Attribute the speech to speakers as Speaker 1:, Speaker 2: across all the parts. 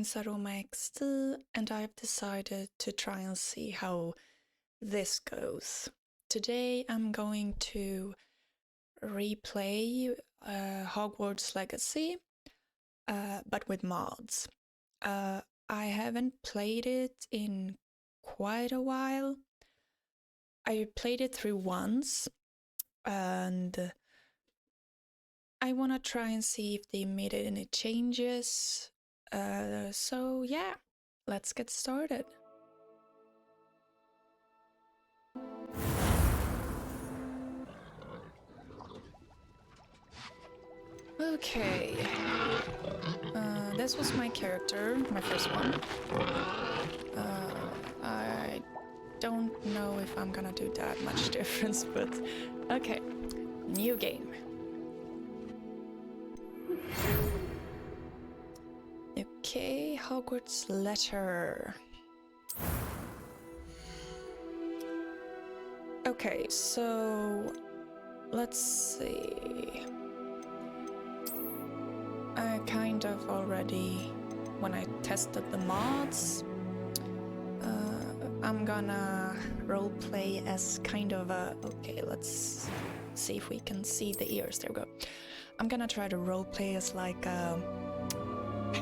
Speaker 1: Prince Aroma XD, and I've decided to try and see how this goes. Today I'm going to replay Hogwarts Legacy, but with mods. I haven't played it in quite a while. I played it through once, and I want to try and see if they made any changes. So yeah, let's get started. Okay, this was my character, my first one. I don't know if I'm gonna do that much difference, but okay, new game. Okay, Hogwarts letter. Okay, so let's see. I kind of already, when I tested the mods, I'm gonna roleplay as kind of a, okay, let's see if we can see the ears, there we go. I'm gonna try to roleplay as like a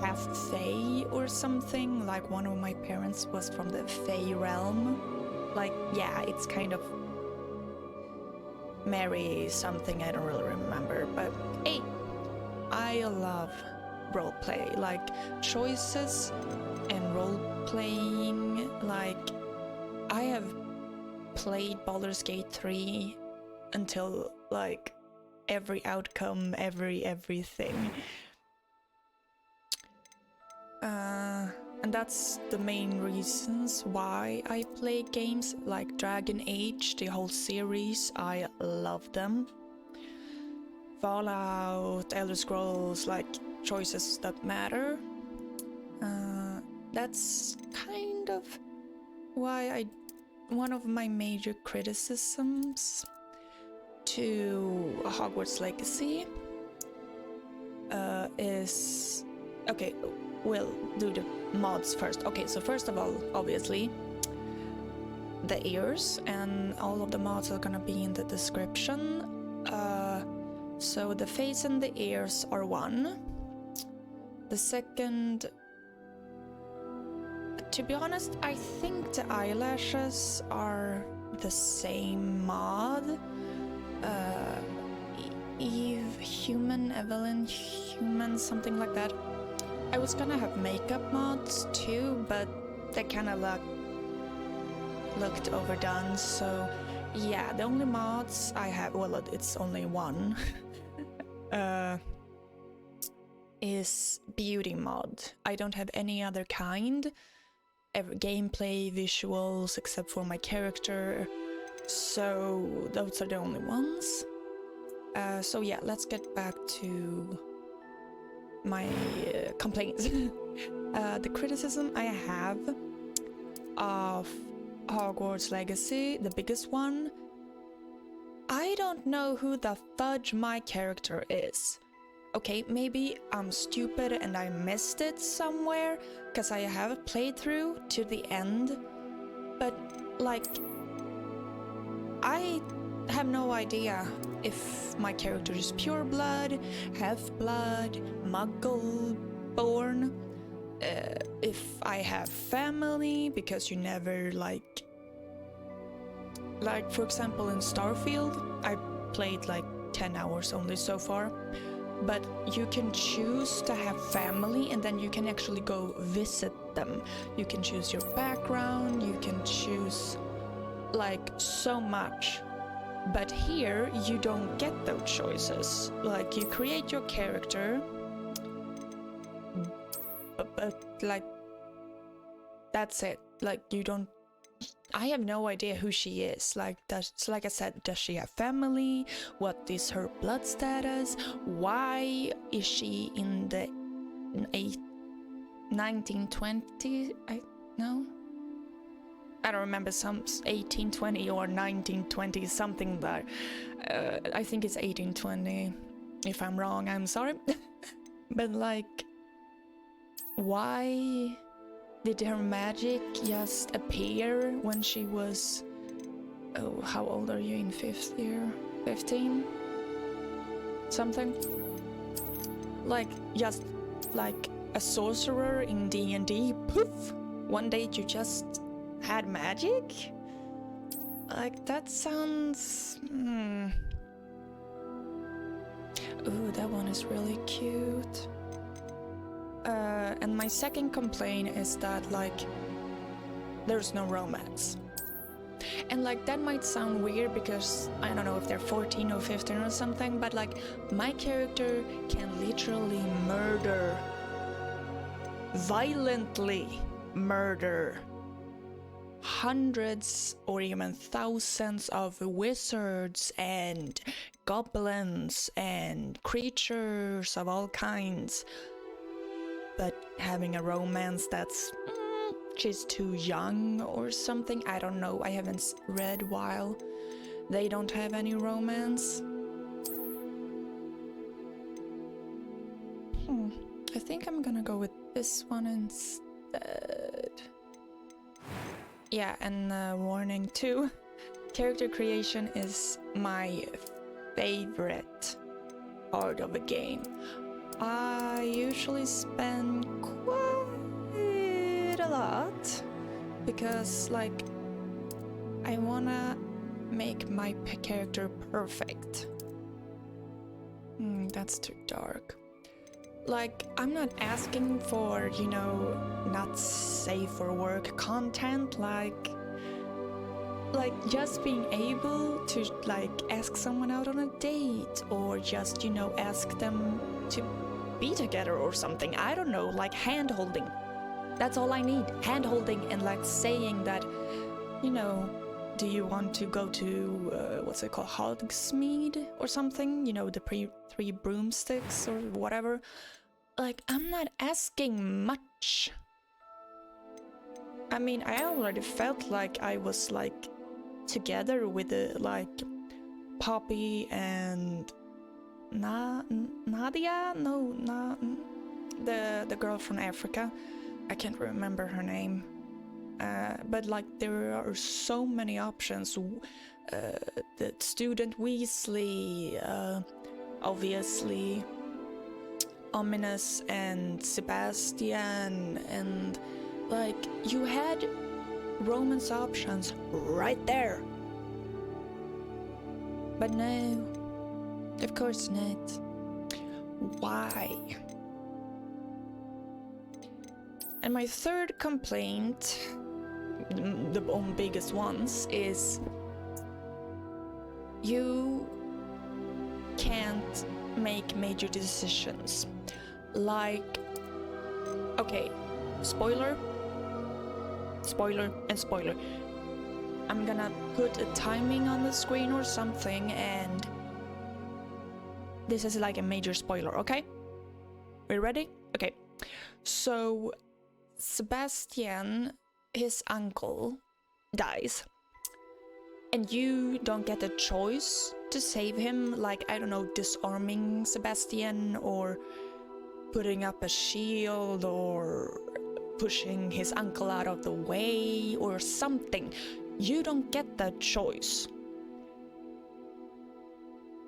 Speaker 1: half Fae or something, like one of my parents was from the Fae realm. Like, yeah, it's kind of Mary something, I don't really remember, but hey, I love roleplay, like choices and role-playing. Like, I have played Baldur's Gate 3 until like every outcome, everything. And that's the main reasons why I play games like Dragon Age, the whole series. I love them. Fallout, Elder Scrolls, like choices that matter. That's kind of why one of my major criticisms to Hogwarts Legacy is, okay, we'll do the mods first. Okay, so first of all, obviously, the ears, and all of the mods are gonna be in the description. So the face and the ears are one. The second, to be honest, I think the eyelashes are the same mod. Eve human, Evelyn human, something like that. I was gonna have makeup mods too, but they kind of looked overdone, so yeah, the only mods I have, well, it's only one, is beauty mod. I don't have any other kind, gameplay, visuals, except for my character, so those are the only ones. So yeah, let's get back to my complaints. The criticism I have of Hogwarts Legacy, the biggest one, I don't know who the fudge my character is. Okay, maybe I'm stupid and I missed it somewhere, because I have played through to the end, but like, I have no idea if my character is pure blood, half blood, muggle born, if I have family, because you never like for example in Starfield, I played like 10 hours only so far, but you can choose to have family and then you can actually go visit them. You can choose your background, you can choose like so much. But here, you don't get those choices. Like, you create your character, but like, that's it. Like, you don't, I have no idea who she is. Like, like I said, does she have family? What is her blood status? Why is she in the 1920? I don't remember, some 1820 or 1920, something there. I think it's 1820. If I'm wrong, I'm sorry. But like, why did her magic just appear when she was... Oh, how old are you in 5th year? 15? Something? Like, just like a sorcerer in D&D, poof! One day you just had magic? Like, that sounds... Ooh, that one is really cute. And my second complaint is that, like, there's no romance. And, like, that might sound weird because I don't know if they're 14 or 15 or something, but, like, my character can literally murder, violently murder hundreds or even thousands of wizards and goblins and creatures of all kinds. But having a romance that's she's too young or something, I don't know, I haven't read while they don't have any romance. I think I'm gonna go with this one instead. Yeah, and warning too, character creation is my favorite part of a game. I usually spend quite a lot because, like, I wanna make my character perfect. That's too dark. Like, I'm not asking for, you know, not safe for work content, like just being able to, like, ask someone out on a date, or just, you know, ask them to be together or something. I don't know, like hand-holding. That's all I need, hand-holding, and like saying that, you know, do you want to go to, what's it called, Hogsmeade or something? You know, the three broomsticks or whatever. Like, I'm not asking much. I mean, I already felt like I was, like, together with, like, Poppy and Nadia? No, the girl from Africa. I can't remember her name. But, like, there are so many options. The student Weasley, obviously, Ominous and Sebastian, and, like, you had romance options right there. But no, of course not. Why? And my third complaint, the biggest ones, is you can't make major decisions. Like, okay, spoiler, and spoiler. I'm gonna put a timing on the screen or something, and this is like a major spoiler, okay? We ready? Okay. So, Sebastian, his uncle, dies. And you don't get a choice to save him, like, I don't know, disarming Sebastian, or putting up a shield, or pushing his uncle out of the way, or something. You don't get that choice.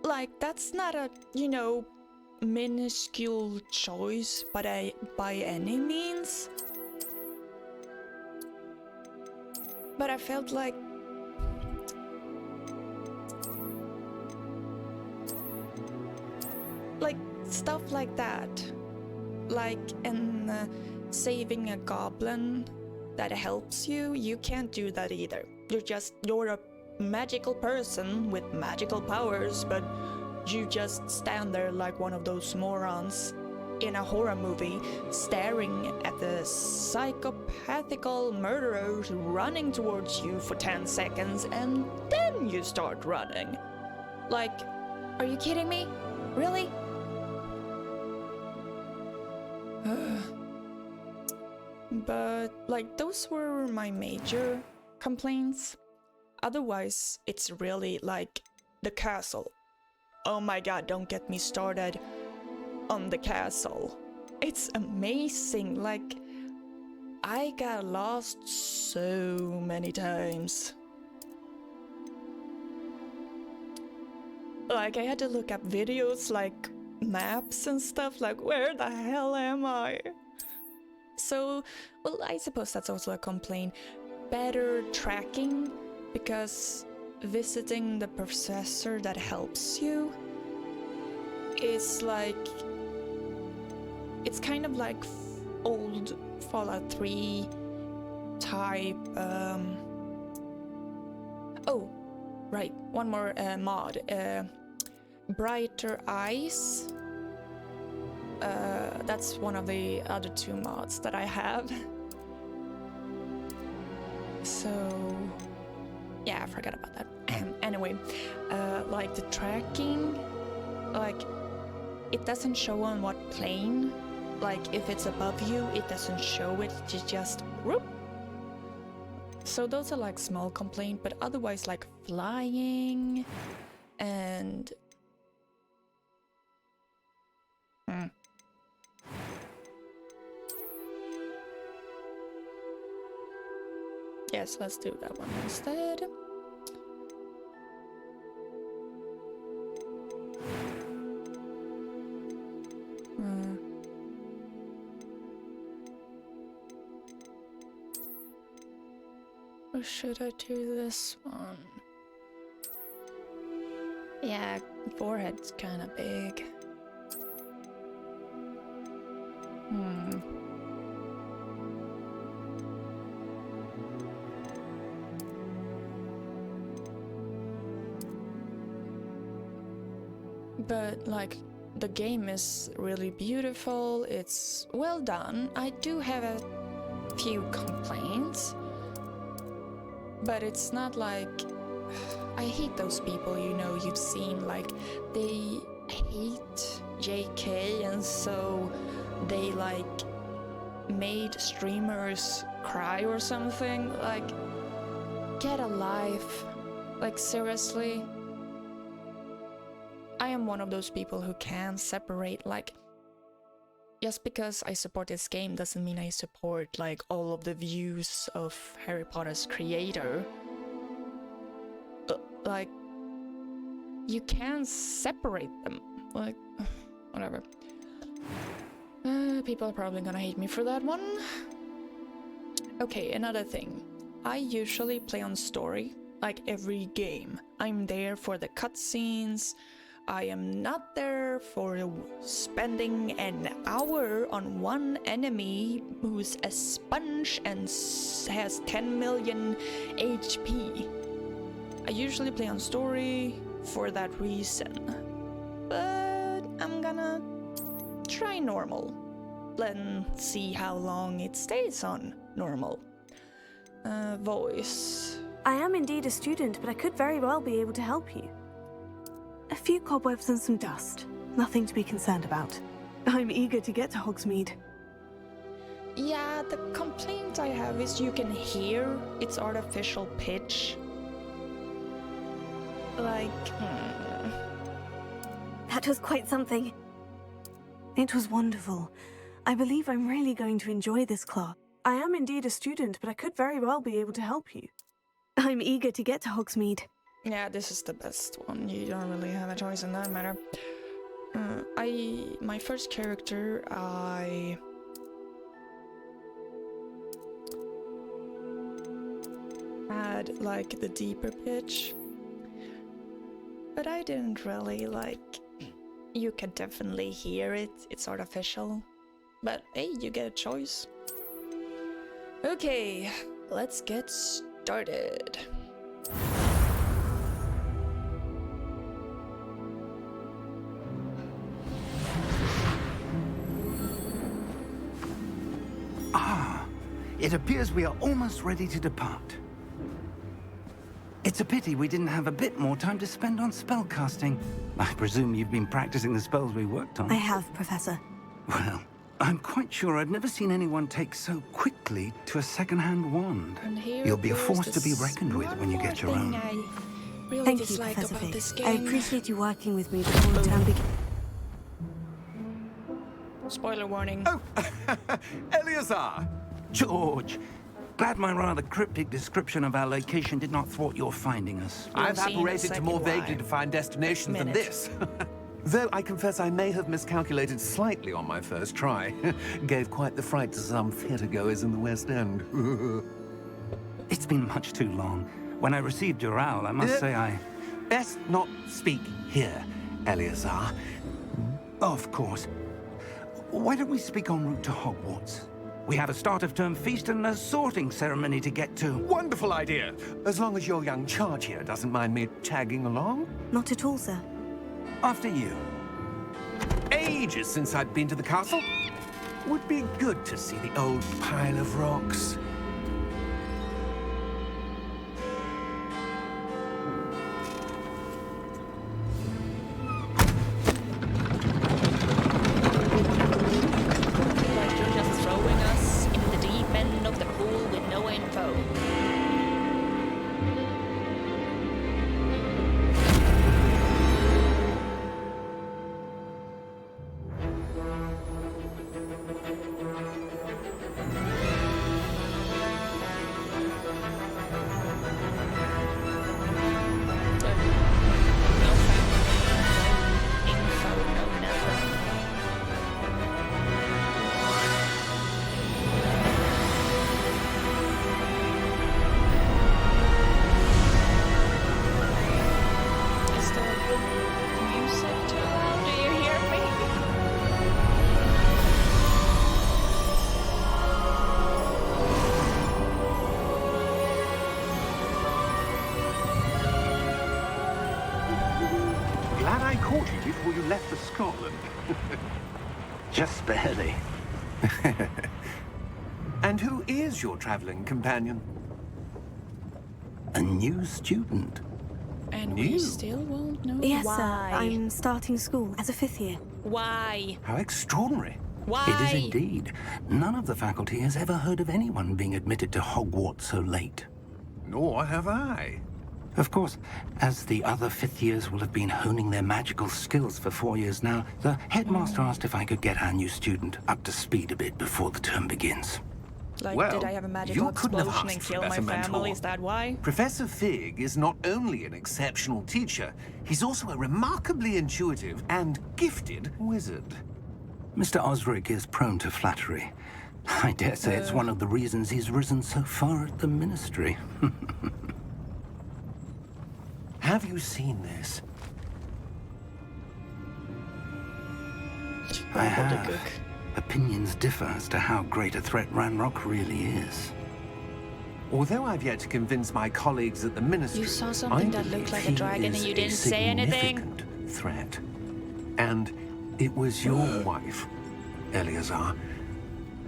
Speaker 1: Like, that's not a, you know, minuscule choice, but by any means. But I felt like stuff like that, like in saving a goblin that helps you, you can't do that either. You're a magical person with magical powers, but you just stand there like one of those morons in a horror movie, staring at the psychopathical murderers running towards you for 10 seconds, and then you start running. Like, are you kidding me? Really? But, like, those were my major complaints. Otherwise, it's really, like, the castle. Oh my god, don't get me started on the castle. It's amazing. Like, I got lost so many times. Like, I had to look up videos, like maps and stuff, like, where the hell am I? So, well, I suppose that's also a complaint. Better tracking, because visiting the professor that helps you is like, it's kind of like old Fallout 3 type. Oh, right, one more mod. Brighter Eyes. That's one of the other 2 mods that I have. So, yeah, I forgot about that. Anyway, like the tracking, like, it doesn't show on what plane. Like, if it's above you, it doesn't show it, it's just whoop. So those are like small complaints, but otherwise, like flying and yes, let's do that one instead. Or should I do this one? Yeah, forehead's kind of big. But like, the game is really beautiful, it's well done. I do have a few complaints, but it's not like, I hate those people, you know, you've seen, like, they hate JK, and so they like made streamers cry or something. Like, get a life. Like, seriously. I am one of those people who can separate, like, just because I support this game doesn't mean I support, like, all of the views of Harry Potter's creator. Like, you can separate them. Like, whatever. People are probably gonna hate me for that one. Okay, another thing. I usually play on story, like every game. I'm there for the cutscenes. I am not there for spending an hour on one enemy who's a sponge and has 10 million HP. I usually play on story for that reason. But I'm gonna try normal. Let's see how long it stays on normal. Voice.
Speaker 2: I am indeed a student, but I could very well be able to help you. A few cobwebs and some dust. Nothing to be concerned about. I'm eager to get to Hogsmeade.
Speaker 1: Yeah, the complaint I have is you can hear its artificial pitch. Like,
Speaker 2: That was quite something. It was wonderful. I believe I'm really going to enjoy this class. I am indeed a student, but I could very well be able to help you. I'm eager to get to Hogsmeade.
Speaker 1: yeah, this is the best one. You don't really have a choice in that matter. My first character, I had like the deeper pitch, but I didn't really like. You can definitely hear it. It's artificial, but hey, you get a choice. Okay, let's get started.
Speaker 3: It appears we are almost ready to depart. It's a pity we didn't have a bit more time to spend on spellcasting. I presume you've been practicing the spells we worked on.
Speaker 2: I have, Professor.
Speaker 3: Well, I'm quite sure I've never seen anyone take so quickly to a second-hand wand. You'll be a force to be reckoned with when you get your own.
Speaker 1: Really
Speaker 2: Thank you,
Speaker 1: dislike
Speaker 2: Professor
Speaker 1: about
Speaker 2: Fig.
Speaker 1: this
Speaker 2: I
Speaker 1: game.
Speaker 2: appreciate you working with me before the term begins.
Speaker 1: Spoiler warning.
Speaker 4: Oh, Eleazar!
Speaker 3: George, glad my rather cryptic description of our location did not thwart your finding us.
Speaker 1: You'll
Speaker 4: I've
Speaker 1: see in a
Speaker 4: apparated to
Speaker 1: second
Speaker 4: more
Speaker 1: why.
Speaker 4: vaguely defined destinations than
Speaker 1: Minute.
Speaker 4: this. Though I confess I may have miscalculated slightly on my first try. Gave quite the fright to some theatregoers in the West End.
Speaker 3: It's been much too long. When I received your owl, I must say I...
Speaker 4: Best not speak here, Eleazar.
Speaker 3: Of course. Why don't we speak en route to Hogwarts? We have a start-of-term feast and a sorting ceremony to get to.
Speaker 4: Wonderful idea. As long as your young charge here doesn't mind me tagging along.
Speaker 2: Not at all, sir.
Speaker 3: After you.
Speaker 4: Ages since I'd been to the castle. Would be good to see the old pile of rocks.
Speaker 1: Like you're just throwing us into the deep end of the pool with no info. No family, no info, no nothing. Is there music too loud? Do you hear me?
Speaker 4: Glad I caught you before you left for Scotland.
Speaker 3: Just barely.
Speaker 4: And who is your traveling companion?
Speaker 3: A new student.
Speaker 1: And we
Speaker 4: New?
Speaker 1: still won't know
Speaker 2: Yes,
Speaker 1: why.
Speaker 2: sir. I'm starting school as a 5th year.
Speaker 1: Why?
Speaker 4: How extraordinary.
Speaker 1: Why?
Speaker 3: It is indeed. None of the faculty has ever heard of anyone being admitted to Hogwarts so late.
Speaker 4: Nor have I.
Speaker 3: Of course, as the other 5th years will have been honing their magical skills for 4 years now, the headmaster asked if I could get our new student up to speed a bit before the term begins.
Speaker 1: Like,
Speaker 4: Well,
Speaker 1: did I have a magical
Speaker 4: you couldn't have
Speaker 1: explosion and
Speaker 4: asked for
Speaker 1: kill
Speaker 4: a
Speaker 1: my
Speaker 4: better
Speaker 1: family?
Speaker 4: mentor.
Speaker 1: Is that why?
Speaker 4: Professor Fig is not only an exceptional teacher, he's also a remarkably intuitive and gifted wizard.
Speaker 3: Mr. Osric is prone to flattery. I dare say it's one of the reasons he's risen so far at the ministry.
Speaker 4: Have you seen this?
Speaker 3: I have.
Speaker 1: Gobbledygook.
Speaker 3: Opinions differ as to how great a threat Ranrock really is.
Speaker 4: Although I've yet to convince my colleagues at the ministry,
Speaker 1: You saw something
Speaker 4: I
Speaker 1: that looked
Speaker 4: believe
Speaker 1: like a
Speaker 4: he
Speaker 1: dragon and
Speaker 4: is
Speaker 1: you
Speaker 4: a
Speaker 1: didn't say anything?
Speaker 4: significant threat. And it was your wife, Eleazar,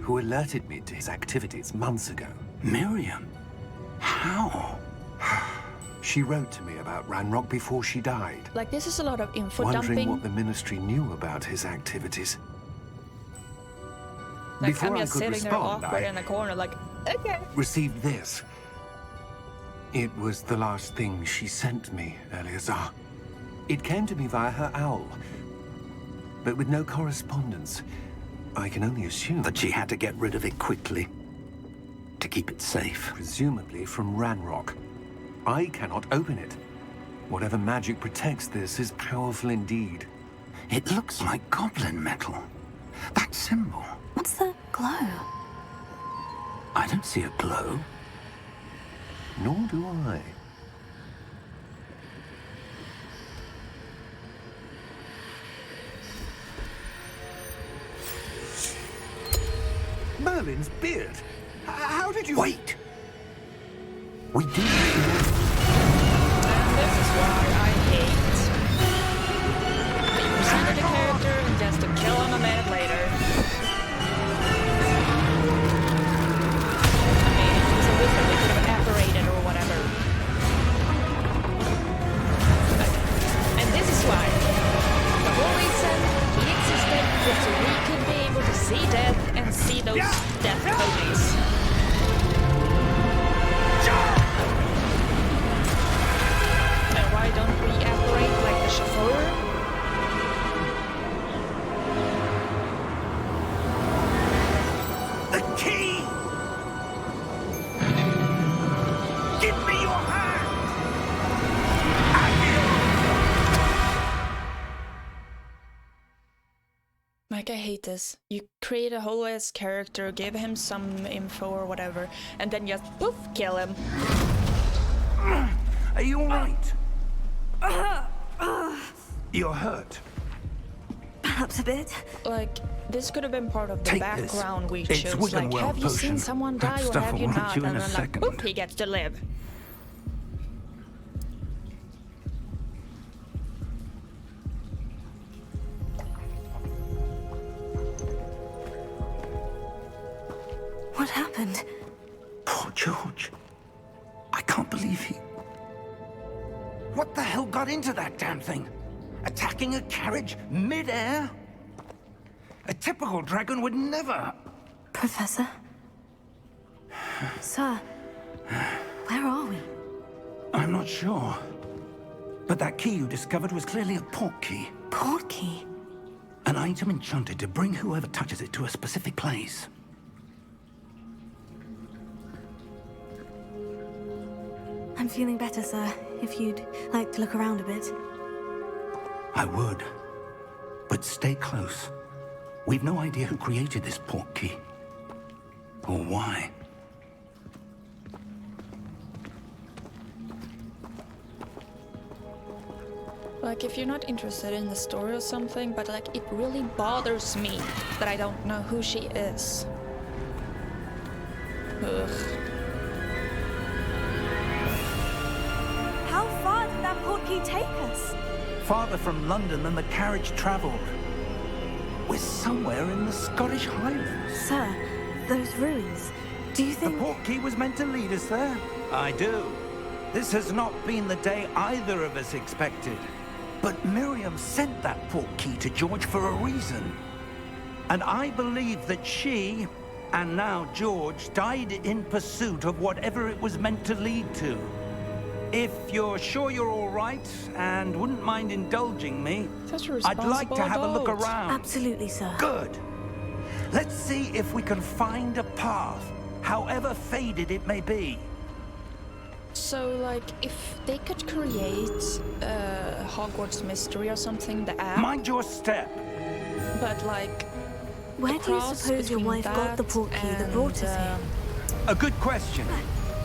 Speaker 4: who alerted me to his activities months ago.
Speaker 3: Miriam? How?
Speaker 4: She wrote to me about Ranrock before she died,
Speaker 1: Like, this is a lot of info
Speaker 4: wondering
Speaker 1: dumping.
Speaker 4: what the ministry knew about his activities.
Speaker 1: Like,
Speaker 4: Before
Speaker 1: I'm
Speaker 4: I
Speaker 1: just
Speaker 4: could
Speaker 1: sitting there
Speaker 4: respond,
Speaker 1: awkward
Speaker 4: I
Speaker 1: in the corner, like, okay.
Speaker 4: received this. It was the last thing she sent me, Eleazar. It came to me via her owl, but with no correspondence. I can only assume
Speaker 3: That she had to get rid of it quickly. To keep it safe.
Speaker 4: presumably from Ranrock. I cannot open it. Whatever magic protects this is powerful indeed.
Speaker 3: It looks like goblin metal. That symbol.
Speaker 2: What's the glow?
Speaker 3: I don't see a glow.
Speaker 4: Nor do I. Merlin's beard. How did you...
Speaker 3: Wait! We do.
Speaker 1: And this is why I hate that you presented a character and just to kill him a minute later. I mean, if he's a wizard, they could have evaporated or whatever. And this is why. The whole reason he existed was so we could be able to see death and see those death ponies. And why don't we operate like the chauffeur? Like, I hate this. You create a whole ass character, give him some info or whatever, and then just poof, kill him.
Speaker 3: Are you alright? You're hurt.
Speaker 2: Perhaps a bit.
Speaker 1: Like, this could have been part of the
Speaker 3: Take
Speaker 1: background
Speaker 3: this.
Speaker 1: we
Speaker 3: It's
Speaker 1: chose.
Speaker 3: Wiggenweld
Speaker 1: Like, have you seen
Speaker 3: potion.
Speaker 1: someone
Speaker 3: That
Speaker 1: die or
Speaker 3: stuff
Speaker 1: have
Speaker 3: will
Speaker 1: you
Speaker 3: right
Speaker 1: not?
Speaker 3: you in
Speaker 1: And
Speaker 3: a
Speaker 1: then like,
Speaker 3: second.
Speaker 1: poof, he gets to live.
Speaker 2: What happened?
Speaker 3: Poor George. I can't believe he... What the hell got into that damn thing? Attacking a carriage mid-air? A typical dragon would never...
Speaker 2: Professor? Sir, where are we?
Speaker 3: I'm not sure. But that key you discovered was clearly a port key.
Speaker 2: Port key?
Speaker 3: An item enchanted to bring whoever touches it to a specific place.
Speaker 2: I'm feeling better, sir. If you'd like to look around a bit.
Speaker 3: I would. But stay close. We've no idea who created this port key. Or why.
Speaker 1: Like, if you're not interested in the story or something, but like, it really bothers me that I don't know who she is. Ugh.
Speaker 2: How far did that port key take us?
Speaker 3: Farther from London than the carriage traveled. We're somewhere in the Scottish Highlands.
Speaker 2: Sir, those ruins. Do you
Speaker 3: The
Speaker 2: think...
Speaker 3: port key was meant to lead us there? I do. This has not been the day either of us expected. But Miriam sent that port key to George for a reason. And I believe that she, and now George, died in pursuit of whatever it was meant to lead to. If you're sure you're all right and wouldn't mind indulging me,
Speaker 1: Such a
Speaker 3: I'd like to
Speaker 1: responsible
Speaker 3: have a look
Speaker 1: adult.
Speaker 3: around.
Speaker 2: Absolutely, sir.
Speaker 3: Good. Let's see if we can find a path, however faded it may be.
Speaker 1: So, like, if they could create Hogwarts Mystery or something, the app,
Speaker 3: Mind your step.
Speaker 1: but like,
Speaker 2: Where do you
Speaker 1: cross
Speaker 2: suppose your
Speaker 1: between
Speaker 2: wife got the
Speaker 1: that
Speaker 2: port key that brought us here?
Speaker 3: A good question.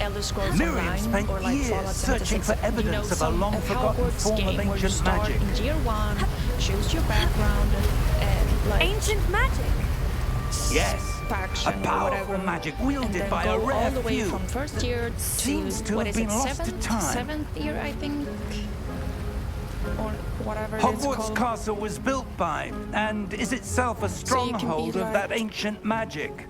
Speaker 1: Elder Scrolls
Speaker 3: Miriam
Speaker 1: Online
Speaker 3: spent
Speaker 1: or like
Speaker 3: years
Speaker 1: Fallout
Speaker 3: searching
Speaker 1: 76,
Speaker 3: for evidence of a
Speaker 1: some
Speaker 3: long-forgotten
Speaker 1: Hogwarts
Speaker 3: form of
Speaker 1: game where you
Speaker 3: ancient
Speaker 1: start
Speaker 3: magic.
Speaker 1: in year 1, choose your background, and like
Speaker 2: Ancient magic?
Speaker 3: Yes.
Speaker 1: faction
Speaker 3: A
Speaker 1: or
Speaker 3: powerful
Speaker 1: whatever,
Speaker 3: magic
Speaker 1: and
Speaker 3: wielded
Speaker 1: then
Speaker 3: by
Speaker 1: go
Speaker 3: a rare
Speaker 1: all the way
Speaker 3: few.
Speaker 1: from first year
Speaker 3: Seems to
Speaker 1: what
Speaker 3: have
Speaker 1: is
Speaker 3: been
Speaker 1: it,
Speaker 3: lost to time.
Speaker 1: seventh year, I think, or whatever it's
Speaker 3: Hogwarts
Speaker 1: called.
Speaker 3: Castle was built by, and is itself a
Speaker 1: you can be
Speaker 3: stronghold of that
Speaker 1: like-
Speaker 3: ancient magic.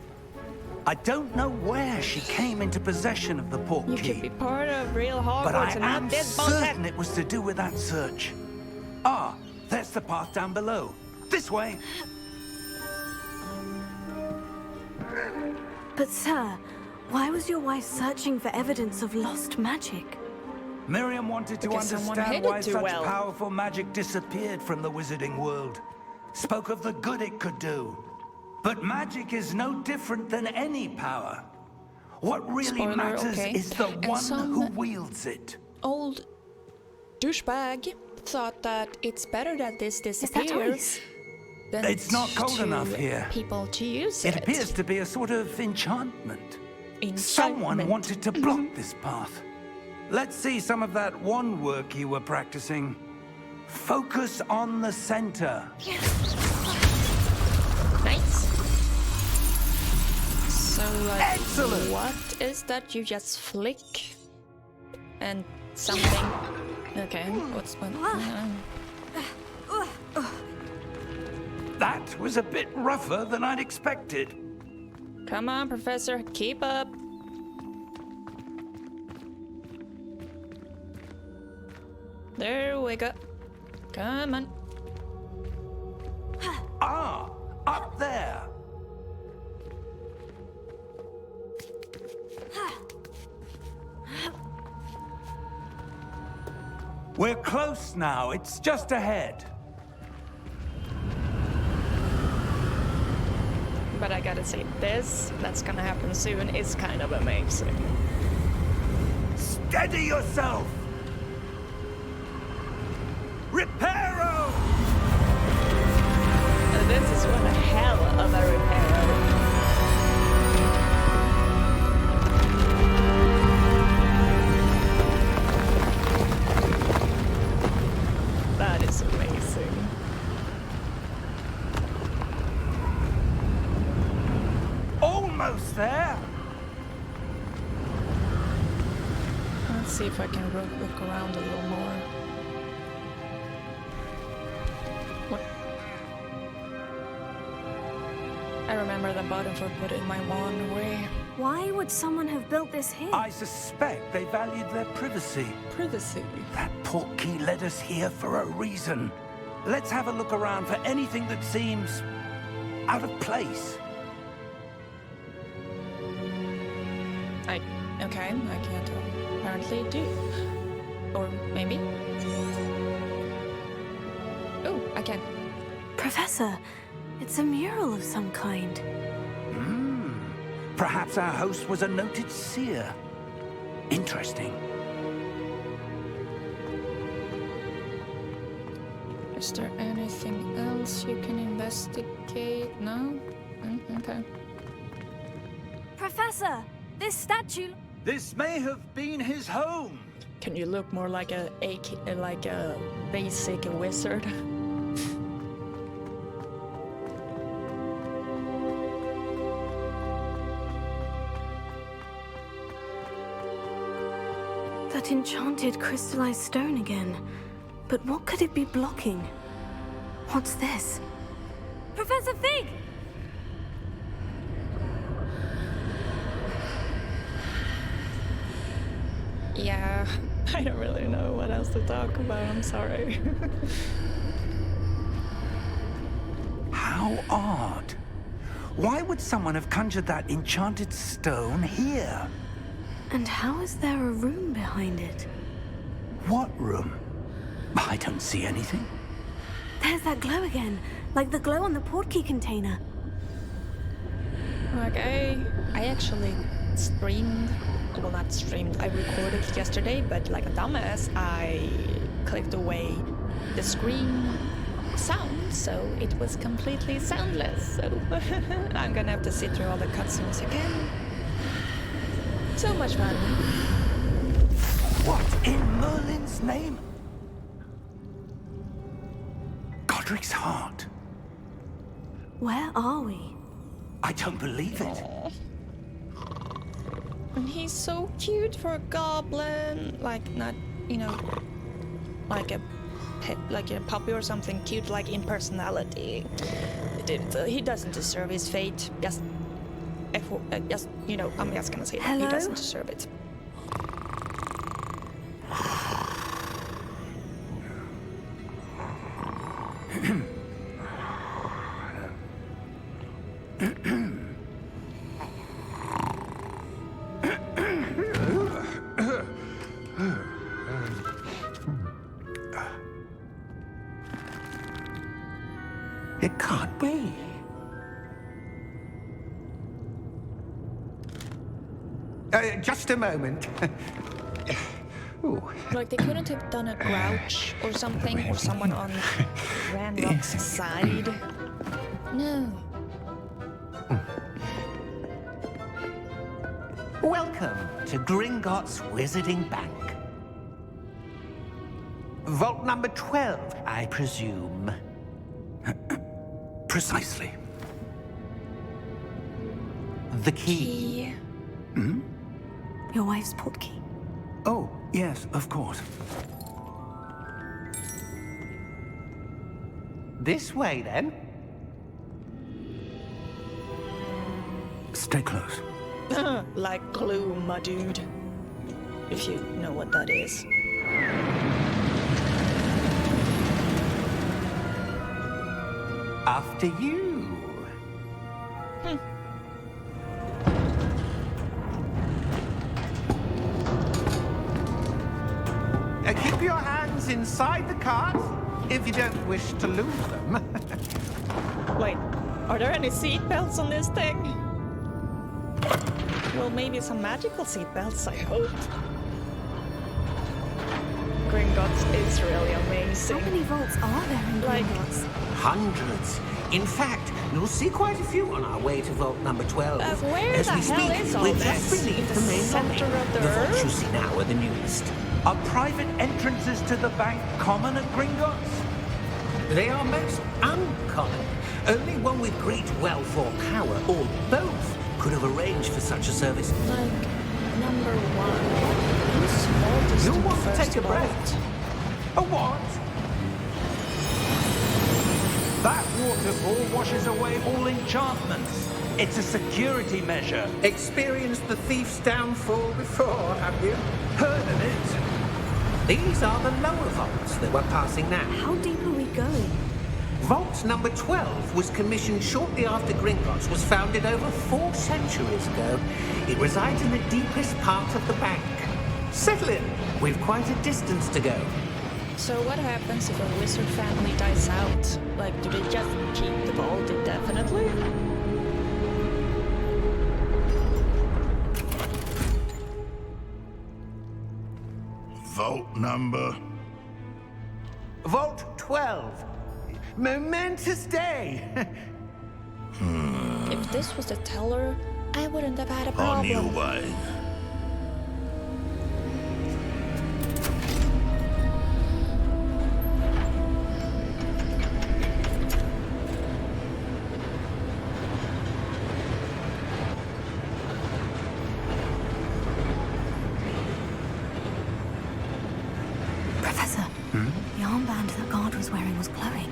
Speaker 3: I don't know where she came into possession of the port
Speaker 1: You
Speaker 3: key.
Speaker 1: could be part of real Hogwarts
Speaker 3: But I
Speaker 1: and
Speaker 3: am
Speaker 1: not this bullshit.
Speaker 3: certain it was to do with that search. Ah, there's the path down below. This way.
Speaker 2: But sir, why was your wife searching for evidence of lost magic?
Speaker 3: Miriam wanted to
Speaker 1: Because someone
Speaker 3: understand
Speaker 1: hid it
Speaker 3: why
Speaker 1: too
Speaker 3: such
Speaker 1: well.
Speaker 3: powerful magic disappeared from the wizarding world. Spoke of the good it could do. But magic is no different than any power. What really
Speaker 1: Spoiler,
Speaker 3: matters
Speaker 1: okay.
Speaker 3: is the
Speaker 1: And
Speaker 3: one
Speaker 1: some-
Speaker 3: who wields it.
Speaker 1: Old douchebag thought that it's better that this
Speaker 2: Is that
Speaker 1: disappears
Speaker 2: ice?
Speaker 1: than
Speaker 3: It's not cold
Speaker 1: to
Speaker 3: enough here.
Speaker 1: people to use
Speaker 3: It appears to be a sort of enchantment. Someone
Speaker 1: Enchantment.
Speaker 3: wanted to block this path. Let's see some of that wand work you were practicing. Focus on the center.
Speaker 1: Nice. So, like,
Speaker 3: Excellent.
Speaker 1: what is that you just flick and something? Okay, what's what?
Speaker 3: That was a bit rougher than I'd expected.
Speaker 1: Come on, Professor, keep up. There we go. Come on.
Speaker 3: Ah, up there. We're close now. It's just ahead.
Speaker 1: But I gotta say, that's gonna happen soon, is kind of amazing.
Speaker 3: Steady yourself. Reparo!
Speaker 1: This is what I amazing.
Speaker 3: Almost there.
Speaker 1: Let's see if I can look around a little more. What? I remember the button for putting my wand away.
Speaker 2: Why would someone have built this here?
Speaker 3: I suspect they valued their privacy.
Speaker 1: Privacy.
Speaker 3: That portkey led us here for a reason. Let's have a look around for anything that seems out of place.
Speaker 1: Okay, I can't apparently do. Or maybe? Oh, I can.
Speaker 2: Professor, it's a mural of some kind.
Speaker 3: Perhaps our host was a noted seer. Interesting.
Speaker 1: Is there anything else you can investigate? No? Okay.
Speaker 2: Professor, this statue...
Speaker 3: This may have been his home.
Speaker 1: Can you look more like a basic wizard?
Speaker 2: That enchanted crystallized stone again. But what could it be blocking? What's this? Professor Fig!
Speaker 1: Yeah, I don't really know what else to talk about, I'm sorry.
Speaker 3: How odd. Why would someone have conjured that enchanted stone here?
Speaker 2: And how is there a room behind it?
Speaker 3: What room? I don't see anything.
Speaker 2: There's that glow again, like the glow on the portkey container.
Speaker 1: Like, I actually streamed, well, not streamed, I recorded yesterday, but like a dumbass, I clicked away the screen sound, so it was completely soundless. So I'm gonna have to sit through all the cutscenes again. So much fun.
Speaker 3: What in Merlin's name? Godric's heart.
Speaker 2: Where are we?
Speaker 3: I don't believe it.
Speaker 1: Aww. And he's so cute for a goblin. Like, not, you know, like a puppy or something cute, like in personality. He doesn't deserve his fate. Just, you know, I'm just gonna say that.
Speaker 2: Hello?
Speaker 1: He doesn't deserve it.
Speaker 3: It can't be.
Speaker 4: Just a moment. Ooh.
Speaker 1: Like, they couldn't have done a Grouch or something, or someone on Ranrock's side. No.
Speaker 5: Welcome to Gringotts Wizarding Bank. Vault number 12, I presume.
Speaker 3: Precisely.
Speaker 5: The key.
Speaker 2: Your wife's portkey.
Speaker 3: Oh, yes, of course.
Speaker 5: This way, then.
Speaker 3: Stay close.
Speaker 1: Like glue, my dude. If you know what that is.
Speaker 5: After you. Keep your hands inside the cart if you don't wish to lose them.
Speaker 1: Wait, are there any seatbelts on this thing? Well, maybe some magical seatbelts, I hope. Gringotts is really amazing.
Speaker 2: How many vaults are there in
Speaker 1: Like-
Speaker 2: Gringotts?
Speaker 5: Hundreds. In fact, you'll see quite a few on our way to vault number 12.
Speaker 1: Where
Speaker 5: As
Speaker 1: the
Speaker 5: we
Speaker 1: hell
Speaker 5: speak,
Speaker 1: is all
Speaker 5: we've
Speaker 1: this?
Speaker 5: just relieved
Speaker 1: The
Speaker 5: the main lobby.
Speaker 1: center of the
Speaker 5: vaults you
Speaker 1: earth?
Speaker 5: see now are the newest.
Speaker 3: Are private entrances to the bank common at Gringotts?
Speaker 5: They are most uncommon. Only one with great wealth or power, or both, could have arranged for such a service.
Speaker 1: Like, number one. Whose fault is
Speaker 5: You'll
Speaker 1: the
Speaker 5: want to
Speaker 1: first
Speaker 5: take a breath.
Speaker 1: vault?
Speaker 5: A what?
Speaker 3: That waterfall washes away all enchantments. It's a security measure.
Speaker 5: Experienced the thief's downfall before, have you?
Speaker 3: Heard of it?
Speaker 5: These are the lower vaults that we're passing now.
Speaker 2: How deep are we going?
Speaker 5: Vault number 12 was commissioned shortly after Gringotts was founded over 4 centuries ago. It resides in the deepest part of the bank. Settle in. We've quite a distance to go.
Speaker 1: So what happens if a wizard family dies out? Like, do they just keep the vault indefinitely?
Speaker 6: Vault number.
Speaker 5: Vault 12. Momentous day.
Speaker 1: If this was the teller, I wouldn't have had a
Speaker 6: On your
Speaker 1: problem.
Speaker 6: way.
Speaker 2: Professor, the armband that guard was wearing was glowing.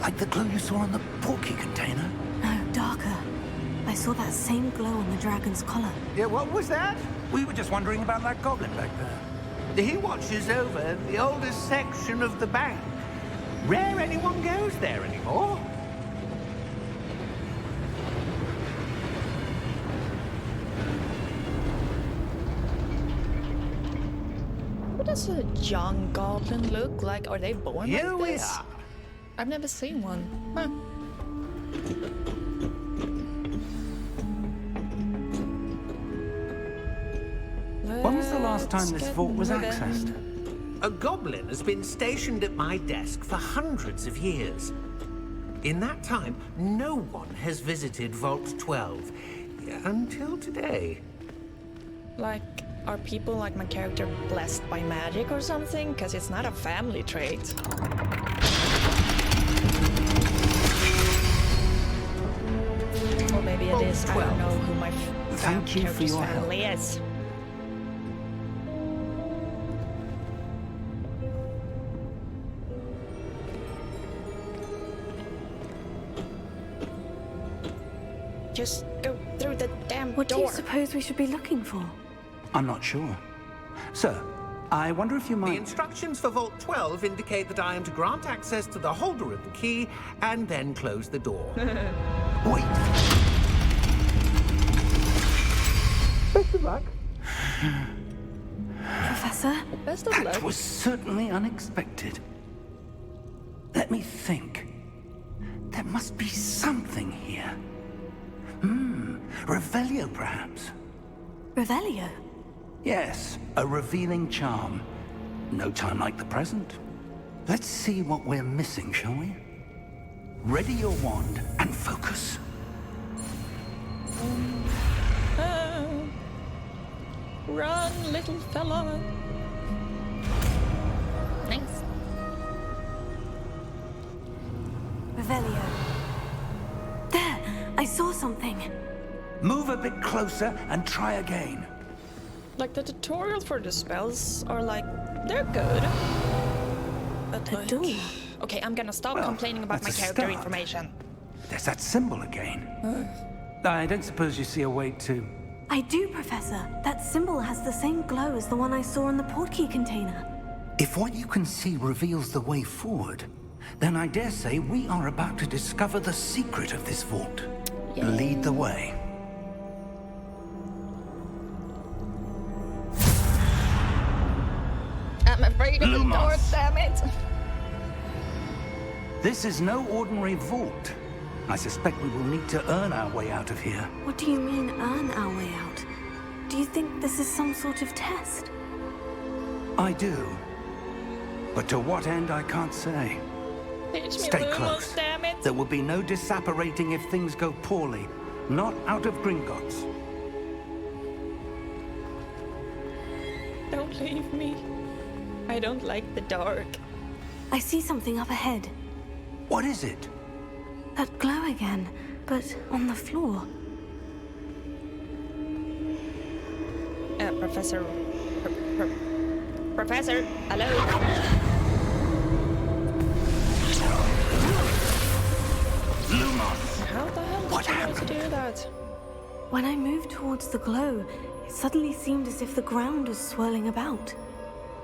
Speaker 3: Like the glow you saw on the porky container?
Speaker 2: No, darker. I saw that same glow on the dragon's collar.
Speaker 5: Yeah, what was that?
Speaker 3: We were just wondering about that goblin back there.
Speaker 5: He watches over the oldest section of the bank. Rare anyone goes there anymore.
Speaker 1: What does a young goblin look like? Are they born
Speaker 5: Here
Speaker 1: like
Speaker 5: we
Speaker 1: this?
Speaker 5: are.
Speaker 1: I've never seen one. Huh.
Speaker 3: When was the last time this vault was
Speaker 1: moving.
Speaker 3: accessed?
Speaker 5: A goblin has been stationed at my desk for hundreds of years. In that time, no one has visited Vault 12 until today.
Speaker 1: Like, are people like my character blessed by magic or something? Because it's not a family trait. Or maybe it is. I don't know who my
Speaker 3: Thank you for
Speaker 1: character's
Speaker 3: your help.
Speaker 1: family is. Just go through the damn
Speaker 2: What do
Speaker 1: door.
Speaker 2: you suppose we should be looking for?
Speaker 3: I'm not sure. Sir, I wonder if you
Speaker 5: The
Speaker 3: might...
Speaker 5: instructions for Vault 12 indicate that I am to grant access to the holder of the key and then close the door.
Speaker 3: Wait!
Speaker 5: Best of luck.
Speaker 2: Professor?
Speaker 1: Best of
Speaker 3: That
Speaker 1: luck.
Speaker 3: was certainly unexpected. Let me think. There must be something here. Revelio, perhaps?
Speaker 2: Revelio?
Speaker 3: Yes, a revealing charm. No time like the present. Let's see what we're missing, shall we? Ready your wand and focus.
Speaker 1: Ah. Run, little fella. Nice.
Speaker 2: Revelio. There! I saw something.
Speaker 3: Move a bit closer and try again.
Speaker 1: Like the tutorials for the spells are like, they're good. But
Speaker 2: A
Speaker 1: like,
Speaker 2: door.
Speaker 1: okay, I'm gonna stop
Speaker 3: Well,
Speaker 1: complaining about my
Speaker 3: that's a
Speaker 1: character
Speaker 3: start.
Speaker 1: information.
Speaker 3: There's that symbol again. I don't suppose you see a way to...
Speaker 2: I do, Professor. That symbol has the same glow as the one I saw in the portkey container.
Speaker 3: If what you can see reveals the way forward, then I dare say we are about to discover the secret of this vault.
Speaker 1: Yeah.
Speaker 3: Lead the way.
Speaker 1: I'm afraid of the door,
Speaker 6: Lumos.
Speaker 1: damn it!
Speaker 3: This is no ordinary vault. I suspect we will need to earn our way out of here.
Speaker 2: What do you mean, earn our way out? Do you think this is some sort of test?
Speaker 3: I do. But to what end, I can't say.
Speaker 1: Teach me
Speaker 3: Stay
Speaker 1: Lumos,
Speaker 3: close.
Speaker 1: damn it!
Speaker 3: There will be no disapparating if things go poorly. Not out of Gringotts.
Speaker 1: Don't leave me. I don't like the dark.
Speaker 2: I see something up ahead.
Speaker 3: What is it?
Speaker 2: That glow again, but on the floor.
Speaker 1: Professor. Professor, hello.
Speaker 3: Lumos!
Speaker 1: How the hell did you know to do that?
Speaker 2: When I moved towards the glow, it suddenly seemed as if the ground was swirling about.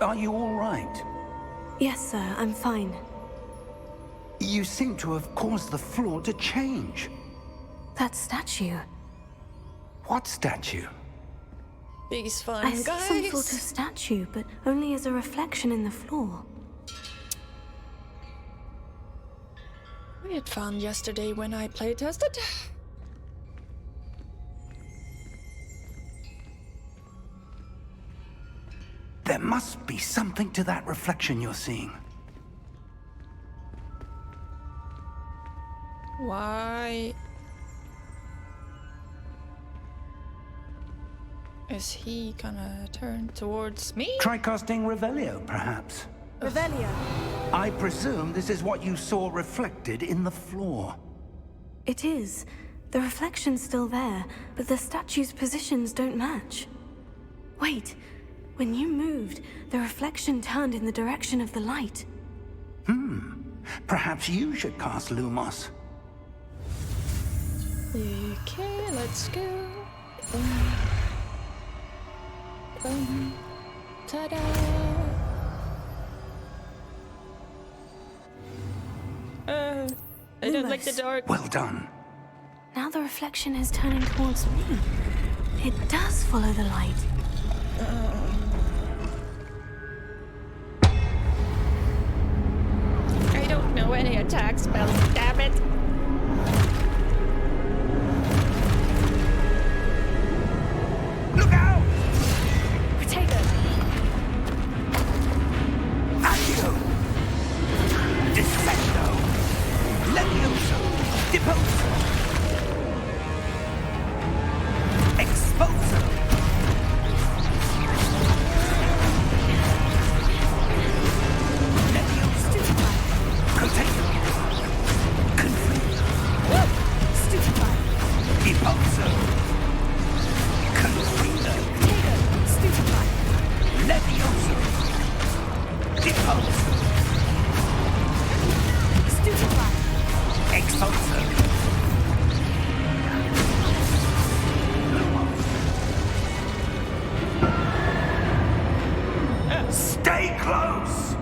Speaker 3: Are you all right?
Speaker 2: Yes, sir, I'm fine.
Speaker 3: You seem to have caused the floor to change.
Speaker 2: That statue.
Speaker 3: What statue?
Speaker 1: These fun
Speaker 2: I see
Speaker 1: guys.
Speaker 2: some sort of statue, but only as a reflection in the floor.
Speaker 1: We had fun yesterday when I play tested.
Speaker 3: There must be something to that reflection you're seeing.
Speaker 1: Why is he gonna turn towards me?
Speaker 3: Try casting Revelio, perhaps.
Speaker 2: Revelio.
Speaker 3: I presume this is what you saw reflected in the floor.
Speaker 2: It is. The reflection's still there, but the statue's positions don't match. Wait. When you moved, the reflection turned in the direction of the light.
Speaker 3: Perhaps you should cast Lumos.
Speaker 1: Okay, let's go. Boom. Boom. Ta-da! I don't like the dark.
Speaker 3: Well done.
Speaker 2: Now the reflection is turning towards me. It does follow the light.
Speaker 1: I don't know any attack spells, damn it!
Speaker 3: Look out!
Speaker 2: Potato!
Speaker 3: Accio! Dissecto! Levioso! Deposo! Exposo! Levioso! Potato! Confrito!
Speaker 2: Stupefy!
Speaker 3: Deposo! Confrito!
Speaker 2: Potato! Stupefy!
Speaker 3: Levioso! Deposo!
Speaker 2: Stupefy!
Speaker 3: Exposo! Stay close!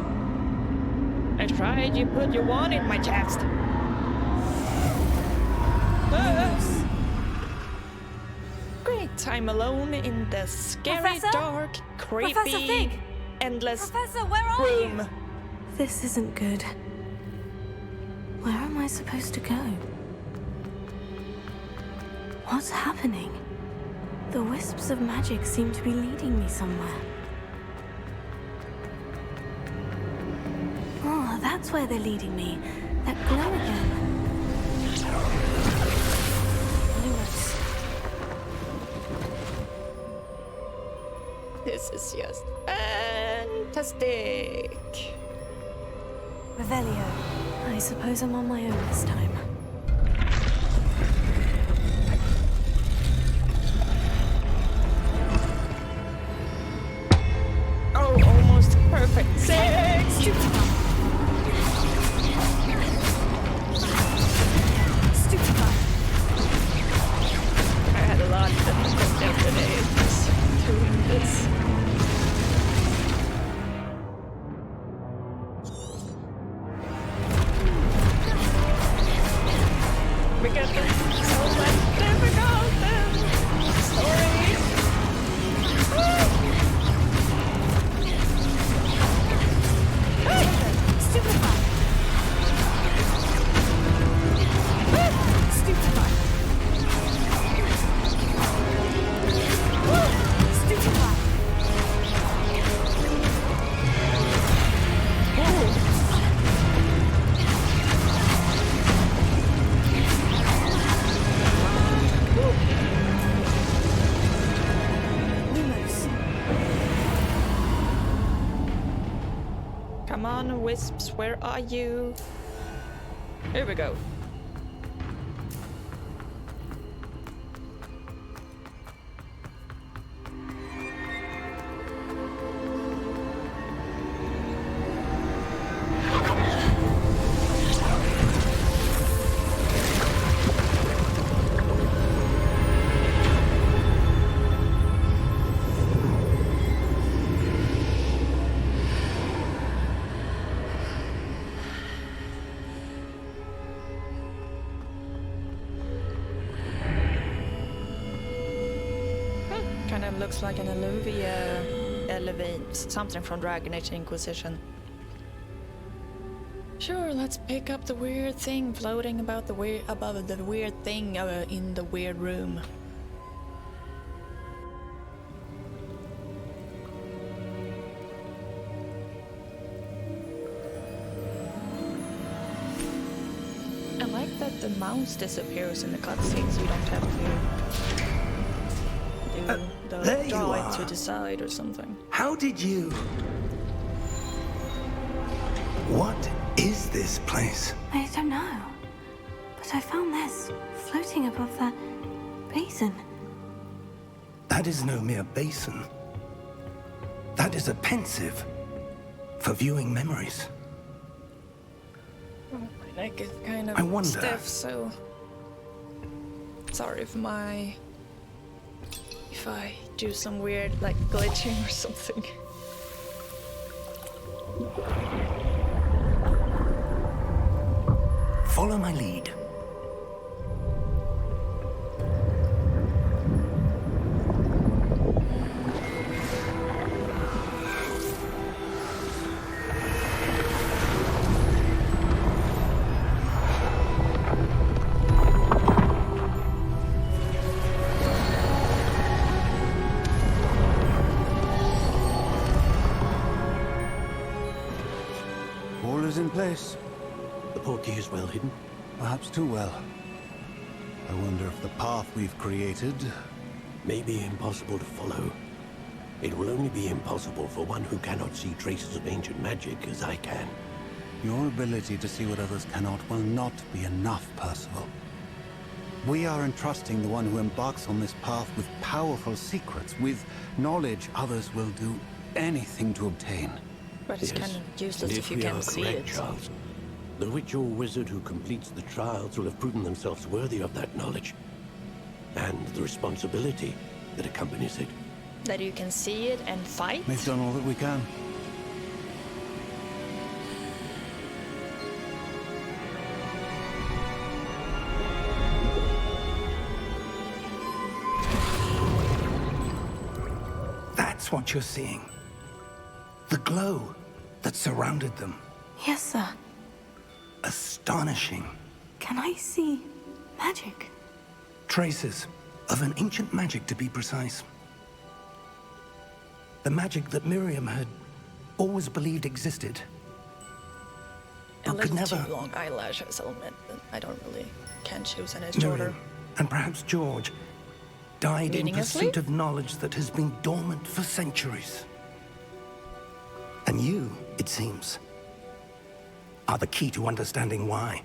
Speaker 1: I tried, you put your wand in my chest. Great, I'm alone in the scary,
Speaker 2: Professor?
Speaker 1: dark, creepy,
Speaker 2: Professor Fig?
Speaker 1: endless
Speaker 2: Professor, where are
Speaker 1: room.
Speaker 2: you? This isn't good. Where am I supposed to go? What's happening? The wisps of magic seem to be leading me somewhere. Oh, that's where they're leading me. That glow again. Lewis.
Speaker 1: This is just fantastic.
Speaker 2: Revelio. I suppose I'm on my own this time.
Speaker 1: Oh, almost perfect. Six!
Speaker 2: Stupefy! Stupefy!
Speaker 1: I had a lot of difficulty yesterday just doing this. Because it's so much difficult story.
Speaker 2: Stupefy! Stupefy! Stupefy!
Speaker 1: wisps, where are you? Here we go. Kind of looks like an alluvia elevate, something from Dragon Age Inquisition. Sure, let's pick up the weird thing floating about the above the weird thing in the weird room. I like that the mouse disappears in the cutscenes. You don't have to
Speaker 3: there you
Speaker 1: draw it
Speaker 3: are.
Speaker 1: to the side or something.
Speaker 3: How did you... What is this place?
Speaker 2: I don't know. But I found this floating above that basin.
Speaker 3: That is no mere basin. That is a pensive for viewing memories.
Speaker 1: My neck is kind
Speaker 3: I
Speaker 1: of
Speaker 3: wonder-
Speaker 1: stiff, so sorry if I do some weird like glitching or something.
Speaker 3: Follow my lead.
Speaker 6: All is in place.
Speaker 7: The portkey is well hidden.
Speaker 6: Perhaps too well. I wonder if the path we've created...
Speaker 7: May be impossible to follow. It will only be impossible for one who cannot see traces of ancient magic as I can.
Speaker 6: Your ability to see what others cannot will not be enough, Percival. We are entrusting the one who embarks on this path with powerful secrets, with knowledge others will do anything to obtain.
Speaker 1: But it's
Speaker 7: Yes,
Speaker 1: kind of
Speaker 7: and
Speaker 1: useless if you
Speaker 7: we
Speaker 1: can't
Speaker 7: are
Speaker 1: see
Speaker 7: correct,
Speaker 1: it.
Speaker 7: Charles, the witch or wizard who completes the trials will have proven themselves worthy of that knowledge. And the responsibility that accompanies it.
Speaker 1: That you can see it and fight?
Speaker 6: We've done all that we can.
Speaker 3: That's what you're seeing. The glow that surrounded them.
Speaker 2: Yes, sir.
Speaker 3: Astonishing.
Speaker 2: Can I see magic?
Speaker 3: Traces of an ancient magic, to be precise. The magic that Miriam had always believed existed.
Speaker 1: A
Speaker 3: But could
Speaker 1: little
Speaker 3: never...
Speaker 1: too long eyelashes, I'll admit. But I don't really can choose any shorter.
Speaker 3: Miriam, and perhaps George, died in
Speaker 1: Meaninglessly?
Speaker 3: pursuit of knowledge that has been dormant for centuries. And you, it seems, are the key to understanding why.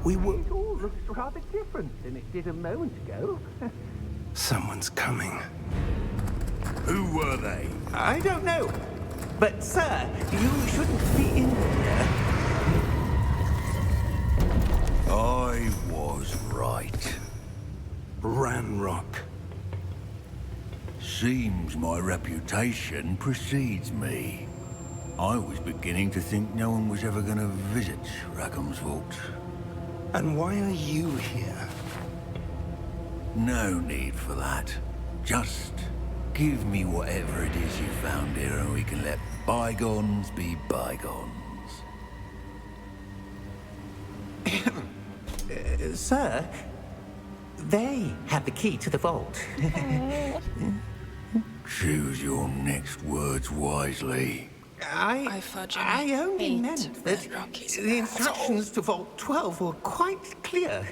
Speaker 3: We were...
Speaker 5: It all looks rather different than it did a moment ago.
Speaker 3: Someone's coming.
Speaker 8: Who were they?
Speaker 5: I don't know. But, sir, you shouldn't be in here.
Speaker 8: I was right.
Speaker 3: Ranrock.
Speaker 8: Seems my reputation precedes me. I was beginning to think no one was ever going to visit Rackham's Vault.
Speaker 3: And why are you here?
Speaker 8: No need for that. Just give me whatever it is you found here and we can let bygones be bygones.
Speaker 5: Sir, they have the key to the vault.
Speaker 8: Choose your next words wisely.
Speaker 1: I fudge and
Speaker 5: I only
Speaker 1: hate
Speaker 5: meant that
Speaker 1: Ranrock. He's
Speaker 5: the
Speaker 1: an
Speaker 5: instructions to Vault 12 were quite clear.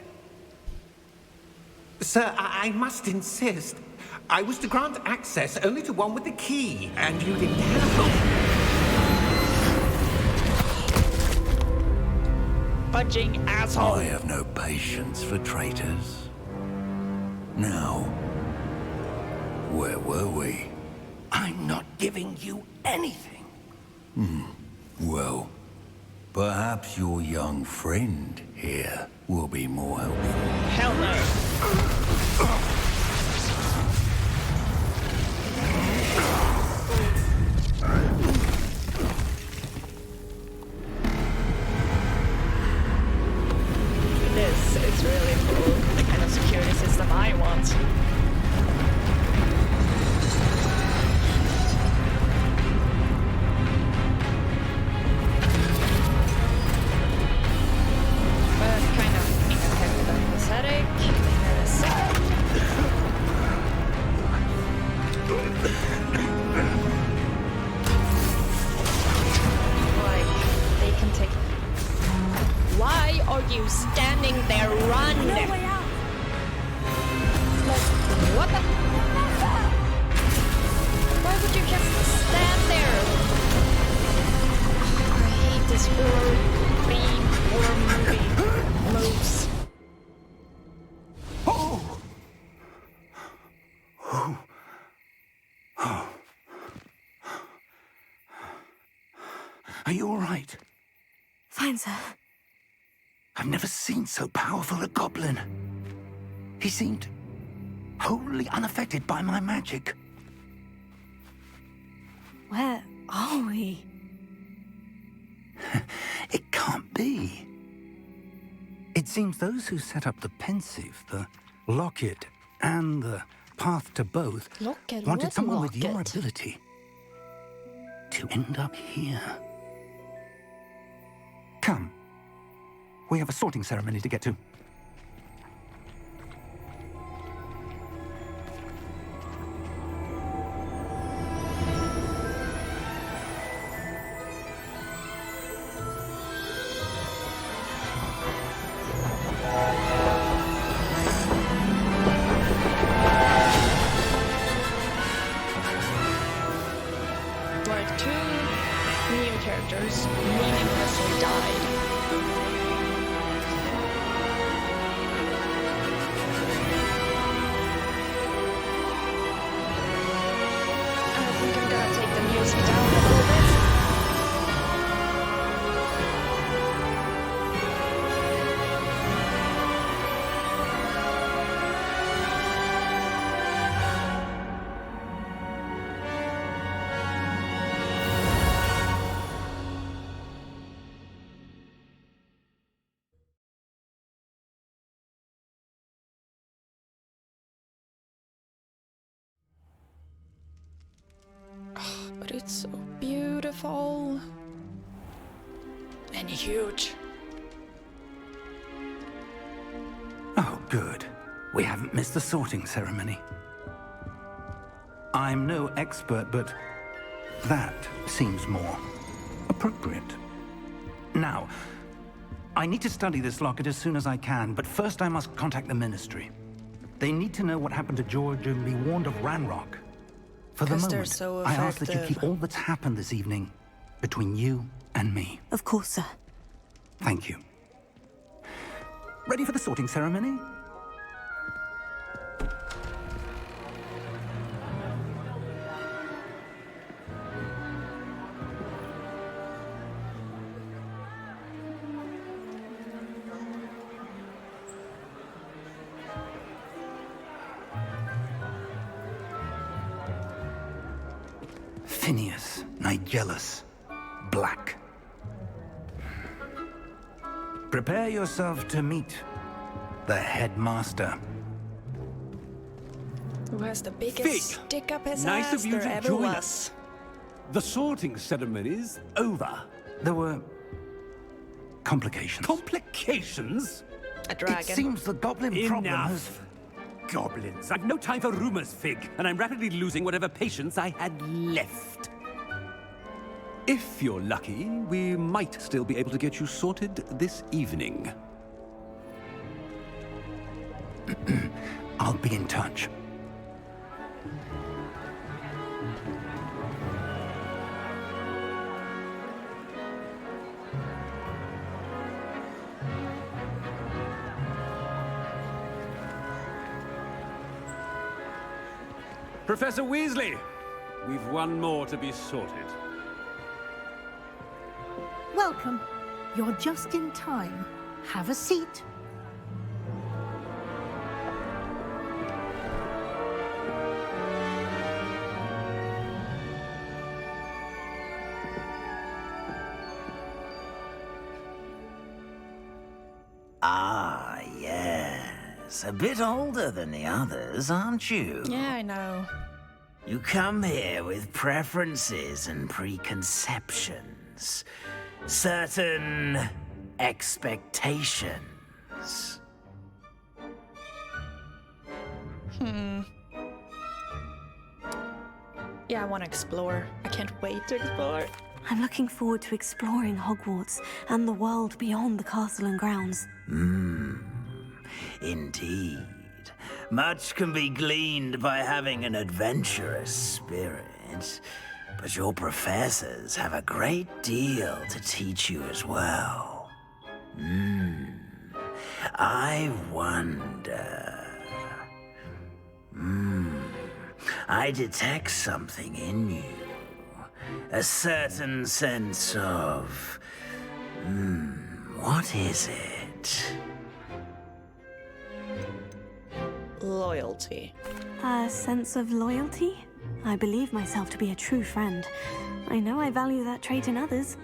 Speaker 5: Sir, I must insist. I was to grant access only to one with the key, and you didn't have them.
Speaker 1: fudging asshole.
Speaker 8: I have no patience for traitors. Now, where were we?
Speaker 3: I'm not giving you anything.
Speaker 8: Well, perhaps your young friend here will be more helpful.
Speaker 1: Hell no. This is really cool. The kind of security system I want. But kind of pathetic in a second. Like, they can take. Why are you standing there? Run!
Speaker 2: No way out.
Speaker 1: Like, what the? Why would you just stand there? I hate this horror movie moves.
Speaker 3: Are you all right?
Speaker 2: Fine, sir.
Speaker 3: I've never seen so powerful a goblin. He seemed wholly unaffected by my magic.
Speaker 2: Where are we?
Speaker 3: It can't be. It seems those who set up the pensive, the locket, and the path to both
Speaker 1: Locket?
Speaker 3: wanted
Speaker 1: What
Speaker 3: someone with your
Speaker 1: locket?
Speaker 3: ability to end up here. Come. We have a sorting ceremony to get to.
Speaker 1: Like, two new characters meaninglessly died. I think I'm gonna take the music down a little bit. But it's so beautiful and huge.
Speaker 3: Oh, good. We haven't missed the sorting ceremony. I'm no expert, but that seems more appropriate. Now, I need to study this locket as soon as I can, but first I must contact the Ministry. They need to know what happened to George and be warned of Ranrock. For the
Speaker 1: 'Cause they're
Speaker 3: moment,
Speaker 1: so
Speaker 3: I ask that you
Speaker 1: effective.
Speaker 3: keep all that's happened this evening between you and me.
Speaker 2: Of course, sir.
Speaker 3: Thank you. Ready for the sorting ceremony? Phineas, Nigellus, Black. Prepare yourself to meet the headmaster.
Speaker 1: Who has the biggest
Speaker 9: Fig,
Speaker 1: stick up his
Speaker 9: nice
Speaker 1: ass
Speaker 9: of you
Speaker 1: there
Speaker 9: to
Speaker 1: ever
Speaker 9: join
Speaker 1: was.
Speaker 9: us. The sorting ceremony's over.
Speaker 3: There were complications.
Speaker 9: Complications?
Speaker 1: A
Speaker 3: It
Speaker 1: dragon.
Speaker 3: seems the goblin problem has...
Speaker 9: Enough. Goblins. I've no time for rumors, Fig, and I'm rapidly losing whatever patience I had left. If you're lucky, we might still be able to get you sorted this evening.
Speaker 3: I'll be in touch.
Speaker 9: Professor Weasley, we've one more to be sorted.
Speaker 10: Welcome. You're just in time. Have a seat.
Speaker 11: Ah, yes. A bit older than the others, aren't you?
Speaker 1: Yeah, I know.
Speaker 11: You come here with preferences and preconceptions. Certain expectations.
Speaker 1: Yeah, I want to explore. I can't wait to explore.
Speaker 2: I'm looking forward to exploring Hogwarts and the world beyond the castle and grounds.
Speaker 11: Indeed. Much can be gleaned by having an adventurous spirit. But your professors have a great deal to teach you as well. I wonder... I detect something in you. A certain sense of... what is it?
Speaker 1: Loyalty.
Speaker 2: A sense of loyalty? I believe myself to be a true friend. I know I value that trait in others.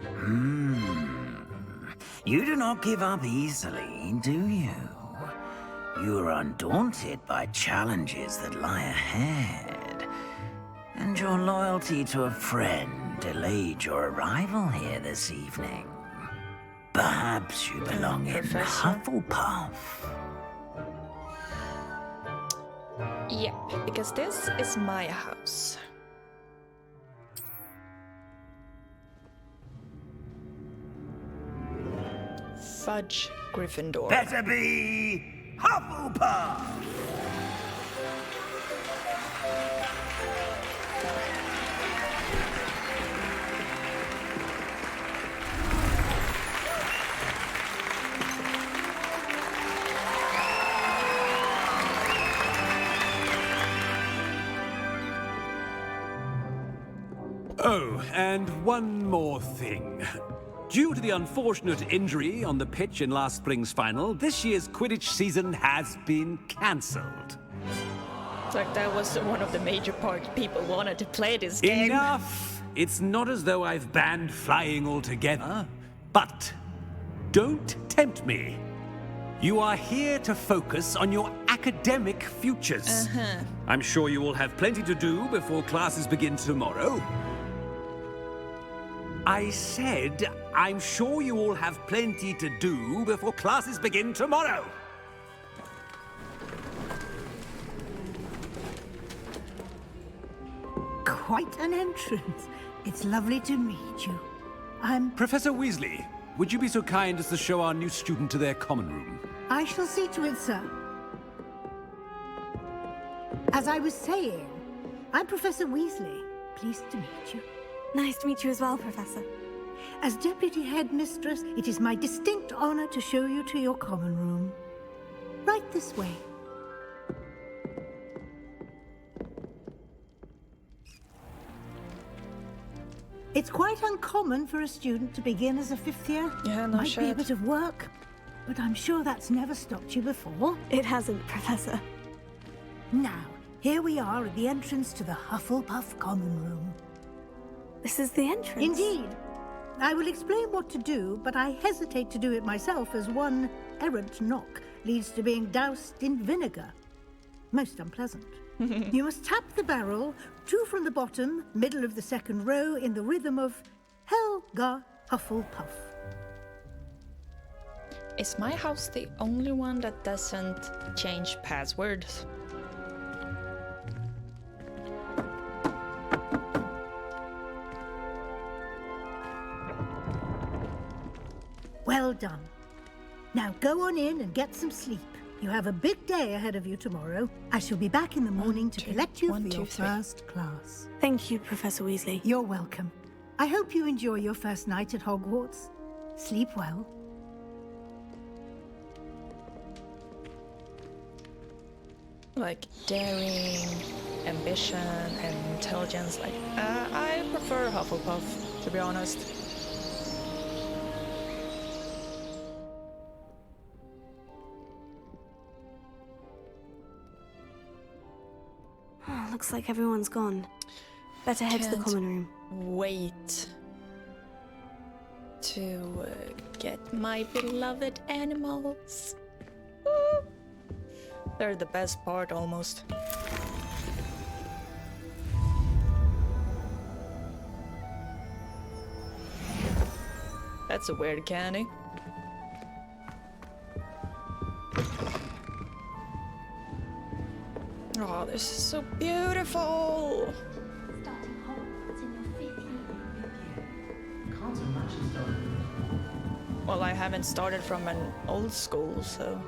Speaker 11: You do not give up easily, do you? You are undaunted by challenges that lie ahead. And your loyalty to a friend delayed your arrival here this evening. Perhaps you belong in Hufflepuff.
Speaker 1: Yep, because this is my house. Fudge Gryffindor.
Speaker 11: Better be Hufflepuff!
Speaker 9: Oh, and one more thing. Due to the unfortunate injury on the pitch in last spring's final, this year's Quidditch season has been cancelled.
Speaker 1: It's like that was one of the major parts people wanted to play this game.
Speaker 9: Enough! It's not as though I've banned flying altogether, but don't tempt me. You are here to focus on your academic futures. I'm sure you will have plenty to do before classes begin tomorrow. I said, I'm sure you all have plenty to do before classes begin tomorrow.
Speaker 10: Quite an entrance. It's lovely to meet you. I'm...
Speaker 9: Professor Weasley, would you be so kind as to show our new student to their common room?
Speaker 10: I shall see to it, sir. As I was saying, I'm Professor Weasley. Pleased to meet you.
Speaker 2: Nice to meet you as well, Professor.
Speaker 10: As Deputy Headmistress, it is my distinct honor to show you to your common room. Right this way. It's quite uncommon for a student to begin as a fifth year.
Speaker 1: Yeah, no
Speaker 10: Might be a
Speaker 1: shit.
Speaker 10: bit of work, but I'm sure that's never stopped you before.
Speaker 2: It hasn't, Professor.
Speaker 10: Now, here we are at the entrance to the Hufflepuff common room.
Speaker 2: This is the entrance.
Speaker 10: Indeed. I will explain what to do, but I hesitate to do it myself as one errant knock leads to being doused in vinegar. Most unpleasant. You must tap the barrel, 2 from the bottom, middle of the second row, in the rhythm of Helga Hufflepuff.
Speaker 1: Is my house the only one that doesn't change passwords?
Speaker 10: Well done. Now go on in and get some sleep. You have a big day ahead of you tomorrow. I shall be back in the morning to collect you for your first class.
Speaker 2: Thank you, Professor Weasley.
Speaker 10: You're welcome. I hope you enjoy your first night at Hogwarts. Sleep well.
Speaker 1: Like daring, ambition and intelligence. Like, I prefer Hufflepuff, to be honest.
Speaker 2: Oh, looks like everyone's gone. Better head to the common room.
Speaker 1: Wait to get my beloved animals. Woo. They're the best part, almost. That's a weird candy. Oh, this is so beautiful.
Speaker 12: Starting Hogwarts in your 5th year.
Speaker 13: Can't imagine starting.
Speaker 1: Well, I haven't started from an old school, so...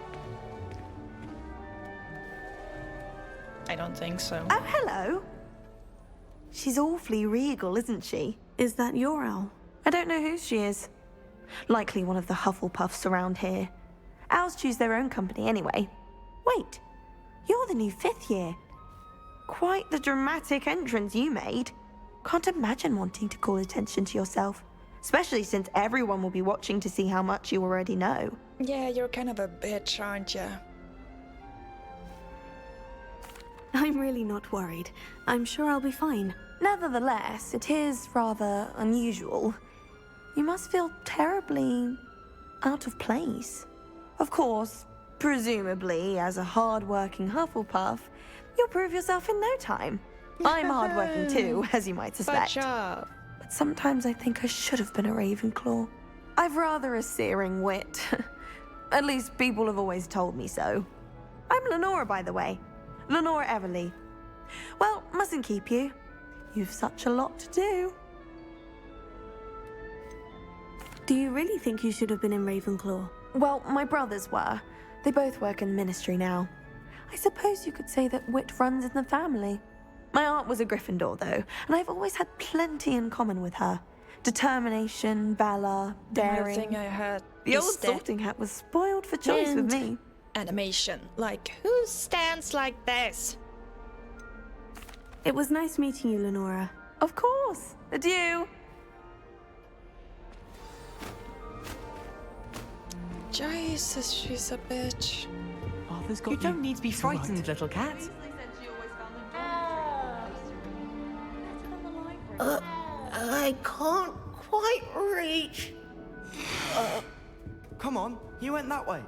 Speaker 1: I don't think so.
Speaker 2: Oh, hello. She's awfully regal, isn't she? Is that your owl? I don't know who she is. Likely one of the Hufflepuffs around here. Owls choose their own company anyway. Wait, you're the new 5th year. Quite the dramatic entrance you made. Can't imagine wanting to call attention to yourself, especially since everyone will be watching to see how much you already know.
Speaker 1: Yeah, you're kind of a bitch, aren't you?
Speaker 2: I'm really not worried. I'm sure I'll be fine. Nevertheless, it is rather unusual. You must feel terribly out of place. Of course, presumably, as a hard-working Hufflepuff, you'll prove yourself in no time. I'm hard-working too, as you might suspect.
Speaker 1: But
Speaker 2: sometimes I think I should have been a Ravenclaw. I've rather a searing wit. At least people have always told me so. I'm Lenora, by the way. Lenora Everly. Well, mustn't keep you. You've such a lot to do. Do you really think you should have been in Ravenclaw? Well, my brothers were. They both work in the ministry now. I suppose you could say that wit runs in the family. My aunt was a Gryffindor, though, and I've always had plenty in common with her. Determination, valor, daring.
Speaker 1: The thing I had
Speaker 2: the old sorting hat was spoiled for choice with me.
Speaker 1: Animation. Like, who stands like this?
Speaker 2: It was nice meeting you, Lenora. Of course. Adieu.
Speaker 1: Jesus, she's a bitch.
Speaker 13: Arthur's got you. Don't need to be frightened, little cat.
Speaker 5: I can't quite reach.
Speaker 13: Come on, you went that way.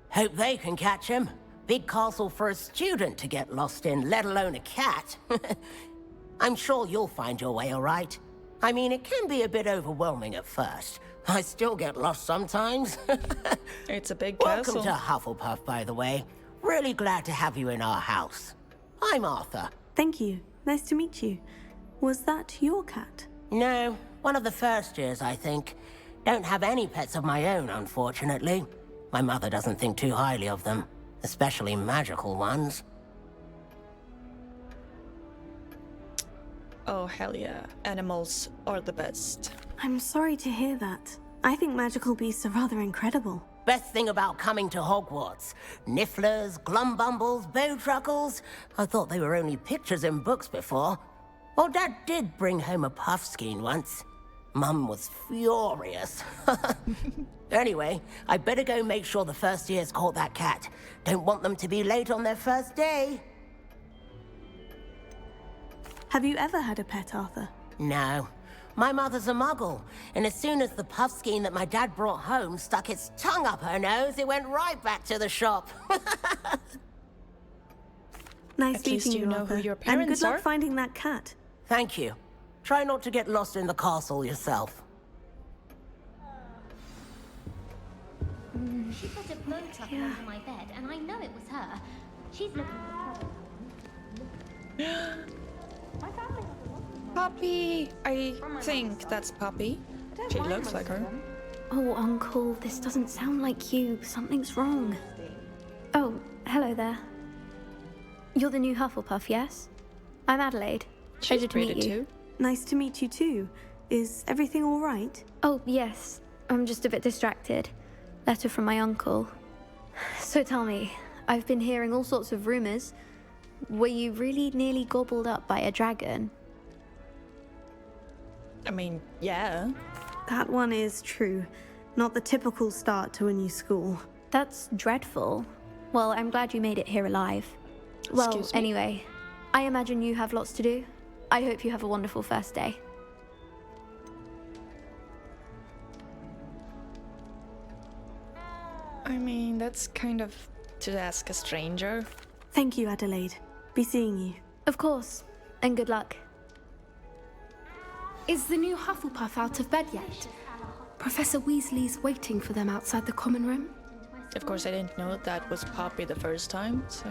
Speaker 11: Hope they can catch him. Big castle for a student to get lost in, let alone a cat. I'm sure you'll find your way all right. I mean, it can be a bit overwhelming at first. I still get lost sometimes.
Speaker 1: It's a big
Speaker 11: Welcome
Speaker 1: castle.
Speaker 11: to Hufflepuff, by the way. Really glad to have you in our house. I'm Arthur.
Speaker 2: Thank you. Nice to meet you. Was that your cat?
Speaker 11: No, one of the first years, I think. Don't have any pets of my own, unfortunately. My mother doesn't think too highly of them, especially magical ones.
Speaker 1: Oh, hell yeah. Animals are the best.
Speaker 2: I'm sorry to hear that. I think magical beasts are rather incredible.
Speaker 11: Best thing about coming to Hogwarts. Nifflers, glumbumbles, bowtruckles. I thought they were only pictures in books before. Well, Dad did bring home a puffskein once. Mum was furious. Anyway, I better go make sure the first years caught that cat. Don't want them to be late on their first day.
Speaker 2: Have you ever had a pet, Arthur?
Speaker 11: No. My mother's a muggle, and as soon as the puffskein that my dad brought home stuck its tongue up her nose, it went right back to the shop.
Speaker 2: Nice
Speaker 1: At least
Speaker 2: meeting
Speaker 1: you know
Speaker 2: Arthur.
Speaker 1: who your
Speaker 2: And
Speaker 1: parents
Speaker 2: good luck
Speaker 1: are.
Speaker 2: finding that cat.
Speaker 11: Thank you. Try not to get lost in the castle yourself.
Speaker 12: She put a blow truckle under my bed, and I know it was her. She's looking for trouble.
Speaker 1: Poppy! I think that's Poppy. She looks like her.
Speaker 14: Oh, Uncle, this doesn't sound like you. Something's wrong. Oh, hello there. You're the new Hufflepuff, yes? I'm Adelaide. Pleasure to meet you.
Speaker 1: Too.
Speaker 2: Nice to meet you too. Is everything all right?
Speaker 14: Oh, yes. I'm just a bit distracted. Letter from my uncle. So tell me, I've been hearing all sorts of rumors. Were you really nearly gobbled up by a dragon?
Speaker 1: I mean, yeah.
Speaker 2: That one is true. Not the typical start to a new school.
Speaker 14: That's dreadful. Well, I'm glad you made it here alive. Well,
Speaker 1: Excuse me?
Speaker 14: anyway, I imagine you have lots to do. I hope you have a wonderful first day.
Speaker 1: I mean, that's kind of to ask a stranger.
Speaker 2: Thank you, Adelaide. Be seeing you.
Speaker 14: Of course, and good luck.
Speaker 15: Is the new Hufflepuff out of bed yet? Professor Weasley's waiting for them outside the common room.
Speaker 1: Of course, I didn't know that was Poppy the first time, so...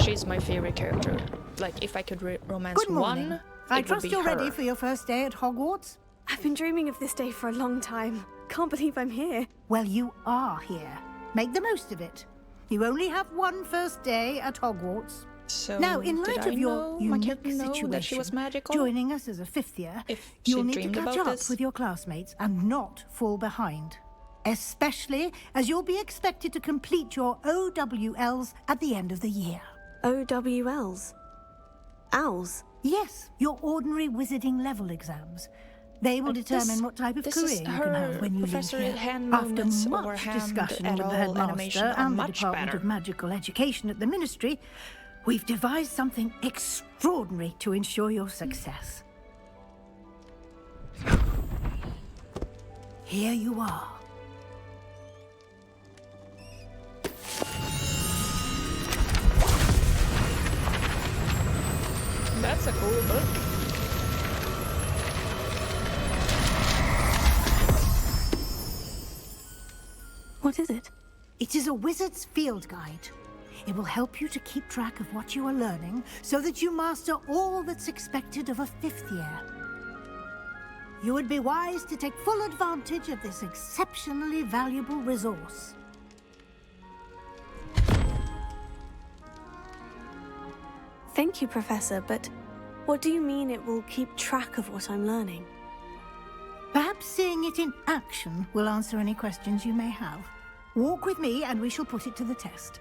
Speaker 1: She's my favorite character. Like, if I could romance
Speaker 10: Good morning.
Speaker 1: one,
Speaker 10: I
Speaker 1: it would
Speaker 10: trust
Speaker 1: be
Speaker 10: you're
Speaker 1: her.
Speaker 10: ready for your first day at Hogwarts?
Speaker 2: I've been dreaming of this day for a long time. Can't believe I'm here.
Speaker 10: Well, you are here. Make the most of it. You only have one first day at Hogwarts.
Speaker 1: So,
Speaker 10: Now, in
Speaker 1: did
Speaker 10: light
Speaker 1: I
Speaker 10: of your
Speaker 1: know- I
Speaker 10: unique
Speaker 1: didn't know
Speaker 10: situation,
Speaker 1: that she was magical?
Speaker 10: joining us as a fifth year,
Speaker 1: If
Speaker 10: you'll
Speaker 1: she
Speaker 10: need to
Speaker 1: dreamed
Speaker 10: catch
Speaker 1: about
Speaker 10: up
Speaker 1: this?
Speaker 10: with your classmates and not fall behind. Especially as you'll be expected to complete your OWLs at the end of the year.
Speaker 2: OWLs? Owls?
Speaker 10: Yes, your ordinary wizarding level exams. They will
Speaker 1: But
Speaker 10: determine
Speaker 1: this-
Speaker 10: what type of
Speaker 1: this
Speaker 10: career
Speaker 1: is
Speaker 10: you can
Speaker 1: her
Speaker 10: have when you leave
Speaker 1: Professor
Speaker 10: here.
Speaker 1: hand
Speaker 10: After
Speaker 1: movements or
Speaker 10: much
Speaker 1: hand
Speaker 10: discussion
Speaker 1: at
Speaker 10: with the
Speaker 1: all
Speaker 10: headmaster
Speaker 1: animation are
Speaker 10: and the
Speaker 1: much
Speaker 10: Department
Speaker 1: better.
Speaker 10: of Magical Education at the Ministry, we've devised something extraordinary to ensure your success. Here you are.
Speaker 1: That's a cool book.
Speaker 2: What is it?
Speaker 10: It is a wizard's field guide. It will help you to keep track of what you are learning so that you master all that's expected of a fifth year. You would be wise to take full advantage of this exceptionally valuable resource.
Speaker 2: Thank you, Professor, but what do you mean it will keep track of what I'm learning?
Speaker 10: Perhaps seeing it in action will answer any questions you may have. Walk with me and we shall put it to the test.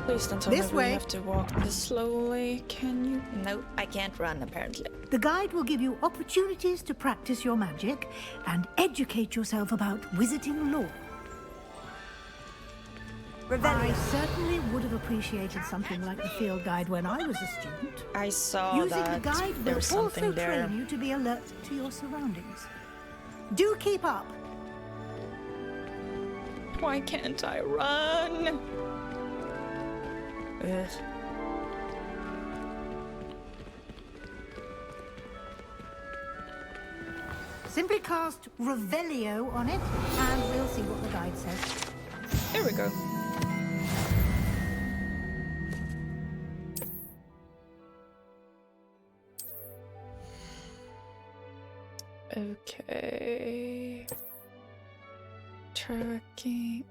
Speaker 1: Please don't tell
Speaker 10: This
Speaker 1: me we
Speaker 10: way.
Speaker 1: have to walk this slowly. Can you? No, I can't run, apparently.
Speaker 10: The guide will give you opportunities to practice your magic and educate yourself about wizarding lore. I certainly would have appreciated something like the field guide when I was a student.
Speaker 1: I saw
Speaker 10: Using
Speaker 1: that
Speaker 10: the guide
Speaker 1: there
Speaker 10: will
Speaker 1: was
Speaker 10: also
Speaker 1: something there.
Speaker 10: train you to be alert to your surroundings. Do keep up.
Speaker 1: Why can't I run? Ugh.
Speaker 10: Simply cast Revelio on it, and we'll see what the guide says.
Speaker 1: There we go. Okay. Tracking.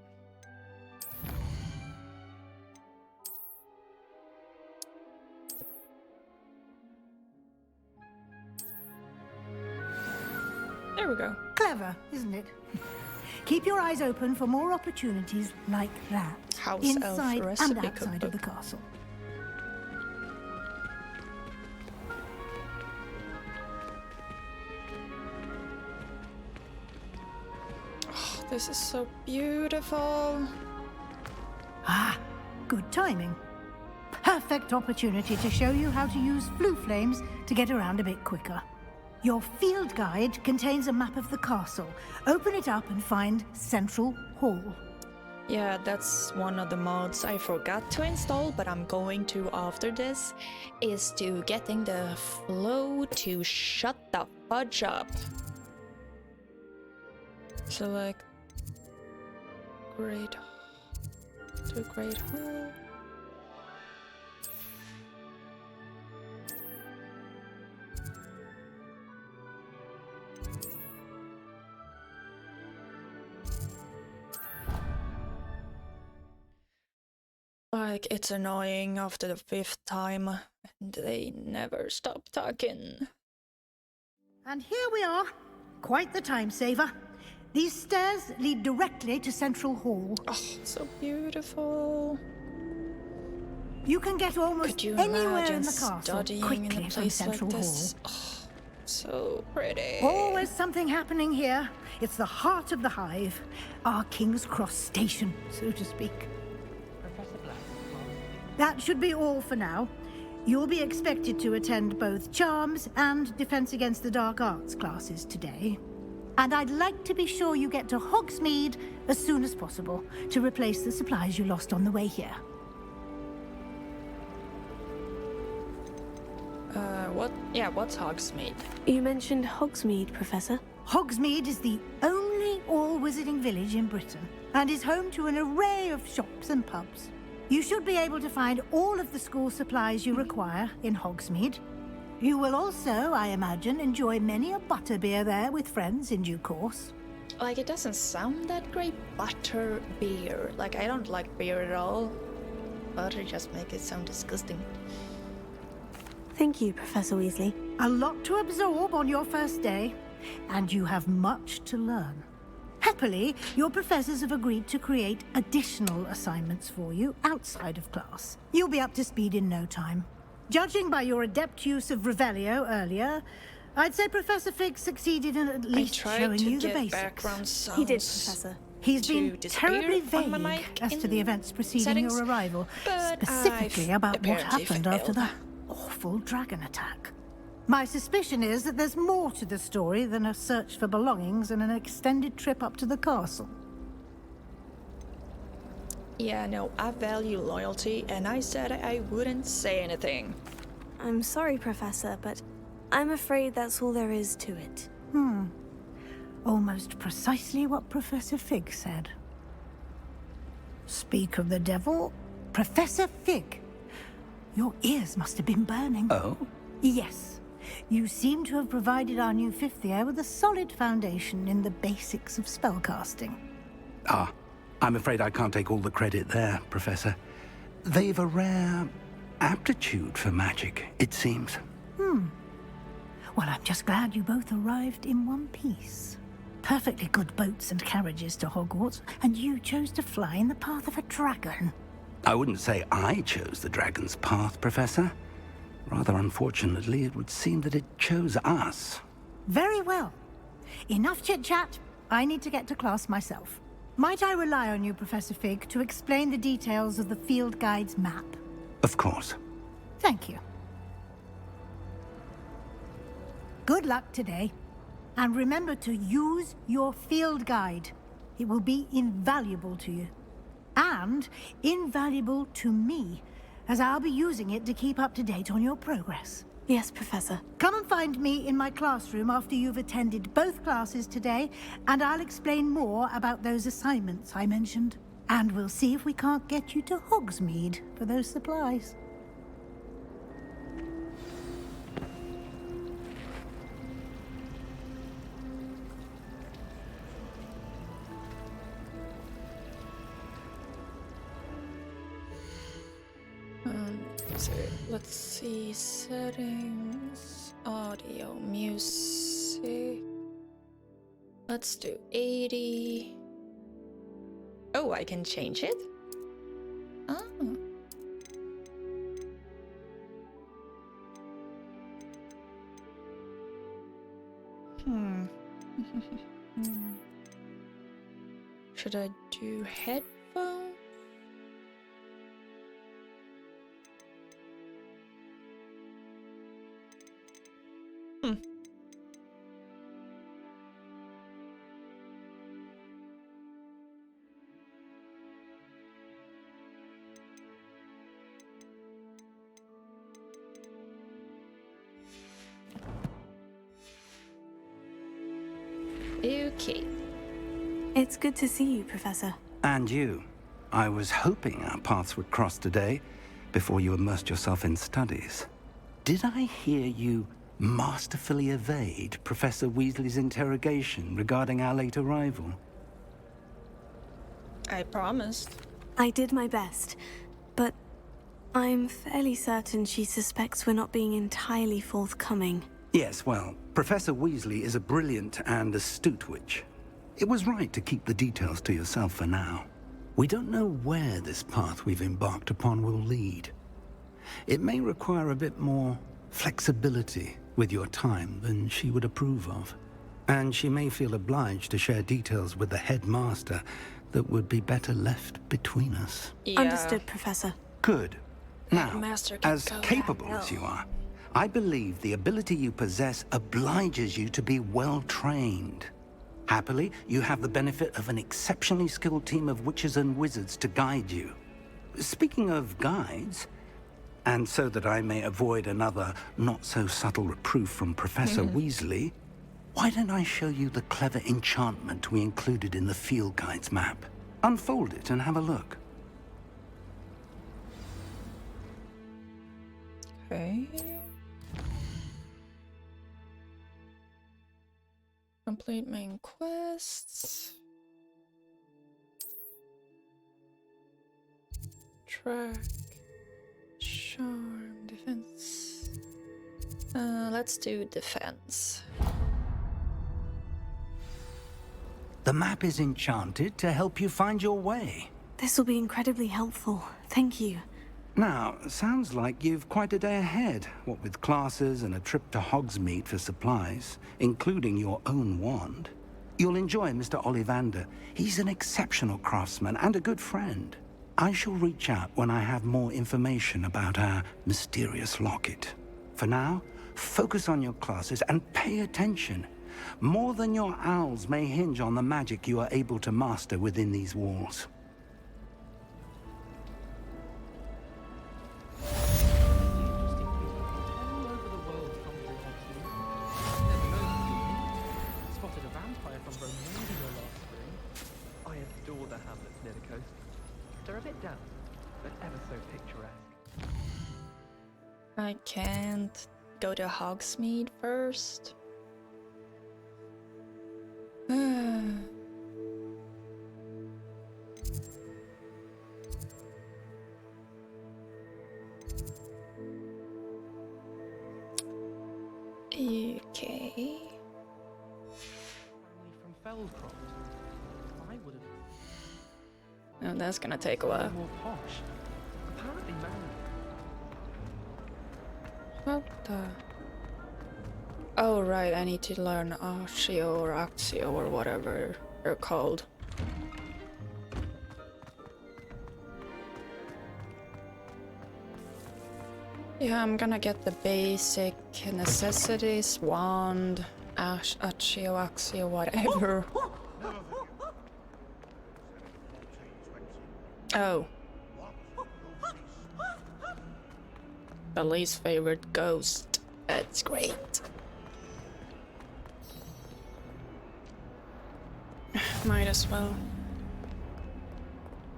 Speaker 1: There we go.
Speaker 10: Clever, isn't it? Keep your eyes open for more opportunities like that.
Speaker 1: House elf
Speaker 10: inside and
Speaker 1: recipe
Speaker 10: outside of the castle.
Speaker 1: Oh, this is so beautiful.
Speaker 10: Ah, good timing. Perfect opportunity to show you how to use flue flames to get around a bit quicker. Your field guide contains a map of the castle. Open it up and find Central Hall.
Speaker 1: Yeah, that's one of the mods I forgot to install, but I'm going to after this, is to getting the flow to shut the fudge up. Select Great to Great Hall. Like, it's annoying after the 5th time, and they never stop talking.
Speaker 10: And here we are. Quite the time saver. These stairs lead directly to Central Hall.
Speaker 1: Oh, so beautiful.
Speaker 10: You can get almost anywhere in the castle
Speaker 1: studying
Speaker 10: quickly
Speaker 1: in a
Speaker 10: from
Speaker 1: place
Speaker 10: Central
Speaker 1: like
Speaker 10: Hall.
Speaker 1: this? Oh, so pretty.
Speaker 10: Always something happening here. It's the heart of the hive. Our King's Cross station, so to speak. That should be all for now. You'll be expected to attend both Charms and Defense Against the Dark Arts classes today. And I'd like to be sure you get to Hogsmeade as soon as possible to replace the supplies you lost on the way here.
Speaker 1: What's Hogsmeade?
Speaker 2: You mentioned Hogsmeade, Professor.
Speaker 10: Hogsmeade is the only all-wizarding village in Britain and is home to an array of shops and pubs. You should be able to find all of the school supplies you require in Hogsmeade. You will also, I imagine, enjoy many a butterbeer there with friends in due course.
Speaker 1: Like, it doesn't sound that great. Butter beer. Like, I don't like beer at all. Butter just makes it sound disgusting.
Speaker 2: Thank you, Professor Weasley.
Speaker 10: A lot to absorb on your first day, and you have much to learn. Happily, your professors have agreed to create additional assignments for you outside of class. You'll be up to speed in no time. Judging by your adept use of Revelio earlier, I'd say Professor Fig succeeded in at least showing you the basics.
Speaker 2: He did, Professor.
Speaker 10: He's been terribly vague as to the events preceding your arrival, specifically about what happened after that awful dragon attack. My suspicion is that there's more to the story than a search for belongings and an extended trip up to the castle.
Speaker 1: Yeah, no, I value loyalty, and I said I wouldn't say anything.
Speaker 2: I'm sorry, Professor, but I'm afraid that's all there is to it.
Speaker 10: Almost precisely what Professor Fig said. Speak of the devil, Professor Fig. Your ears must have been burning.
Speaker 3: Oh?
Speaker 10: Yes. You seem to have provided our new fifth year with a solid foundation in the basics of spellcasting.
Speaker 3: Ah, I'm afraid I can't take all the credit there, Professor. They've a rare aptitude for magic, it seems.
Speaker 10: Well, I'm just glad you both arrived in one piece. Perfectly good boats and carriages to Hogwarts, and you chose to fly in the path of a dragon.
Speaker 3: I wouldn't say I chose the dragon's path, Professor. Rather unfortunately, it would seem that it chose us.
Speaker 10: Very well. Enough chit-chat. I need to get to class myself. Might I rely on you, Professor Fig, to explain the details of the field guide's map?
Speaker 3: Of course.
Speaker 10: Thank you. Good luck today. And remember to use your field guide. It will be invaluable to you. And invaluable to me, as I'll be using it to keep up to date on your progress.
Speaker 2: Yes, Professor.
Speaker 10: Come and find me in my classroom after you've attended both classes today, and I'll explain more about those assignments I mentioned. And we'll see if we can't get you to Hogsmeade for those supplies.
Speaker 1: So let's see, settings, audio, music. Let's do 80. Oh, I can change it? Oh. Should I do headphones? Okay.
Speaker 2: It's good to see you, Professor.
Speaker 3: And you. I was hoping our paths would cross today, before you immersed yourself in studies. Did I hear you masterfully evade Professor Weasley's interrogation regarding our late arrival?
Speaker 1: I promised.
Speaker 2: I did my best, but I'm fairly certain she suspects we're not being entirely forthcoming.
Speaker 3: Yes, well, Professor Weasley is a brilliant and astute witch. It was right to keep the details to yourself for now. We don't know where this path we've embarked upon will lead. It may require a bit more flexibility with your time than she would approve of. And she may feel obliged to share details with the headmaster that would be better left between us.
Speaker 1: Yeah.
Speaker 2: Understood, Professor.
Speaker 3: Good. Now,
Speaker 1: Headmaster can
Speaker 3: as
Speaker 1: go
Speaker 3: capable
Speaker 1: down
Speaker 3: as you
Speaker 1: hell.
Speaker 3: are, I believe the ability you possess obliges you to be well-trained. Happily, you have the benefit of an exceptionally skilled team of witches and wizards to guide you. Speaking of guides, and so that I may avoid another not-so-subtle reproof from Professor Weasley, why don't I show you the clever enchantment we included in the field guide's map? Unfold it and have a look.
Speaker 1: Okay. Complete main quests. Track. Charm. Defense. Let's do defense.
Speaker 3: The map is enchanted to help you find your way.
Speaker 2: This will be incredibly helpful. Thank you.
Speaker 3: Now, sounds like you've quite a day ahead, what with classes and a trip to Hogsmeade for supplies, including your own wand. You'll enjoy Mr. Ollivander. He's an exceptional craftsman and a good friend. I shall reach out when I have more information about our mysterious locket. For now, focus on your classes and pay attention. More than your owls may hinge on the magic you are able to master within these walls.
Speaker 13: Spotted a vampire from Romania last spring. I adore the hamlets near the coast. They're a bit damp, but ever so picturesque.
Speaker 1: I can't go to Hogsmeade first. Okay.
Speaker 13: From Feldcroft. I would have
Speaker 1: Oh, that's gonna take a
Speaker 13: been
Speaker 1: while.
Speaker 13: more posh. Apparently married.
Speaker 1: What the? Oh, right, I need to learn Accio or Accio or whatever they're called. Yeah, I'm gonna get the basic necessities, wand, Accio, Accio, whatever. Oh. The least favorite ghost. That's great. Might as well.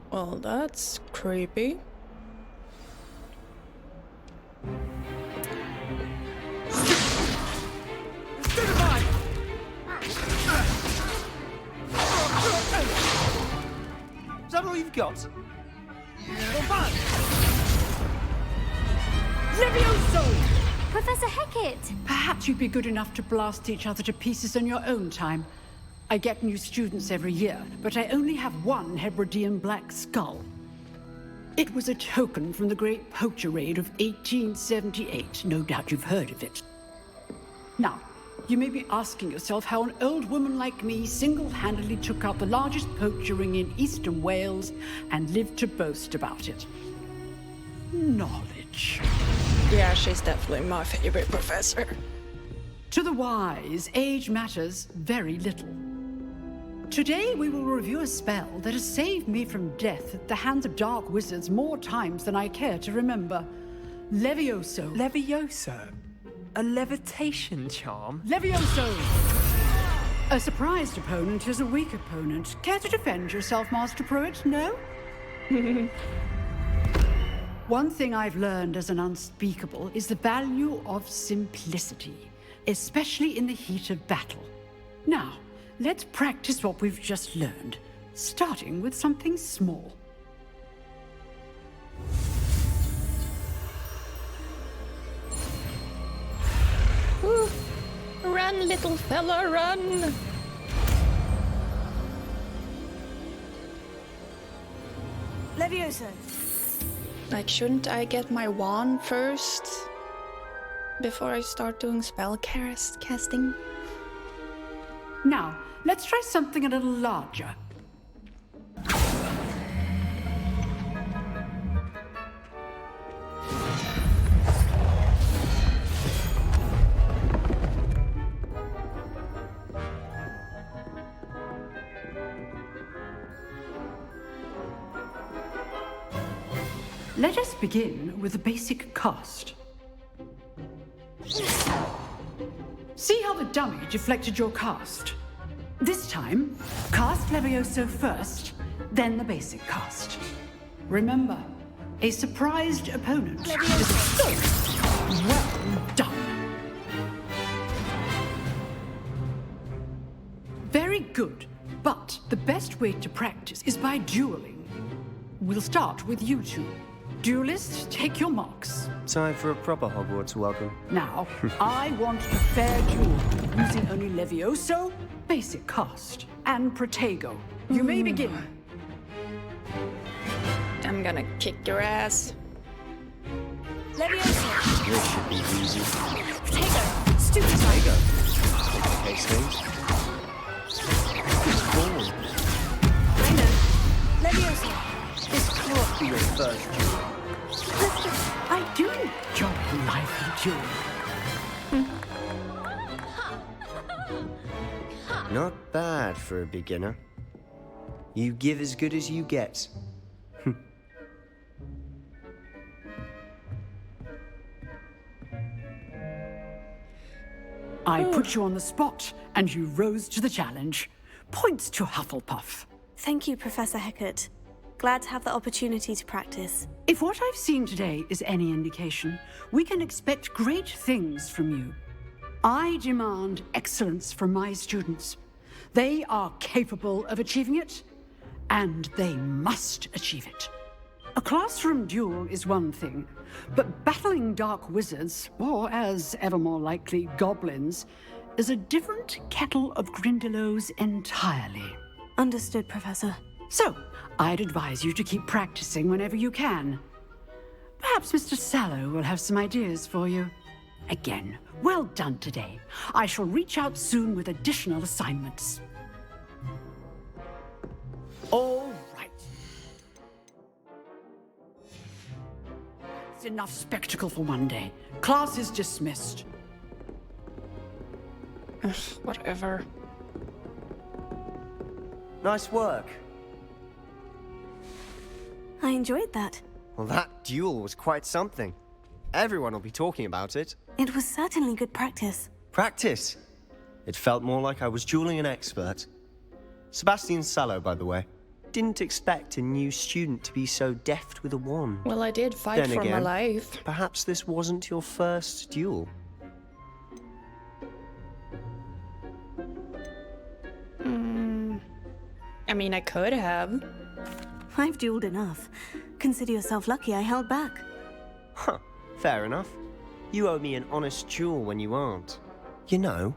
Speaker 1: Well, that's creepy.
Speaker 13: Is that all you've got?
Speaker 16: Levioso!
Speaker 14: Professor Hackett!
Speaker 16: Perhaps you'd be good enough to blast each other to pieces in your own time. I get new students every year, but I only have one Hebridean black skull. It was a token from the Great Poacher Raid of 1878. No doubt you've heard of it. Now, you may be asking yourself how an old woman like me single-handedly took out the largest poacher ring in eastern Wales and lived to boast about it. Knowledge.
Speaker 1: Yeah, she's definitely my favorite professor.
Speaker 16: To the wise, age matters very little. Today we will review a spell that has saved me from death at the hands of dark wizards more times than I care to remember. Levioso.
Speaker 13: Levioso? A levitation charm?
Speaker 16: Levioso! A surprised opponent is a weak opponent. Care to defend yourself, Master Pruitt? No? One thing I've learned as an unspeakable is the value of simplicity, especially in the heat of battle. Now, let's practice what we've just learned, starting with something small.
Speaker 1: Whew. Run, little fella, run!
Speaker 2: Levioso!
Speaker 1: Like, shouldn't I get my wand first? Before I start doing spell casting?
Speaker 16: Now, let's try something a little larger. Let us begin with the basic cast. See how the dummy deflected your cast? This time, cast Levioso first, then the basic cast. Remember, a surprised opponent is so well done. Very good, but the best way to practice is by dueling. We'll start with you two. Duelists, take your marks.
Speaker 17: Time for a proper Hogwarts welcome.
Speaker 16: Now, I want a fair duel, using only Levioso, basic cast, and Protego. You may begin.
Speaker 1: I'm gonna kick your ass.
Speaker 2: Levioso!
Speaker 17: This should be easy.
Speaker 2: Protego! Stupid tiger!
Speaker 17: Okay, Steve.
Speaker 2: I know. Levioso!
Speaker 17: This can't be your first duel.
Speaker 16: I do enjoy a lively duel.
Speaker 17: Not bad for a beginner. You give as good as you get.
Speaker 16: I put you on the spot, and you rose to the challenge. Points to Hufflepuff.
Speaker 2: Thank you, Professor Capcut. Glad to have the opportunity to practice.
Speaker 16: If what I've seen today is any indication, we can expect great things from you. I demand excellence from my students. They are capable of achieving it, and they must achieve it. A classroom duel is one thing, but battling dark wizards, or as ever more likely, goblins, is a different kettle of Grindylows entirely.
Speaker 2: Understood, Professor.
Speaker 16: So, I'd advise you to keep practicing whenever you can. Perhaps Mr. Sallow will have some ideas for you. Again, well done today. I shall reach out soon with additional assignments. All right. That's enough spectacle for one day. Class is dismissed.
Speaker 1: Ugh, whatever.
Speaker 17: Nice work.
Speaker 2: I enjoyed that.
Speaker 17: Well, that duel was quite something. Everyone will be talking about it.
Speaker 2: It was certainly good practice.
Speaker 17: Practice? It felt more like I was dueling an expert. Sebastian Sallow, by the way. Didn't expect a new student to be so deft with a wand.
Speaker 1: Well, I did fight for my life.
Speaker 17: Perhaps this wasn't your first duel.
Speaker 1: I mean, I could have.
Speaker 2: I've dueled enough. Consider yourself lucky I held back.
Speaker 17: Huh, fair enough. You owe me an honest duel when you aren't. You know,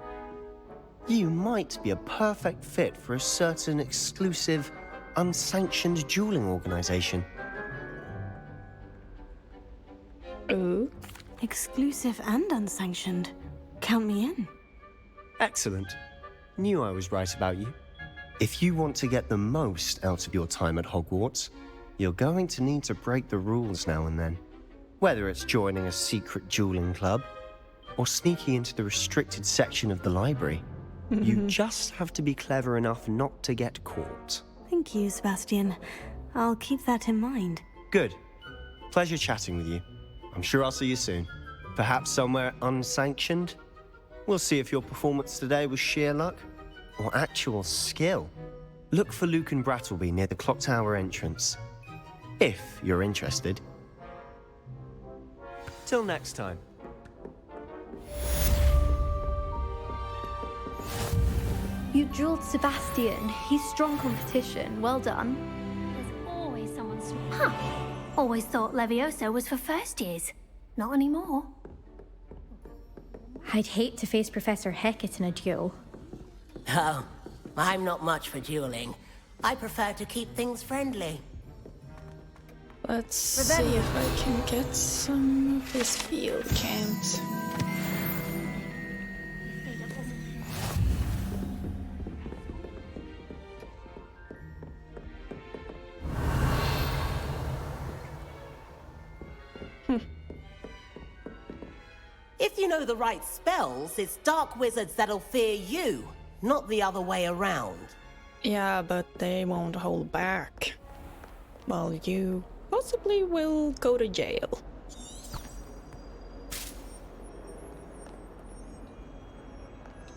Speaker 17: you might be a perfect fit for a certain exclusive, unsanctioned dueling organization.
Speaker 1: Ooh.
Speaker 2: Exclusive and unsanctioned. Count me in.
Speaker 17: Excellent. Knew I was right about you. If you want to get the most out of your time at Hogwarts, you're going to need to break the rules now and then. Whether it's joining a secret dueling club, or sneaking into the restricted section of the library, you just have to be clever enough not to get caught.
Speaker 2: Thank you, Sebastian. I'll keep that in mind.
Speaker 17: Good. Pleasure chatting with you. I'm sure I'll see you soon. Perhaps somewhere unsanctioned? We'll see if your performance today was sheer luck or actual skill. Look for Luke and Brattleby near the clock tower entrance, if you're interested. Till next time.
Speaker 14: You dueled Sebastian. He's strong competition. Well done.
Speaker 12: There's always someone strong.
Speaker 14: Huh. Always thought Levioso was for first years. Not anymore.
Speaker 18: I'd hate to face Professor Hecat in a duel.
Speaker 19: Oh, I'm not much for dueling. I prefer to keep things friendly.
Speaker 1: Let's see if I can get some of this field camps.
Speaker 19: If you know the right spells, it's dark wizards that'll fear you, not the other way around.
Speaker 1: Yeah, but they won't hold back. Well, you possibly will go to jail.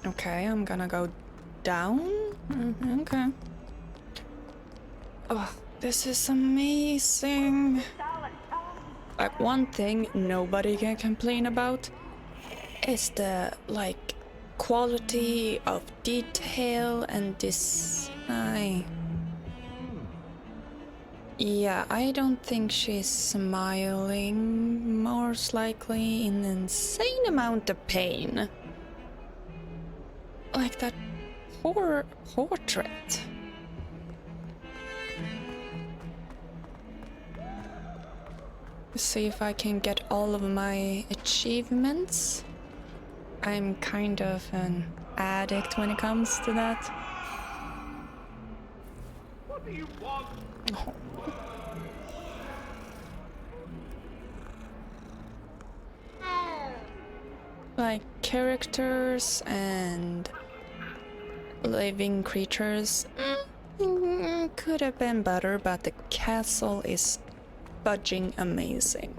Speaker 1: Okay, I'm gonna go down. Okay. Oh, this is amazing. Like, one thing nobody can complain about is the, like, quality of detail and design. Yeah, I don't think she's smiling. Most likely in an insane amount of pain. Like that poor portrait. Let's see if I can get all of my achievements. I'm kind of an addict when it comes to that.
Speaker 5: What do you want?
Speaker 1: Oh. Like characters and living creatures could have been better, but the castle is fudging amazing.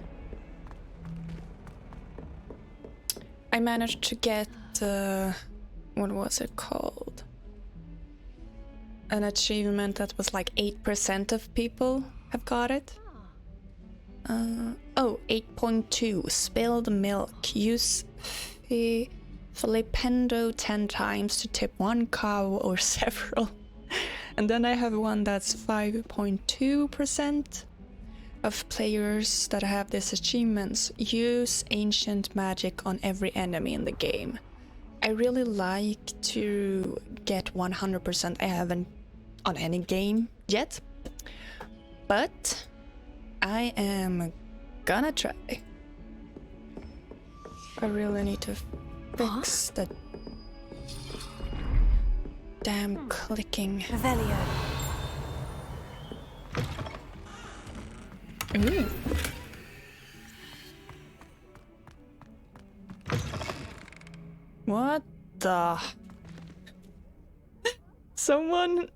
Speaker 1: I managed to get what was it called? An achievement that was like 8% of people have got it. 8.2 spilled milk. Use Flipendo 10 times to tip one cow or several. And then I have one that's 5.2% of players that have this achievements. Use ancient magic on every enemy in the game. I really like to get 100%. I haven't on any game yet, but I am gonna try. I really need to fix the damn clicking.
Speaker 2: Revelio.
Speaker 1: Ooh. What the? Someone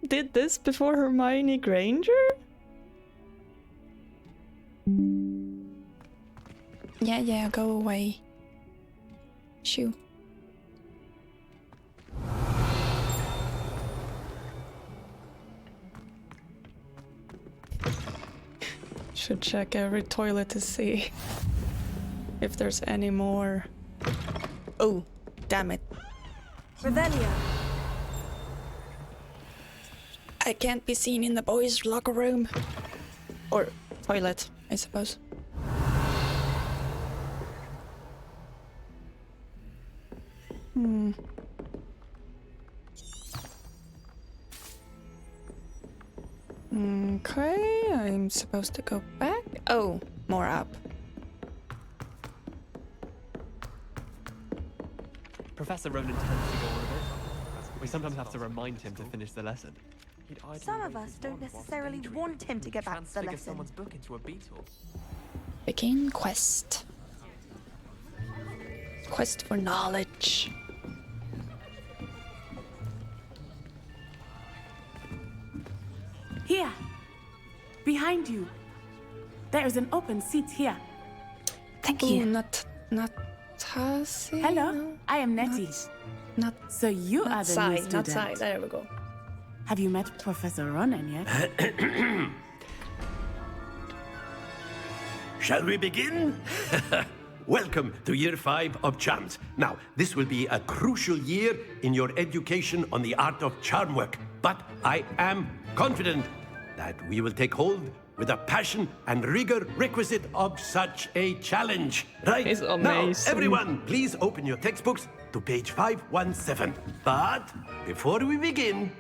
Speaker 1: did this before Hermione Granger? Yeah, go away. Shoo. Should check every toilet to see if there's any more. Oh, damn it.
Speaker 2: Revelio.
Speaker 1: I can't be seen in the boys' locker room. Or toilet, I suppose. Okay, I'm supposed to go back. Oh, more up.
Speaker 13: Professor Ronan tends to go on a bit. We sometimes have to remind him to finish the lesson.
Speaker 20: Some of us don't necessarily want him to get back to the lesson.
Speaker 13: Someone's book into a beetle.
Speaker 1: Begin quest. Quest for knowledge.
Speaker 21: Here, behind you. There is an open seat here.
Speaker 1: Thank you. Not Tassie.
Speaker 21: Hello, I am Nettie.
Speaker 1: Not.
Speaker 21: So you are the new student.
Speaker 1: Not side. There we go.
Speaker 21: Have you met Professor Ronan yet?
Speaker 7: Shall we begin? Welcome to Year 5 of Charms. Now, this will be a crucial year in your education on the art of charm work, but I am confident that we will take hold with the passion and rigor requisite of such a challenge. Right?
Speaker 1: It's
Speaker 7: Now,
Speaker 1: amazing.
Speaker 7: everyone, please open your textbooks to page 517. But before we begin,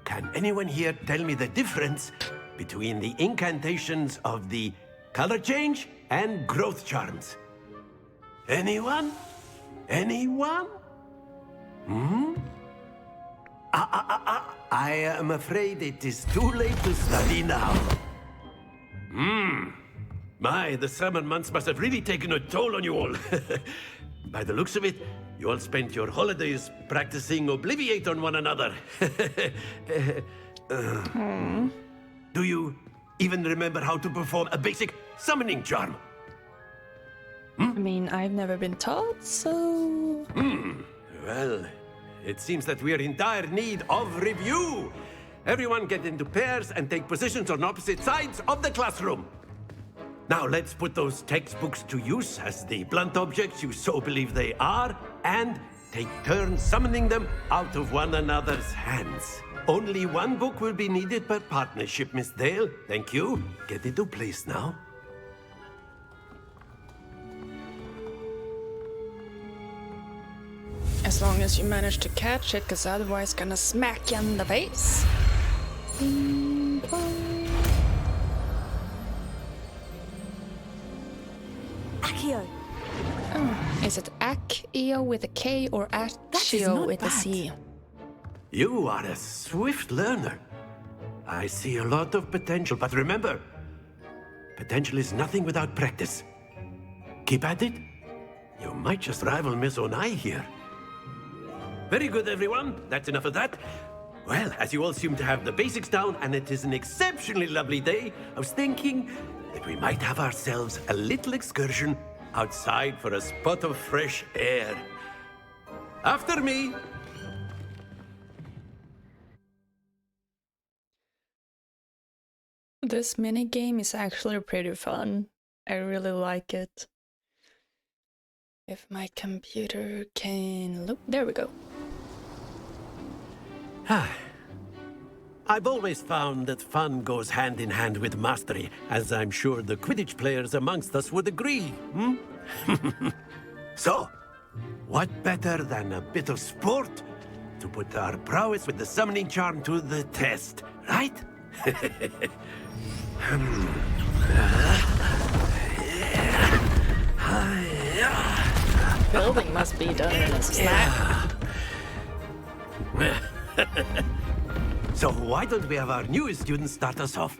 Speaker 7: can anyone here tell me the difference between the incantations of the color change and growth charms? Anyone? Anyone? I am afraid it is too late to study now. My, the summer months must have really taken a toll on you all. By the looks of it, you all spent your holidays practicing Obliviate on one another. Do you even remember how to perform a basic summoning charm?
Speaker 1: I mean, I've never been taught, so...
Speaker 7: Well, it seems that we are in dire need of review. Everyone get into pairs and take positions on opposite sides of the classroom. Now let's put those textbooks to use as the blunt objects you so believe they are, and take turns summoning them out of one another's hands. Only one book will be needed per partnership, Miss Dale. Thank you. Get into place now.
Speaker 1: As long as you manage to catch it, because otherwise gonna smack you in the face. Bing, bong.
Speaker 20: Accio.
Speaker 1: Oh, is it Accio with a K or Accio with a C?
Speaker 7: You are a swift learner. I see a lot of potential, but remember, potential is nothing without practice. Keep at it. You might just rival Miss Onai here. Very good, everyone. That's enough of that. Well, as you all seem to have the basics down, and it is an exceptionally lovely day, I was thinking that we might have ourselves a little excursion outside for a spot of fresh air. After me.
Speaker 1: This mini game is actually pretty fun. I really like it. If my computer can look, there we go.
Speaker 7: I've always found that fun goes hand in hand with mastery, as I'm sure the Quidditch players amongst us would agree. So, what better than a bit of sport to put our prowess with the summoning charm to the test, right?
Speaker 1: Building must be done in a snap.
Speaker 7: So why don't we have our newest student start us off?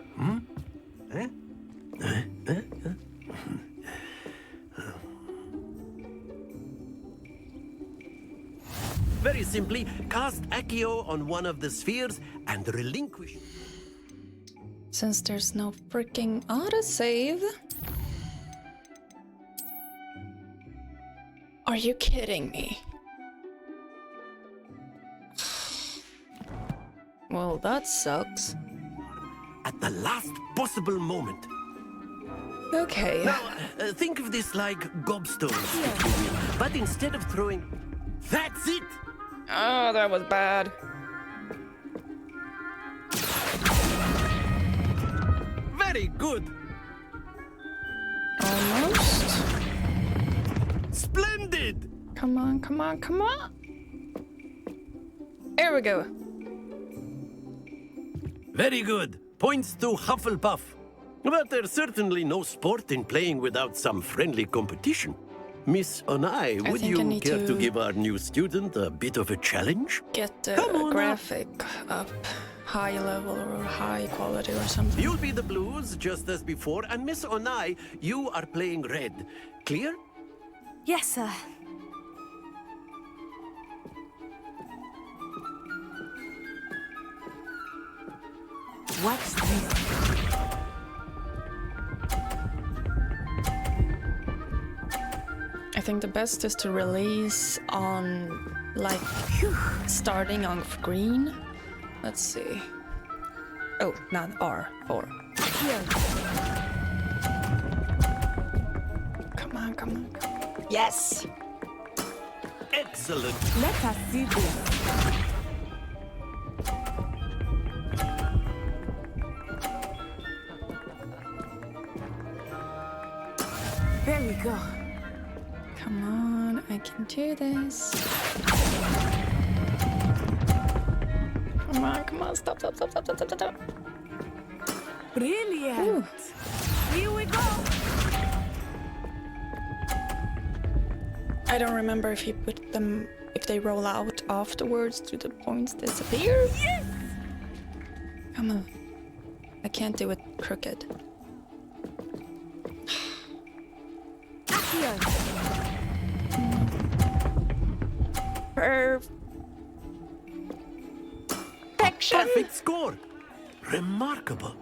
Speaker 7: Very simply, cast Accio on one of the spheres and relinquish...
Speaker 1: Since there's no freaking autosave. Are you kidding me? Well, that sucks.
Speaker 7: At the last possible moment.
Speaker 1: Okay.
Speaker 7: Now, think of this like gobstones, if you will. But instead of throwing... That's it!
Speaker 1: Oh, that was bad.
Speaker 7: Very good!
Speaker 1: Almost.
Speaker 7: Splendid!
Speaker 1: Come on, come on, come on! There we go.
Speaker 7: Very good. Points to Hufflepuff. But there's certainly no sport in playing without some friendly competition. Miss Onai, would you care to give our new student a bit of a challenge?
Speaker 1: Get the graphic up. High level or high quality or something.
Speaker 7: You'll be the blues, just as before, and Miss Onai, you are playing red. Clear?
Speaker 20: Yes, sir. What's this?
Speaker 1: I think the best is to release on, like, starting on green. Let's see. Oh, not R4. Come on, come on, come on. Yes!
Speaker 7: Excellent.
Speaker 20: Let us see this.
Speaker 21: go.
Speaker 1: Come on, I can do this. Come on, stop.
Speaker 21: Brilliant.
Speaker 1: Ooh.
Speaker 21: Here we go.
Speaker 1: I don't remember if if they roll out afterwards, do the points disappear?
Speaker 21: Yes!
Speaker 1: Come on. I can't do it crooked. Perfection.
Speaker 7: Perfect score. Remarkable.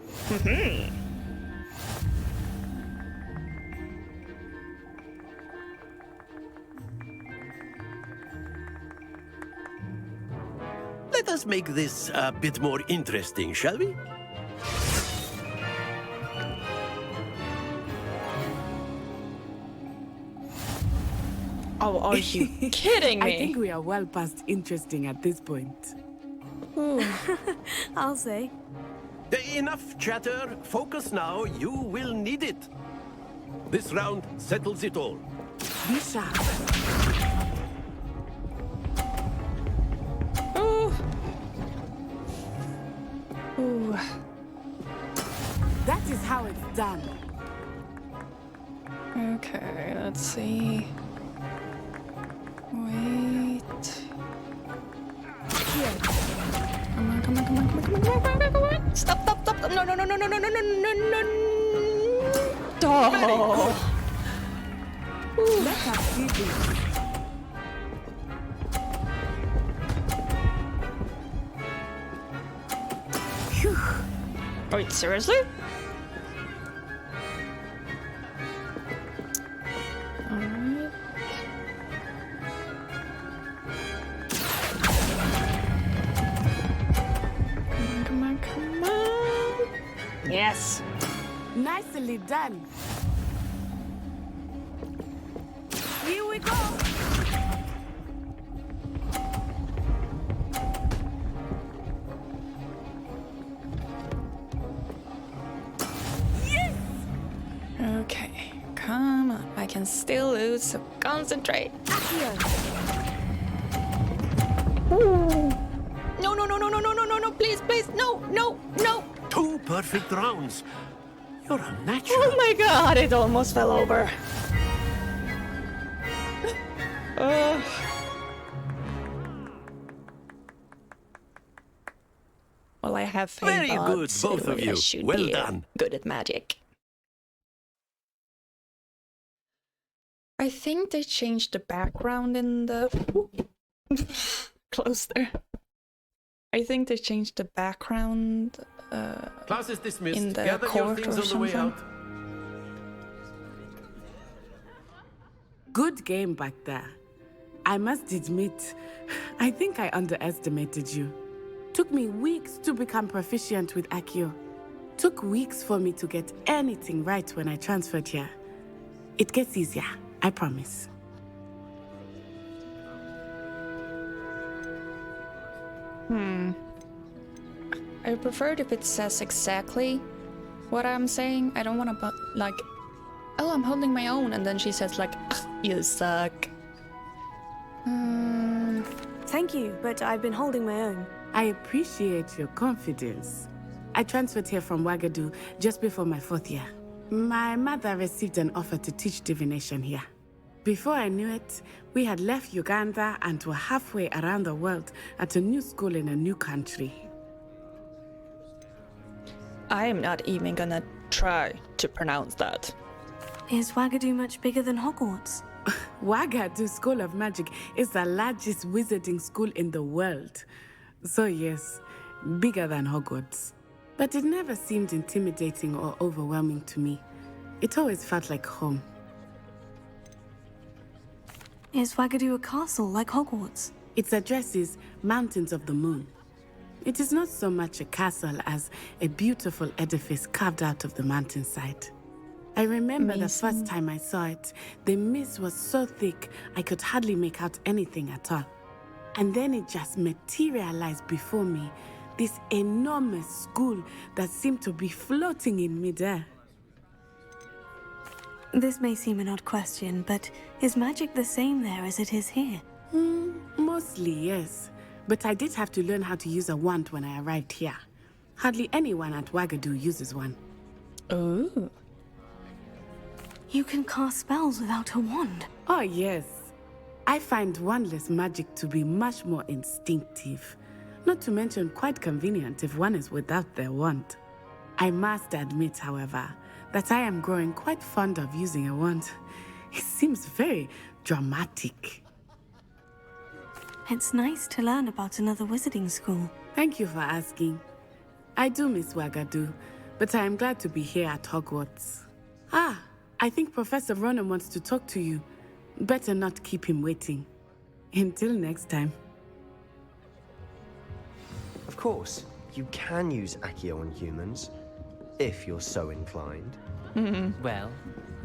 Speaker 7: Let us make this a bit more interesting, shall we?
Speaker 1: Oh, are you kidding me?
Speaker 21: I think we are well past interesting at this point.
Speaker 2: I'll say.
Speaker 7: Enough chatter. Focus now. You will need it. This round settles it all.
Speaker 21: Be sharp.
Speaker 1: Ooh.
Speaker 21: That is how it's done.
Speaker 1: Okay, let's see. Wait. Come on. Stop. No. Oh.
Speaker 21: Let us see this.
Speaker 1: Wait, seriously? Alright. Come on. Yes.
Speaker 21: Nicely done. Here we go. Yes.
Speaker 1: Okay, come on. I can still lose, so concentrate. Ooh. No, please, no.
Speaker 7: 2 perfect rounds. You're a natural.
Speaker 1: Oh my god, it almost fell over. Well, I have faith.
Speaker 7: Very good, both of you. Well done.
Speaker 1: Good at magic. I think they changed the background in the... Close there. I think they changed the background
Speaker 7: Class is dismissed.
Speaker 1: in the
Speaker 7: Gather your
Speaker 1: court
Speaker 7: things
Speaker 1: or
Speaker 7: on the way
Speaker 1: something.
Speaker 7: out.
Speaker 21: Good game back there. I must admit, I think I underestimated you. Took me weeks to become proficient with Accio. Took weeks for me to get anything right when I transferred here. It gets easier, I promise.
Speaker 1: I prefer it if it says exactly what I'm saying. I don't want to, like, oh, I'm holding my own, and then she says, like, you suck.
Speaker 2: Thank you, but I've been holding my own.
Speaker 21: I appreciate your confidence. I transferred here from Wagadu just before my 4th year. My mother received an offer to teach divination here. Before I knew it, we had left Uganda and were halfway around the world at a new school in a new country.
Speaker 1: I am not even gonna try to pronounce that.
Speaker 2: Is Wagadu much bigger than Hogwarts?
Speaker 21: Wagadu School of Magic is the largest wizarding school in the world. So yes, bigger than Hogwarts. But it never seemed intimidating or overwhelming to me. It always felt like home.
Speaker 2: Is Wagadu a castle like Hogwarts?
Speaker 21: Its address is Mountains of the Moon. It is not so much a castle as a beautiful edifice carved out of the mountainside. I remember the first time I saw it, the mist was so thick I could hardly make out anything at all. And then it just materialized before me, this enormous school that seemed to be floating in midair.
Speaker 2: This may seem an odd question, but is magic the same there as it is here?
Speaker 21: Mostly, yes. But I did have to learn how to use a wand when I arrived here. Hardly anyone at Wagadu uses one.
Speaker 1: Oh.
Speaker 2: You can cast spells without a wand?
Speaker 21: Oh, yes. I find wandless magic to be much more instinctive. Not to mention quite convenient if one is without their wand. I must admit, however, that I am growing quite fond of using a wand. It seems very dramatic.
Speaker 2: It's nice to learn about another wizarding school.
Speaker 21: Thank you for asking. I do miss Wagadu, but I am glad to be here at Hogwarts. Ah, I think Professor Ronan wants to talk to you. Better not keep him waiting. Until next time.
Speaker 17: Of course, you can use Accio on humans, if you're so inclined.
Speaker 4: Well,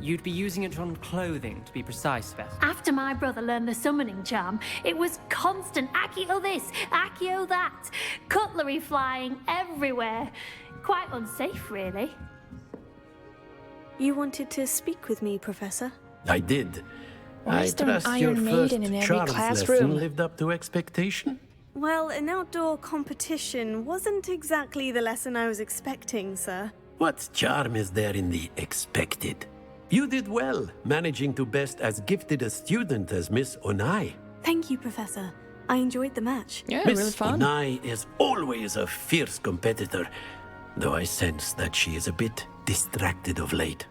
Speaker 4: you'd be using it on clothing, to be precise, Beth.
Speaker 22: After my brother learned the summoning charm, it was constant Accio this, Accio that. Cutlery flying everywhere. Quite unsafe, really.
Speaker 2: You wanted to speak with me, Professor?
Speaker 7: I did.
Speaker 1: Why
Speaker 7: I
Speaker 1: is there an
Speaker 7: trust your
Speaker 1: Iron
Speaker 7: first
Speaker 1: Maiden in every
Speaker 7: charms
Speaker 1: classroom?
Speaker 7: lesson lived up to expectation?
Speaker 2: Well, an outdoor competition wasn't exactly the lesson I was expecting, sir.
Speaker 7: What charm is there in the expected? You did well, managing to best as gifted a student as Miss Onai.
Speaker 2: Thank you, Professor. I enjoyed the match.
Speaker 1: Yeah,
Speaker 7: Miss
Speaker 1: really fun.
Speaker 7: Onai is always a fierce competitor, though I sense that she is a bit distracted of late.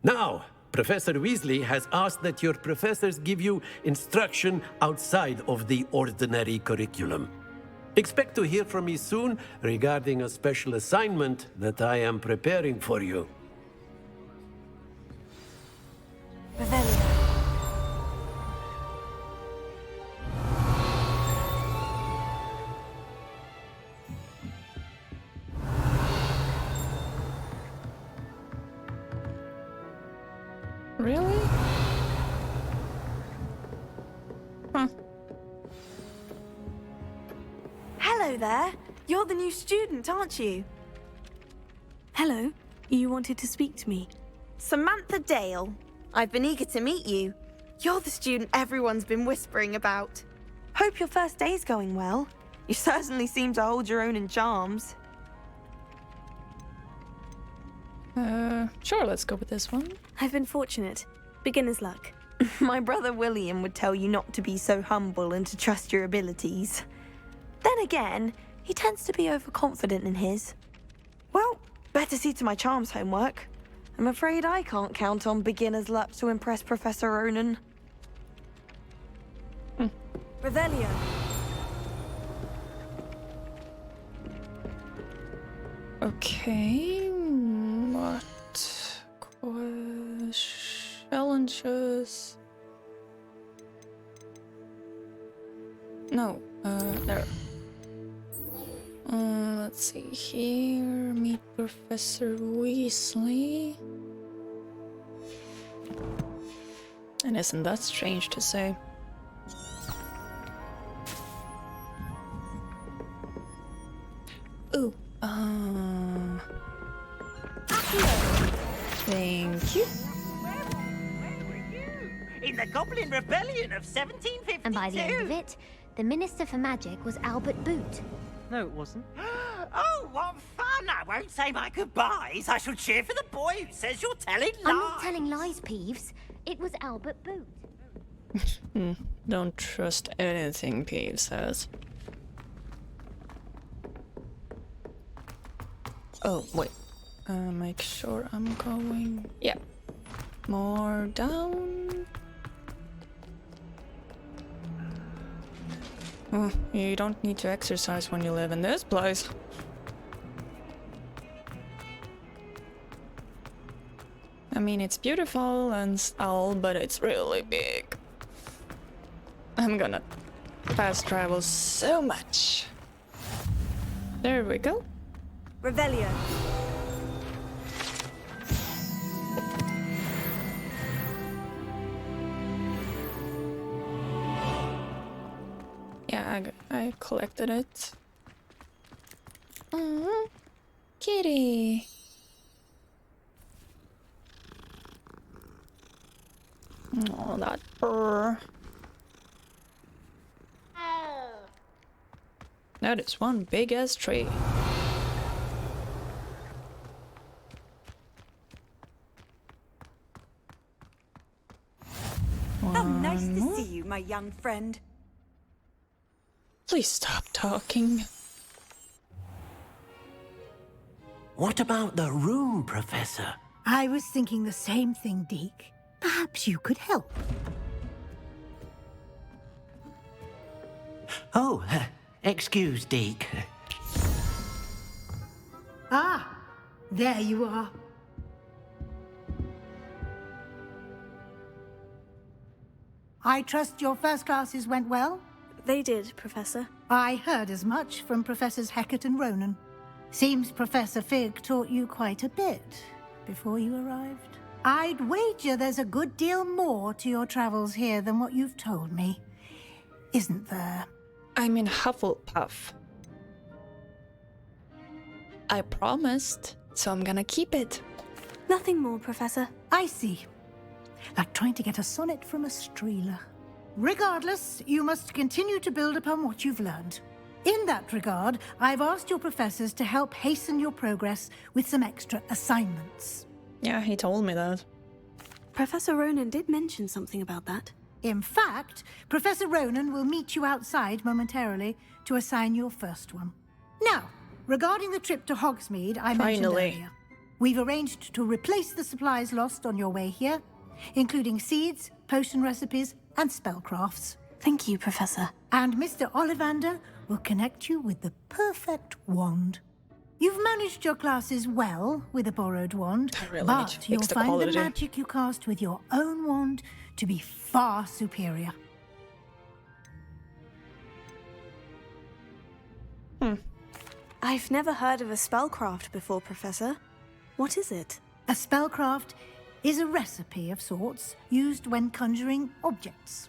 Speaker 7: Now, Professor Weasley has asked that your professors give you instruction outside of the ordinary curriculum. Expect to hear from me soon regarding a special assignment that I am preparing for you.
Speaker 1: Really? Huh.
Speaker 20: Hello there. You're the new student, aren't you?
Speaker 2: Hello. You wanted to speak to me?
Speaker 20: Samantha Dale. I've been eager to meet you. You're the student everyone's been whispering about. Hope your first day's going well. You certainly seem to hold your own in charms.
Speaker 1: Sure, let's go with this one.
Speaker 2: I've been fortunate. Beginner's luck.
Speaker 20: My brother William would tell you not to be so humble and to trust your abilities. Then again, he tends to be overconfident in his. Well, better see to my charms homework. I'm afraid I can't count on beginner's luck to impress Professor Ronan.
Speaker 2: Revelio.
Speaker 1: Okay, what challenges? No, there. Let's see here. Meet Professor Weasley. And isn't that strange to say? Ooh, thank you.
Speaker 23: In the Goblin Rebellion of 1752.
Speaker 12: And by the end of it, the Minister for Magic was Albert Boot.
Speaker 13: No, it wasn't.
Speaker 23: Oh, what fun! I won't say my goodbyes. I shall cheer for the boy who says you're telling lies.
Speaker 12: I'm not telling lies, Peeves. It was Albert Boot.
Speaker 1: Don't trust anything Peeves says. Oh, wait. Make sure I'm going... Yeah. More down. Oh, you don't need to exercise when you live in this place. I mean, it's beautiful and all, but it's really big. I'm gonna fast travel so much. There we go.
Speaker 20: Revelio.
Speaker 1: Yeah, I collected it. Kitty. Oh, that purr. That is one big ass tree.
Speaker 6: How nice to see you, my young friend.
Speaker 1: Please stop talking.
Speaker 7: What about the room, Professor?
Speaker 10: I was thinking the same thing, Deke. Perhaps you could help.
Speaker 7: Oh, excuse, Deke.
Speaker 10: Ah, there you are. I trust your first classes went well?
Speaker 2: They did, Professor.
Speaker 10: I heard as much from Professors Hecat and Ronan. Seems Professor Fig taught you quite a bit before you arrived. I'd wager there's a good deal more to your travels here than what you've told me. Isn't there?
Speaker 1: I'm in Hufflepuff. I promised, so I'm gonna keep it.
Speaker 2: Nothing more, Professor.
Speaker 10: I see. Like trying to get a sonnet from a streeler. Regardless, you must continue to build upon what you've learned. In that regard, I've asked your professors to help hasten your progress with some extra assignments.
Speaker 1: Yeah, he told me that.
Speaker 2: Professor Ronan did mention something about that.
Speaker 10: In fact, Professor Ronan will meet you outside momentarily to assign your first one. Now, regarding the trip to Hogsmeade I mentioned earlier, we've arranged to replace the supplies lost on your way here, including seeds, potion recipes, and spellcrafts.
Speaker 2: Thank you, Professor.
Speaker 10: And Mr. Ollivander will connect you with the perfect wand. You've managed your classes well with a borrowed wand, but you'll find the magic you cast with your own wand to be far superior.
Speaker 2: I've never heard of a spellcraft before, Professor. What is it?
Speaker 10: A spellcraft is a recipe of sorts used when conjuring objects.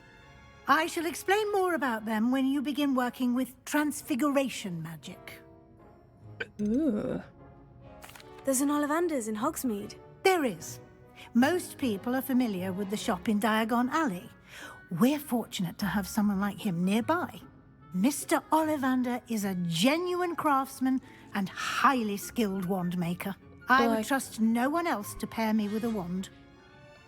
Speaker 10: I shall explain more about them when you begin working with transfiguration magic.
Speaker 1: Ooh.
Speaker 2: There's an Ollivander's in Hogsmeade.
Speaker 10: There is. Most people are familiar with the shop in Diagon Alley. We're fortunate to have someone like him nearby. Mr. Ollivander is a genuine craftsman and highly skilled wand maker. I would trust no one else to pair me with a wand.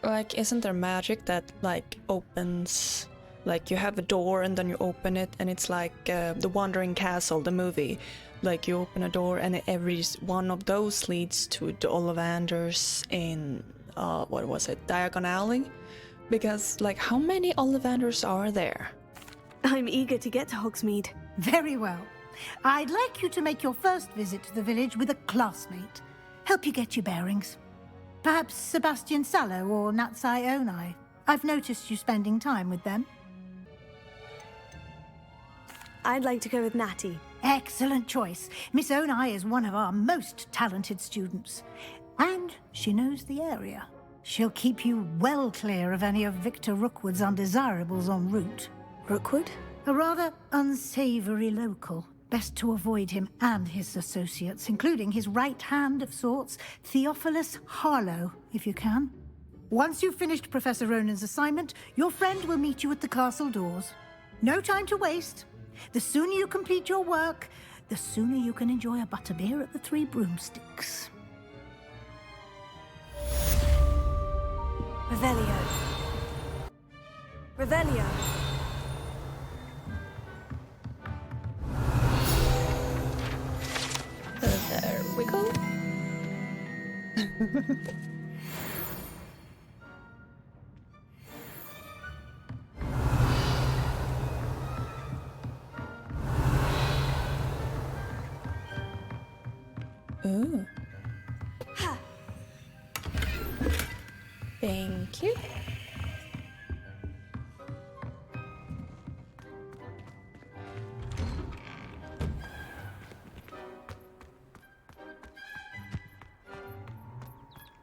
Speaker 1: Like, isn't there magic that, like, opens... Like, you have a door and then you open it and it's like The Wandering Castle, the movie. Like, you open a door and every one of those leads to the Ollivanders in, what was it, Diagon Alley? Because, like, how many Ollivanders are there?
Speaker 2: I'm eager to get to Hogsmeade.
Speaker 10: Very well. I'd like you to make your first visit to the village with a classmate. Help you get your bearings. Perhaps Sebastian Sallow or Natsai Onai. I've noticed you spending time with them.
Speaker 2: I'd like to go with Natty.
Speaker 10: Excellent choice. Miss Onai is one of our most talented students. And she knows the area. She'll keep you well clear of any of Victor Rookwood's undesirables en route.
Speaker 2: Rookwood?
Speaker 10: A rather unsavory local. Best to avoid him and his associates, including his right hand of sorts, Theophilus Harlow, if you can. Once you've finished Professor Ronan's assignment, your friend will meet you at the castle doors. No time to waste. The sooner you complete your work, the sooner you can enjoy a butterbeer at the Three Broomsticks.
Speaker 2: Revelio. Revelio.
Speaker 1: There we go. Ooh. Thank you.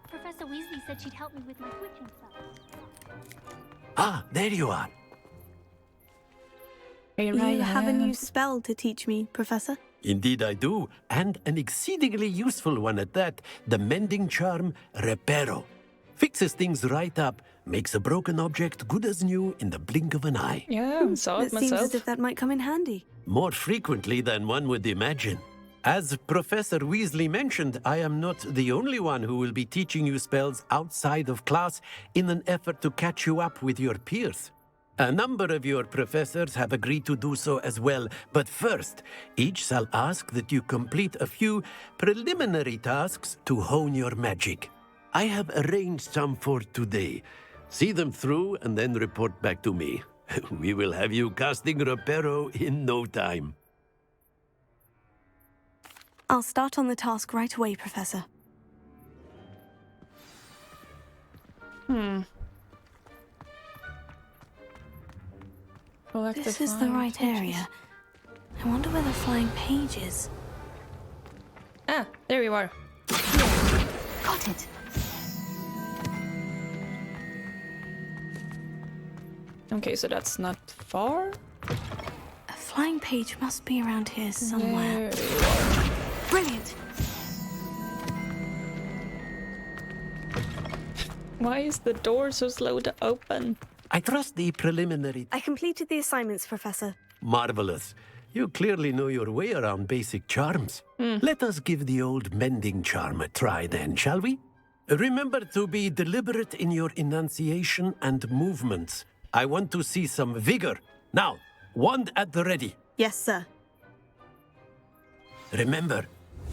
Speaker 22: Professor Weasley said she'd help me with my twitching spell.
Speaker 7: Ah, there you are.
Speaker 2: You have a new spell to teach me, Professor?
Speaker 7: Indeed I do, and an exceedingly useful one at that. The mending charm Reparo. Fixes things right up, makes a broken object good as new in the blink of an eye.
Speaker 1: Yeah, saw it
Speaker 2: It seems
Speaker 1: myself.
Speaker 2: as if that might come in handy.
Speaker 7: More frequently than one would imagine. As Professor Weasley mentioned, I am not the only one who will be teaching you spells outside of class in an effort to catch you up with your peers. A number of your professors have agreed to do so as well, but first, each shall ask that you complete a few preliminary tasks to hone your magic. I have arranged some for today. See them through and then report back to me. We will have you casting Reparo in no time.
Speaker 2: I'll start on the task right away, Professor. This is the right area. I wonder where the flying page is.
Speaker 1: Ah, there you are.
Speaker 2: Got it.
Speaker 1: Okay, so that's not far.
Speaker 2: A flying page must be around here somewhere.
Speaker 1: There you are.
Speaker 2: Brilliant.
Speaker 1: Why is the door so slow to open?
Speaker 7: I trust the preliminary...
Speaker 2: I completed the assignments, Professor.
Speaker 7: Marvelous. You clearly know your way around basic charms. Let us give the old mending charm a try then, shall we? Remember to be deliberate in your enunciation and movements. I want to see some vigor. Now, wand at the ready.
Speaker 2: Yes, sir.
Speaker 7: Remember,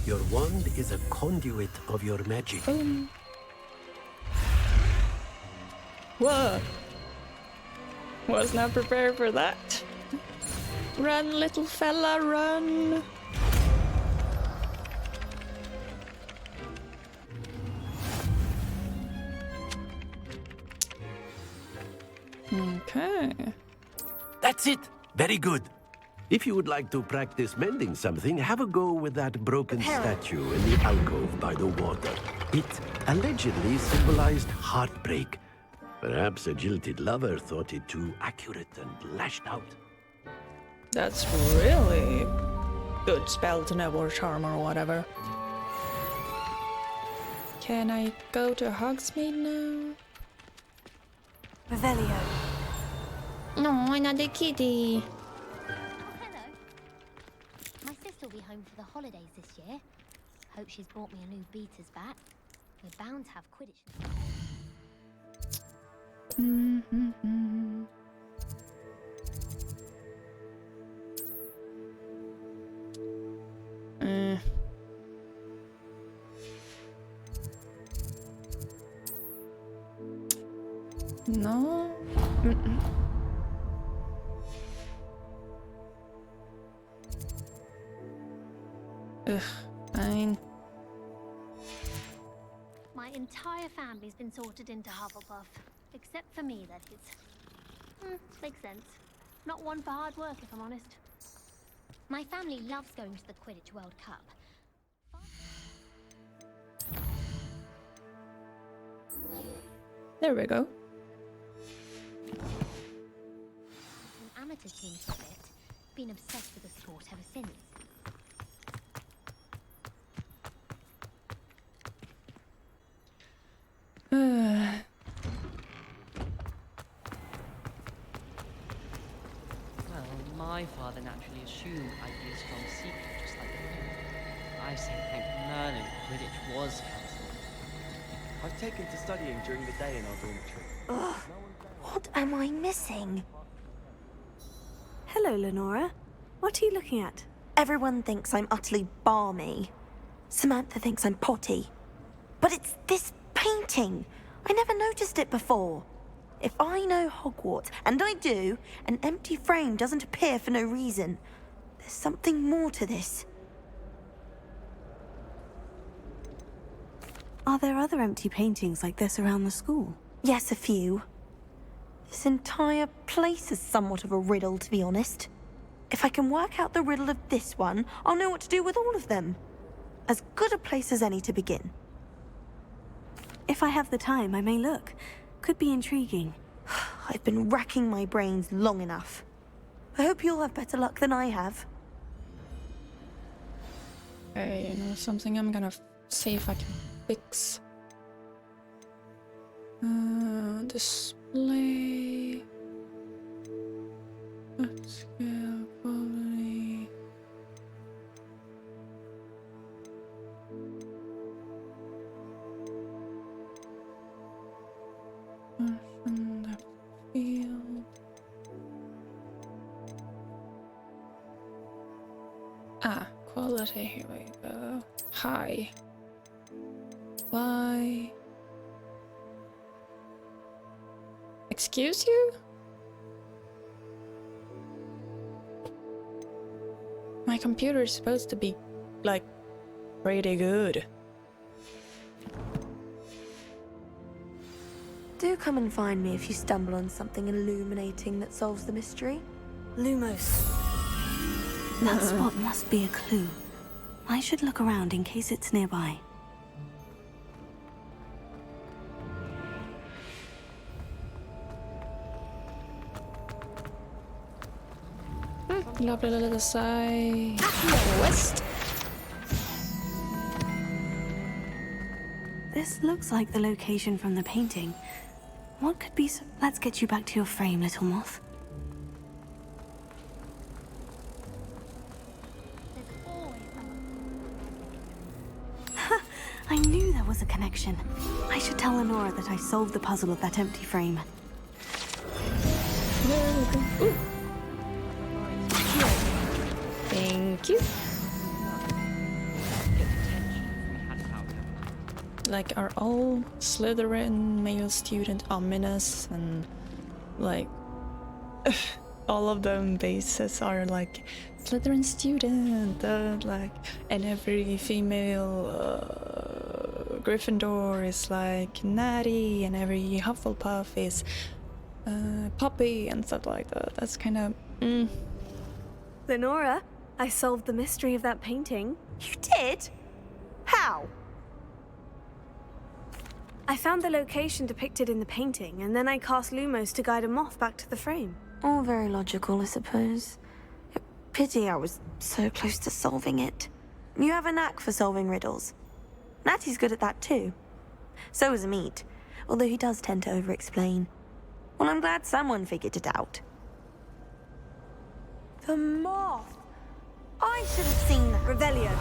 Speaker 7: your wand is a conduit of your magic.
Speaker 1: Whoa. Was not prepared for that. Run, little fella, run. Okay.
Speaker 7: That's it. Very good. If you would like to practice mending something, have a go with that broken statue in the alcove by the water. It allegedly symbolized heartbreak. Perhaps a jilted lover thought it too accurate and lashed out.
Speaker 1: That's really good spell to know, or charm, or whatever. Can I go to Hogsmeade now?
Speaker 2: Revelio.
Speaker 18: No, another kitty.
Speaker 12: Hello. My sister will be home for the holidays this year. Hope she's brought me a new beater's bat. We're bound to have Quidditch.
Speaker 1: No. Ugh, fine.
Speaker 22: My entire family's been sorted into Hufflepuff. Except for me, that is. Makes sense. Not one for hard work, if I'm honest.
Speaker 12: My family loves going to the Quidditch World Cup.
Speaker 1: There we go.
Speaker 12: An amateur team for a bit. Been obsessed with the sport ever since.
Speaker 8: Well, my father naturally assumed I'd be a strong seeker, just like you. I say thank Merlin Quidditch was cancelled.
Speaker 13: I've taken to studying during the day in our dormitory.
Speaker 20: Ugh, what am I missing?
Speaker 2: Hello, Lenora. What are you looking at?
Speaker 20: Everyone thinks I'm utterly balmy. Samantha thinks I'm potty. But it's this painting. I never noticed it before. If I know Hogwarts, and I do, an empty frame doesn't appear for no reason. There's something more to this.
Speaker 2: Are there other empty paintings like this around the school?
Speaker 20: Yes, a few. This entire place is somewhat of a riddle, to be honest. If I can work out the riddle of this one, I'll know what to do with all of them. As good a place as any to begin.
Speaker 2: If I have the time, I may look. Could be intriguing.
Speaker 20: I've been racking my brains long enough. I hope you'll have better luck than I have.
Speaker 1: Okay, you know something? I'm gonna see if I can fix. Display. Scale quality. Motion depth field. Quality. Here we go. High. Why? Excuse you? My computer is supposed to be, like, pretty good.
Speaker 20: Do come and find me if you stumble on something illuminating that solves the mystery.
Speaker 2: Lumos. That spot must be a clue. I should look around in case it's nearby.
Speaker 1: Lovely little side. West.
Speaker 2: This looks like the location from the painting. What could be so... Let's get you back to your frame, little moth. I knew there was a connection. I should tell Lenora that I solved the puzzle of that empty frame.
Speaker 1: There we go. Ooh. Thank you. Like, are all Slytherin male student ominous, and like all of them bases are like Slytherin student, like, and every female Gryffindor is like Natty, and every Hufflepuff is Poppy and stuff like that. That's kind of
Speaker 2: Lenora, I solved the mystery of that painting.
Speaker 20: You did? How?
Speaker 2: I found the location depicted in the painting, and then I cast Lumos to guide a moth back to the frame.
Speaker 20: All very logical, I suppose. Pity I was so close to solving it. You have a knack for solving riddles. Natty's good at that too. So is Amit, although he does tend to over-explain. Well, I'm glad someone figured it out. The moth! I should have seen that.
Speaker 2: Revelio.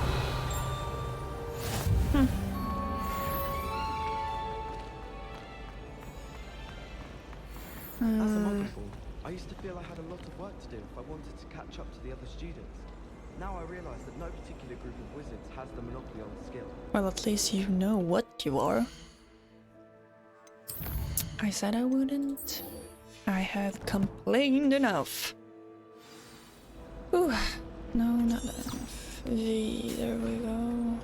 Speaker 13: As a muggle, I used to feel I had a lot of work to do if I wanted to catch up to the other students. Now I realize that no particular group of wizards has the monopoly on skill.
Speaker 1: well, at least you know what you are. I said I wouldn't. I have complained enough. Ooh, no, not enough. There we go.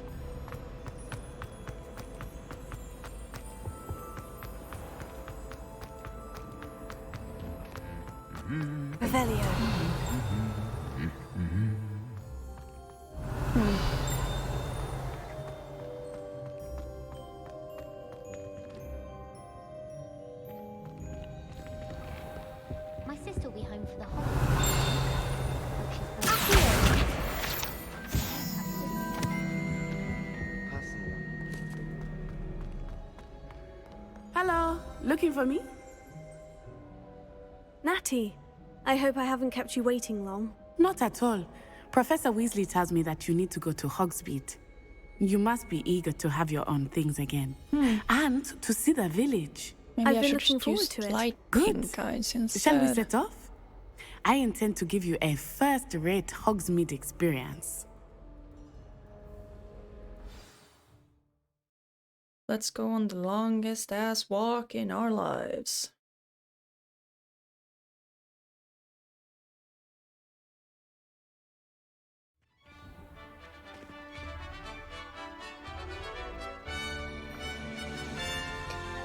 Speaker 2: Revelio.
Speaker 12: My sister will be home for the holidays.
Speaker 21: Hello, looking for me?
Speaker 2: Natty, I hope I haven't kept you waiting long.
Speaker 21: Not at all. Professor Weasley tells me that you need to go to Hogsmeade. You must be eager to have your own things again. And to see the village.
Speaker 1: Maybe
Speaker 2: I've been
Speaker 1: should
Speaker 2: looking forward
Speaker 1: use
Speaker 2: to it.
Speaker 1: light
Speaker 21: Good.
Speaker 1: pink eyes instead.
Speaker 21: Shall we set off? I intend to give you a first-rate Hogsmeade experience.
Speaker 1: Let's go on the longest ass walk in our lives.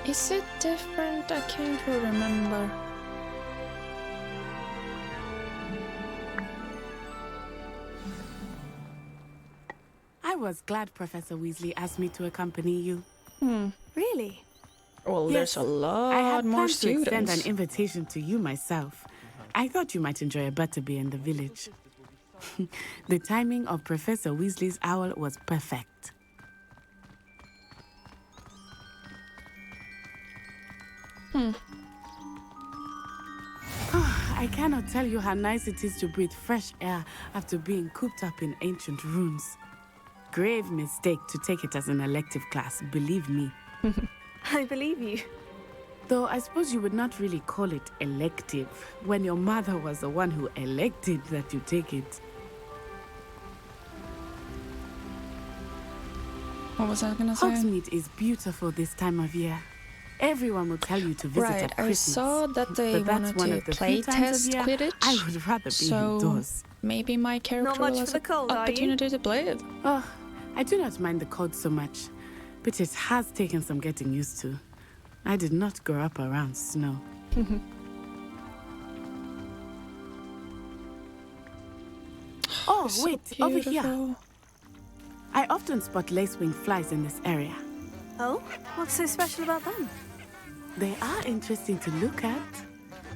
Speaker 1: Is it different? I can't remember.
Speaker 21: I was glad Professor Weasley asked me to accompany you.
Speaker 2: Really?
Speaker 1: Well,
Speaker 21: Yes,
Speaker 1: there's a lot
Speaker 21: I had
Speaker 1: more
Speaker 21: planned to extend
Speaker 1: students.
Speaker 21: an invitation to you myself. I thought you might enjoy a butterbeer in the village. The timing of Professor Weasley's owl was perfect. I cannot tell you how nice it is to breathe fresh air after being cooped up in ancient ruins. Grave mistake to take it as an elective class, believe me.
Speaker 2: I believe you.
Speaker 21: Though I suppose you would not really call it elective when your mother was the one who elected that you take it.
Speaker 1: What was I gonna say?
Speaker 21: Hogsmeade is beautiful this time of year. Everyone will tell you to visit
Speaker 1: Right,
Speaker 21: at
Speaker 1: I
Speaker 21: Christmas.
Speaker 1: saw that they
Speaker 21: but that's
Speaker 1: wanted
Speaker 21: one
Speaker 1: to
Speaker 21: of the
Speaker 1: play
Speaker 21: few times
Speaker 1: test
Speaker 21: of year
Speaker 1: Quidditch.
Speaker 21: I would rather be indoors.
Speaker 1: Maybe my character
Speaker 2: much
Speaker 1: will
Speaker 2: for
Speaker 1: have
Speaker 2: the cold, are you?
Speaker 1: opportunity to play it.
Speaker 21: Oh, I do not mind the cold so much, but it has taken some getting used to. I did not grow up around snow. Oh,
Speaker 1: So
Speaker 21: wait, over here.
Speaker 1: beautiful.
Speaker 21: I often spot lacewing flies in this area.
Speaker 2: Oh? What's so special about them?
Speaker 21: They are interesting to look at,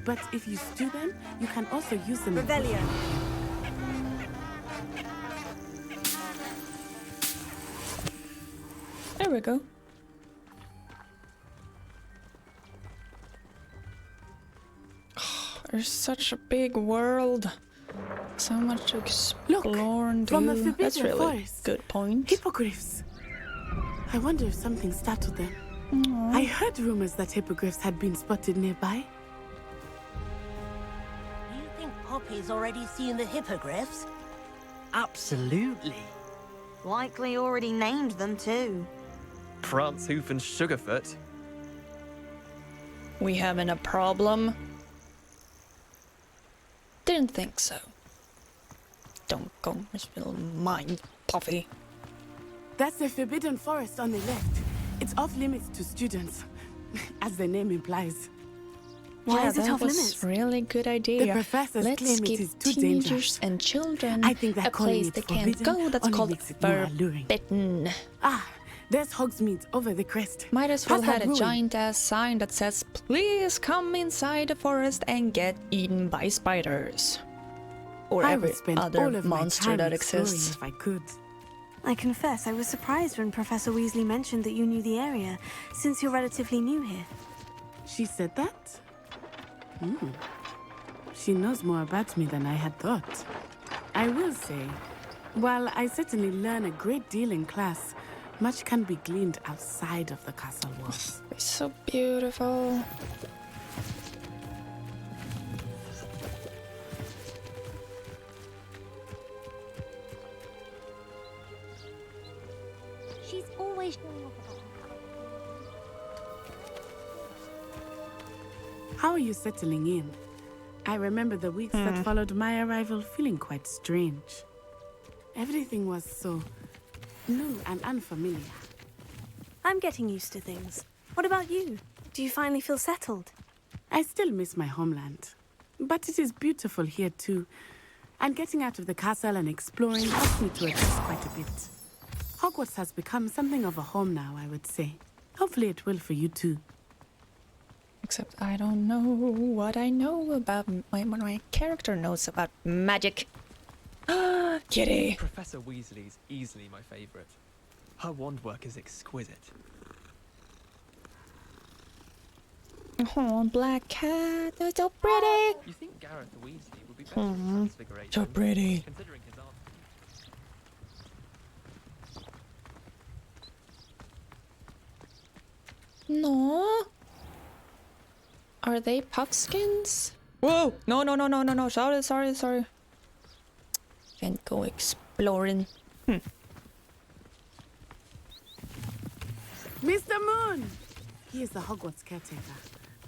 Speaker 21: but if you stew them, you can also use them.
Speaker 2: Revelio.
Speaker 1: There we go. There's such a big world. So much to explore and do.
Speaker 21: From the Forbidden
Speaker 1: That's really
Speaker 21: Forest.
Speaker 1: good point.
Speaker 21: Hippogriffs. I wonder if something startled them.
Speaker 1: Aww.
Speaker 21: I heard rumors that hippogriffs had been spotted nearby.
Speaker 19: You think Poppy's already seen the hippogriffs?
Speaker 23: Absolutely.
Speaker 20: Likely already named them too.
Speaker 13: Prance, Hoof, and Sugarfoot.
Speaker 1: We having a problem? Didn't think so. Don't go spill mine, Puffy.
Speaker 21: That's the Forbidden Forest on the left. It's off limits to students, as the name implies.
Speaker 2: Why
Speaker 1: Yeah,
Speaker 2: is it
Speaker 1: that
Speaker 2: off
Speaker 1: was
Speaker 2: limits?
Speaker 1: a really good idea.
Speaker 21: The professors
Speaker 1: Let's
Speaker 21: claim it
Speaker 1: give
Speaker 21: is too
Speaker 1: teenagers
Speaker 21: dangerous.
Speaker 1: and children
Speaker 21: I think that
Speaker 1: a
Speaker 21: calling
Speaker 1: place
Speaker 21: it
Speaker 1: they can't
Speaker 21: forbidden
Speaker 1: go that's
Speaker 21: only
Speaker 1: called
Speaker 21: makes it more alluring.
Speaker 1: forbidden.
Speaker 21: Ah, there's Hogsmeade over the crest.
Speaker 1: Might as well
Speaker 21: Past that
Speaker 1: had a
Speaker 21: ruin.
Speaker 1: giant ass sign that says, "Please come inside the forest and get eaten by spiders." Or
Speaker 21: I
Speaker 1: every
Speaker 21: would spend
Speaker 1: other
Speaker 21: all of my
Speaker 1: monster
Speaker 21: time
Speaker 1: that
Speaker 21: exploring
Speaker 1: exists.
Speaker 21: if I could.
Speaker 2: I confess, I was surprised when Professor Weasley mentioned that you knew the area, since you're relatively new here.
Speaker 21: She said that? She knows more about me than I had thought. I will say, while I certainly learn a great deal in class, much can be gleaned outside of the castle walls.
Speaker 1: It's so beautiful.
Speaker 12: She's always showing off about
Speaker 21: How are you settling in? I remember the weeks that followed my arrival feeling quite strange. Everything was so new and unfamiliar.
Speaker 2: I'm getting used to things. What about you? Do you finally feel settled?
Speaker 21: I still miss my homeland, but it is beautiful here too. And getting out of the castle and exploring helps me to adjust quite a bit. Hogwarts has become something of a home now, I would say. Hopefully it will for you too.
Speaker 1: Except I don't know what I know about what my character knows about magic. Kitty.
Speaker 13: Professor Weasley's easily my favourite. Her wand work is exquisite.
Speaker 1: Oh, black cat, they're so pretty.
Speaker 13: You think Gareth Weasley would be better at transfiguration?
Speaker 1: So pretty.
Speaker 13: Considering his art.
Speaker 1: No. Are they puffskins? Whoa! No, no, no, no, no, no. Sorry, sorry, sorry. Can't go exploring.
Speaker 21: Mr. Moon! He is the Hogwarts caretaker.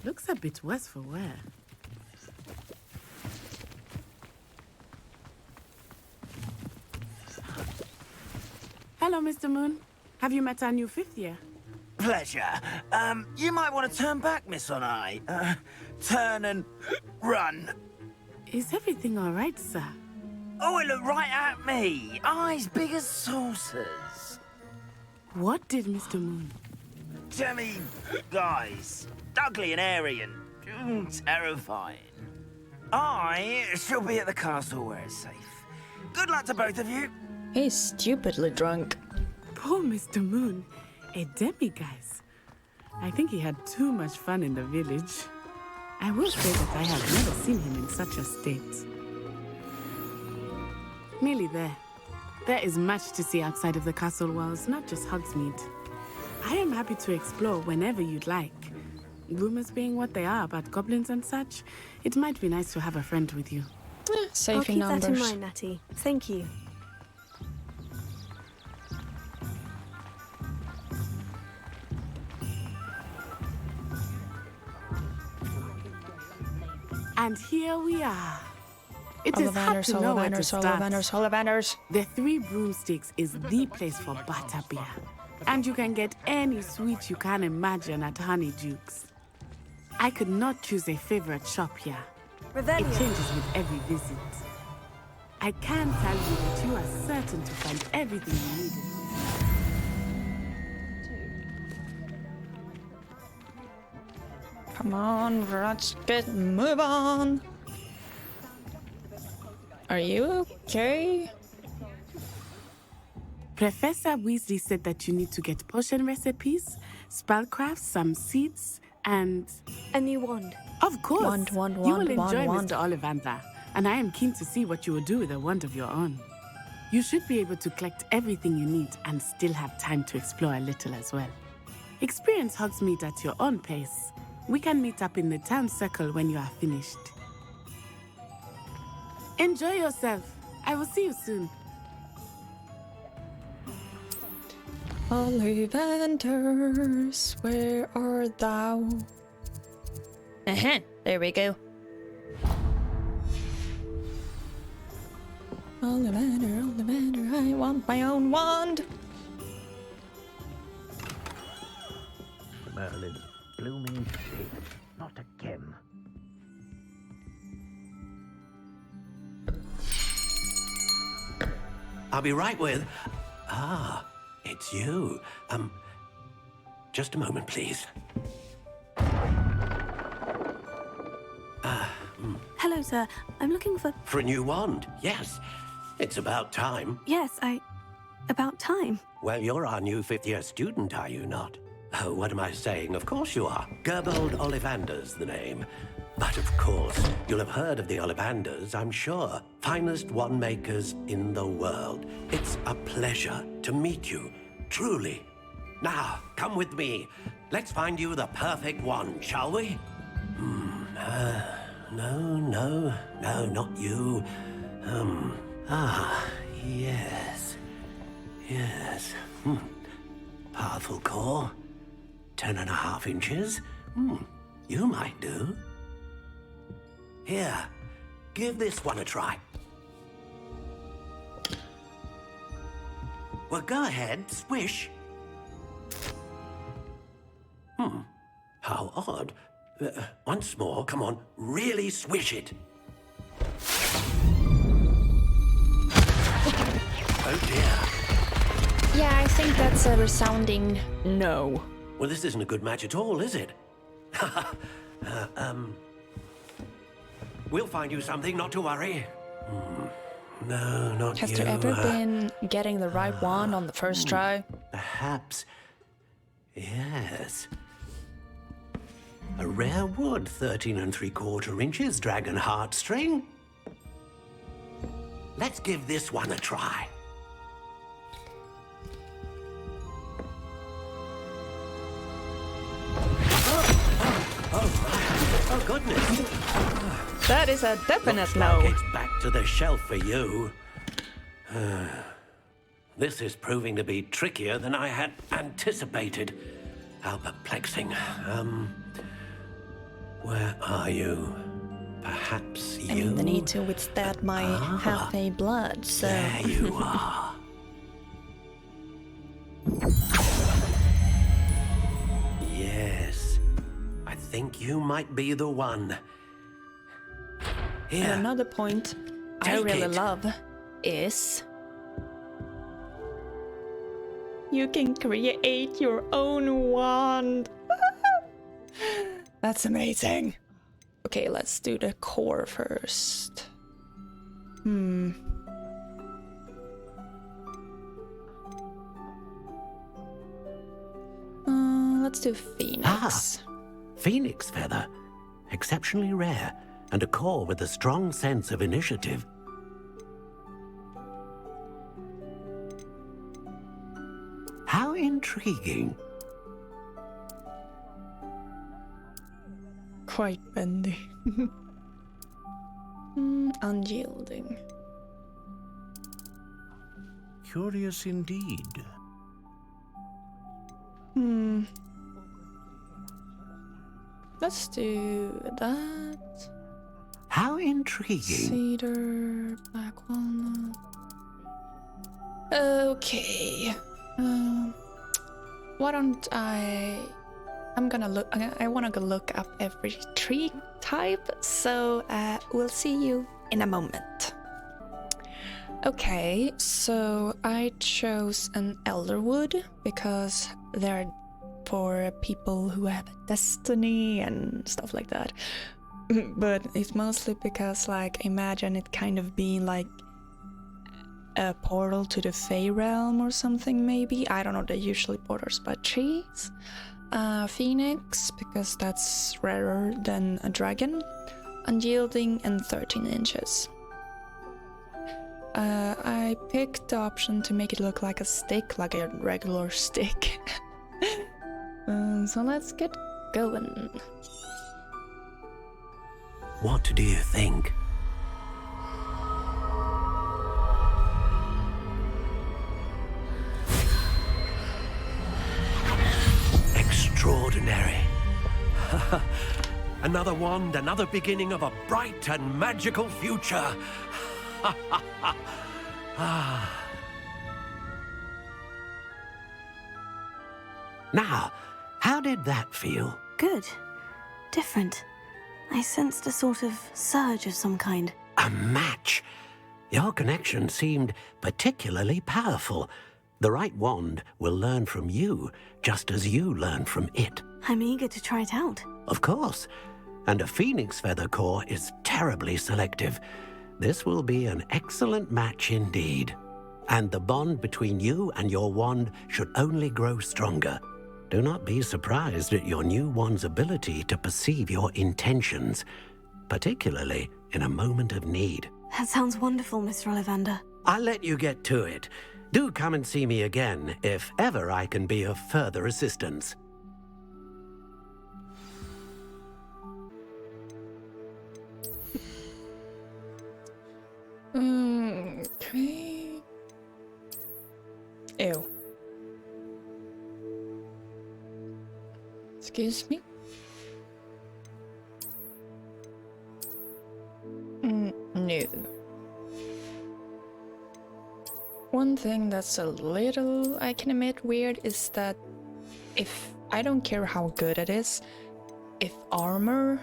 Speaker 21: Looks a bit worse for wear. Hello, Mr. Moon. Have you met our new fifth year?
Speaker 23: Pleasure. You might want to turn back, Miss On Eye. Turn and run.
Speaker 21: Is everything all right, sir?
Speaker 23: Oh, it looked right at me. Eyes big as saucers.
Speaker 21: What did Mr. Moon?
Speaker 23: Demi guys. Ugly and airy and terrifying. I shall be at the castle where it's safe. Good luck to both of you.
Speaker 1: He's stupidly drunk.
Speaker 21: Poor Mr. Moon. A demiguise. I think he had too much fun in the village. I will say that I have never seen him in such a state. Nearly there. There is much to see outside of the castle walls, not just Hogsmeade. I am happy to explore whenever you'd like. Rumors being what they are about goblins and such, it might be nice to have a friend with you.
Speaker 2: I'll keep that in mind, Natty. Thank you.
Speaker 21: And here we are. It is hard to know where to start.
Speaker 1: Ollivanders.
Speaker 21: The Three Broomsticks is the place for butterbeer. And you can get any sweet you can imagine at Honeydukes. I could not choose a favorite shop here.
Speaker 2: Revelio.
Speaker 21: It changes with every visit. I can tell you that you are certain to find everything you need.
Speaker 1: Come on, let's move on. Are you okay?
Speaker 21: Professor Weasley said that you need to get potion recipes, spellcraft, some seeds, and...
Speaker 2: a new wand.
Speaker 21: Of course.
Speaker 1: Wand,
Speaker 21: you will enjoy
Speaker 1: wand.
Speaker 21: Mr. Ollivander, and I am keen to see what you will do with a wand of your own. You should be able to collect everything you need and still have time to explore a little as well. Experience Hogsmeade at your own pace. We can meet up in the town circle when you are finished. Enjoy yourself. I will see you soon.
Speaker 1: Ollivanders, where art thou? There we go. Ollivander, I want my own wand.
Speaker 23: Merlin, blooming shit. Not again.
Speaker 7: I'll be right with... Ah, it's you. Just a moment, please.
Speaker 2: Hello, sir. I'm looking for...
Speaker 7: For a new wand, yes. It's about time.
Speaker 2: Yes, about time.
Speaker 7: Well, you're our new fifth-year student, are you not? Oh, what am I saying? Of course you are. Gerbold Ollivander's the name. But of course, you'll have heard of the Ollivanders, I'm sure. Finest wand makers in the world. It's a pleasure to meet you, truly. Now, come with me. Let's find you the perfect wand, shall we? No, not you. Yes. Powerful core. 10.5 inches. You might do. Here, give this one a try. Well, go ahead, swish. How odd. Once more, come on, really swish it. Oh dear.
Speaker 1: Yeah, I think that's a resounding no.
Speaker 7: Well, this isn't a good match at all, is it? We'll find you something, not to worry. No, not
Speaker 1: Has
Speaker 7: you.
Speaker 1: there ever been getting the right wand on the first try?
Speaker 7: Perhaps. Yes. A rare wood, 13 3/4 inches, dragon heartstring. Let's give this one a try. Oh, goodness.
Speaker 1: That is a definite
Speaker 7: Looks
Speaker 1: no.
Speaker 7: like it's back to the shelf for you. This is proving to be trickier than I had anticipated. How perplexing. Where are you? Perhaps you...
Speaker 1: I mean, the need to withstand my half-a blood, so...
Speaker 7: There you are. Yes. I think you might be the one. Here.
Speaker 1: And another point I
Speaker 7: Take
Speaker 1: really
Speaker 7: it.
Speaker 1: love is... you can create your own wand. That's amazing. Okay, let's do the core first. let's do Phoenix.
Speaker 7: Phoenix feather. Exceptionally rare, and a core with a strong sense of initiative. How intriguing.
Speaker 1: Quite bendy. Unyielding.
Speaker 9: Curious indeed.
Speaker 1: Let's do that.
Speaker 7: How intriguing.
Speaker 1: Cedar, black walnut. Okay. Why don't I'm gonna look. I wanna go look up every tree type. So we'll see you in a moment. Okay, so I chose an elderwood because they're for people who have a destiny and stuff like that. But it's mostly because, like, imagine it kind of being like a portal to the Fey realm or something, maybe. I don't know, they're usually portals by trees. Phoenix, because that's rarer than a dragon. Unyielding and 13 inches. I picked the option to make it look like a stick, like a regular stick. So let's get going.
Speaker 7: What do you think? Extraordinary. Another wand, another beginning of a bright and magical future. Now, how did that feel?
Speaker 2: Good. Different. I sensed a sort of surge of some kind.
Speaker 7: A match. Your connection seemed particularly powerful. The right wand will learn from you, just as you learn from it.
Speaker 2: I'm eager to try it out.
Speaker 7: Of course. And a phoenix feather core is terribly selective. This will be an excellent match indeed. And the bond between you and your wand should only grow stronger. Do not be surprised at your new wand's ability to perceive your intentions, particularly in a moment of need.
Speaker 2: That sounds wonderful, Mr. Ollivander.
Speaker 7: I'll let you get to it. Do come and see me again if ever I can be of further assistance.
Speaker 1: Okay. Ew. Excuse me? No. One thing that's a little, I can admit, weird is that if I don't care how good it is, if armor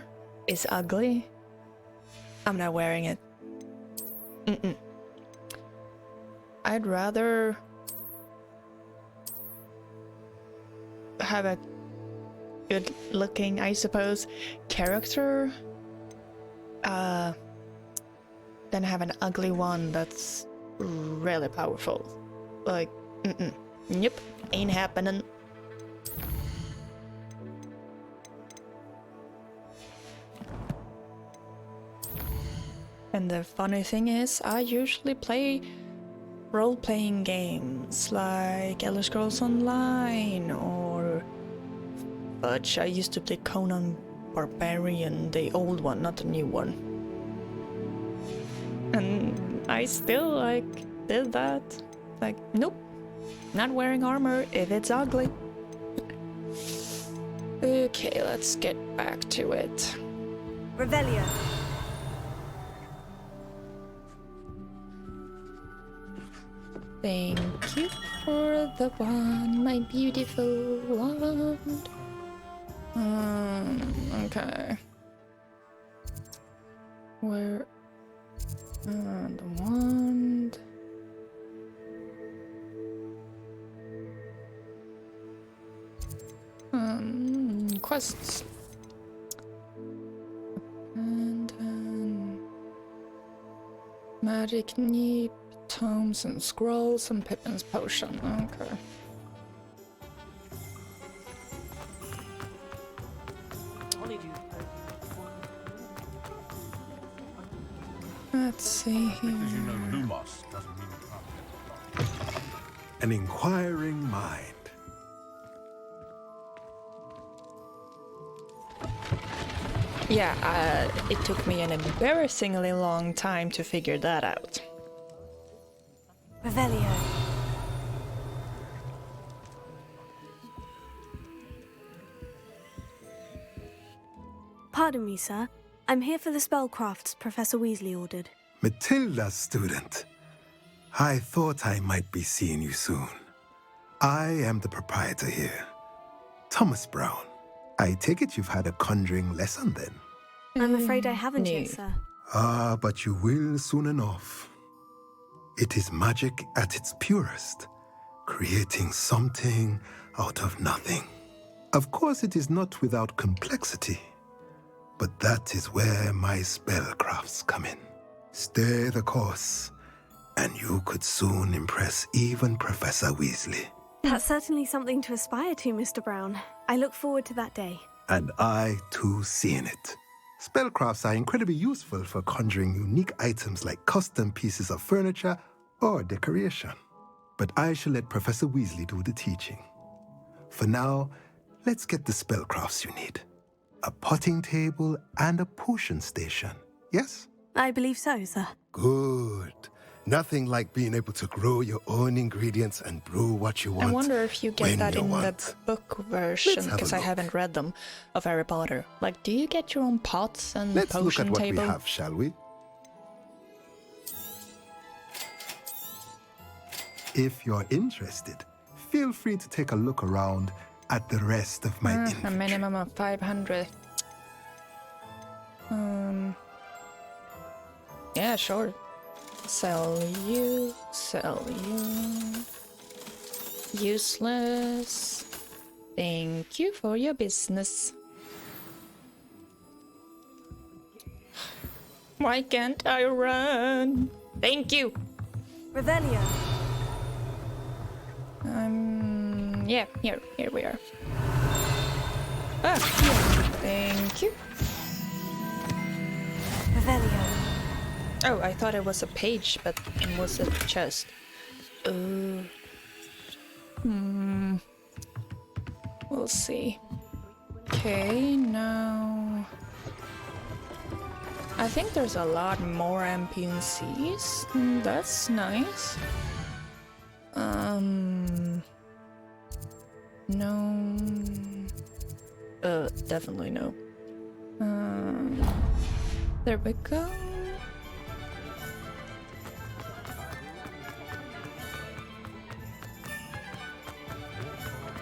Speaker 1: is ugly, I'm not wearing it. I'd rather have a good looking, I suppose, character than have an ugly one that's really powerful. Like, Yep, ain't happening. And the funny thing is, I usually play role-playing games like Elder Scrolls Online or Fudge. I used to play Conan Barbarian, the old one, not the new one. And I still, did that. Nope, not wearing armor if it's ugly. Okay, let's get back to it.
Speaker 6: Revelio.
Speaker 1: Thank you for the wand, my beautiful wand. Okay. Where? The wand. Quests. And magic neep, tomes and scrolls, and Pippin's potion. Okay. Let's see here.
Speaker 9: Because you know Lumos doesn't mean you can't.
Speaker 3: An inquiring mind.
Speaker 1: Yeah, it took me an embarrassingly long time to figure that out.
Speaker 2: Revelio. Pardon me, sir. I'm here for the spellcrafts Professor Weasley ordered.
Speaker 3: Matilda's student. I thought I might be seeing you soon. I am the proprietor here, Thomas Brown. I take it you've had a conjuring lesson then?
Speaker 2: I'm afraid I haven't yet, sir.
Speaker 3: Ah, but you will soon enough. It is magic at its purest, creating something out of nothing. Of course, it is not without complexity, but that is where my spellcrafts come in. Stay the course, and you could soon impress even Professor Weasley.
Speaker 2: That's certainly something to aspire to, Mr. Brown. I look forward to that day.
Speaker 3: And I, too, seeing it. Spellcrafts are incredibly useful for conjuring unique items like custom pieces of furniture or decoration. But I shall let Professor Weasley do the teaching. For now, let's get the spellcrafts you need. A potting table and a potion station, yes?
Speaker 2: I believe so, sir.
Speaker 3: Good. Nothing like being able to grow your own ingredients and brew what you want.
Speaker 1: I wonder if you get that in the book version, because I haven't read them, of Harry Potter. Like, do you get your own pots and
Speaker 3: Let's
Speaker 1: potion
Speaker 3: look at what
Speaker 1: table?
Speaker 3: we have, shall we? If you're interested, feel free to take a look around at the rest of my inventory.
Speaker 1: A minimum of 500. Yeah, sure. Sell you, sell you. Useless. Thank you for your business. Why can't I run? Thank you.
Speaker 2: Revelio.
Speaker 1: Yeah, here we are. Ah, here. Thank you.
Speaker 2: Revelio.
Speaker 1: Oh, I thought it was a page, but it was a chest. We'll see. Okay, now... I think there's a lot more NPCs. That's nice. No. Definitely no. There we go.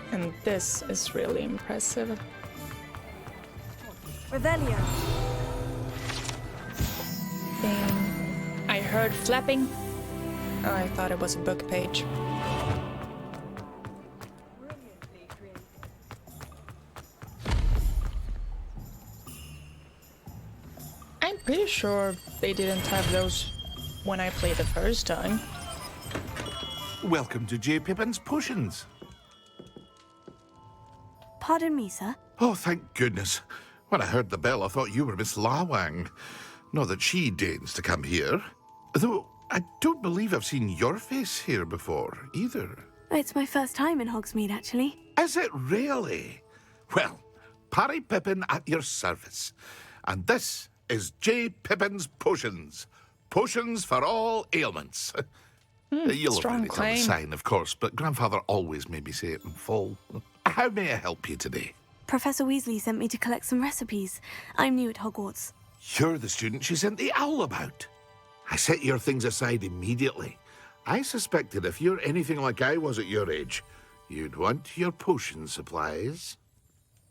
Speaker 1: And this is really impressive.
Speaker 2: Revelio.
Speaker 1: Ding. I heard flapping. Oh, I thought it was a book page. I'm pretty sure they didn't have those when I played the first time.
Speaker 11: Welcome to J. Pippin's Potions.
Speaker 2: Pardon me, sir.
Speaker 11: Oh, thank goodness. When I heard the bell, I thought you were Miss Lawang. Not that she deigns to come here. Though, I don't believe I've seen your face here before, either.
Speaker 2: It's my first time in Hogsmeade, actually.
Speaker 11: Is it really? Well, Parry Pippin at your service. And this is J. Pippin's Potions. Potions for all ailments. You'll have read it on the sign, of course, but Grandfather always made me say it in full. How may I help you today?
Speaker 2: Professor Weasley sent me to collect some recipes. I'm new at Hogwarts.
Speaker 11: You're the student she sent the owl about. I set your things aside immediately. I suspected if you're anything like I was at your age, you'd want your potion supplies.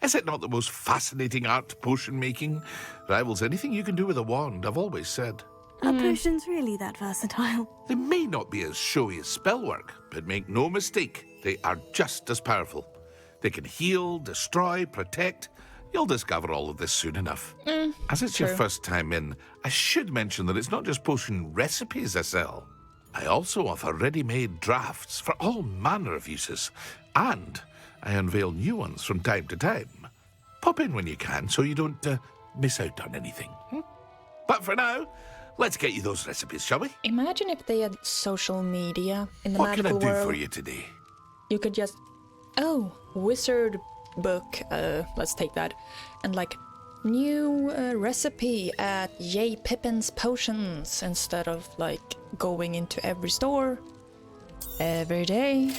Speaker 11: Is it not the most fascinating art, potion making? Rivals anything you can do with a wand, I've always said.
Speaker 2: Are potions really that versatile?
Speaker 11: They may not be as showy as spellwork, but make no mistake, they are just as powerful. They can heal, destroy, protect. You'll discover all of this soon enough. As it's your first time in, I should mention that it's not just potion recipes I sell. I also offer ready-made drafts for all manner of uses, and I unveil new ones from time to time. Pop in when you can so you don't miss out on anything. But for now, Let's get you those recipes, shall we?
Speaker 1: Imagine if they had social media in the
Speaker 11: What can I
Speaker 1: magical
Speaker 11: do
Speaker 1: world.
Speaker 11: for you today?
Speaker 1: You could just, oh, wizard book, let's take that. And like, new recipe at Yay Pippin's Potions, instead of like going into every store every day.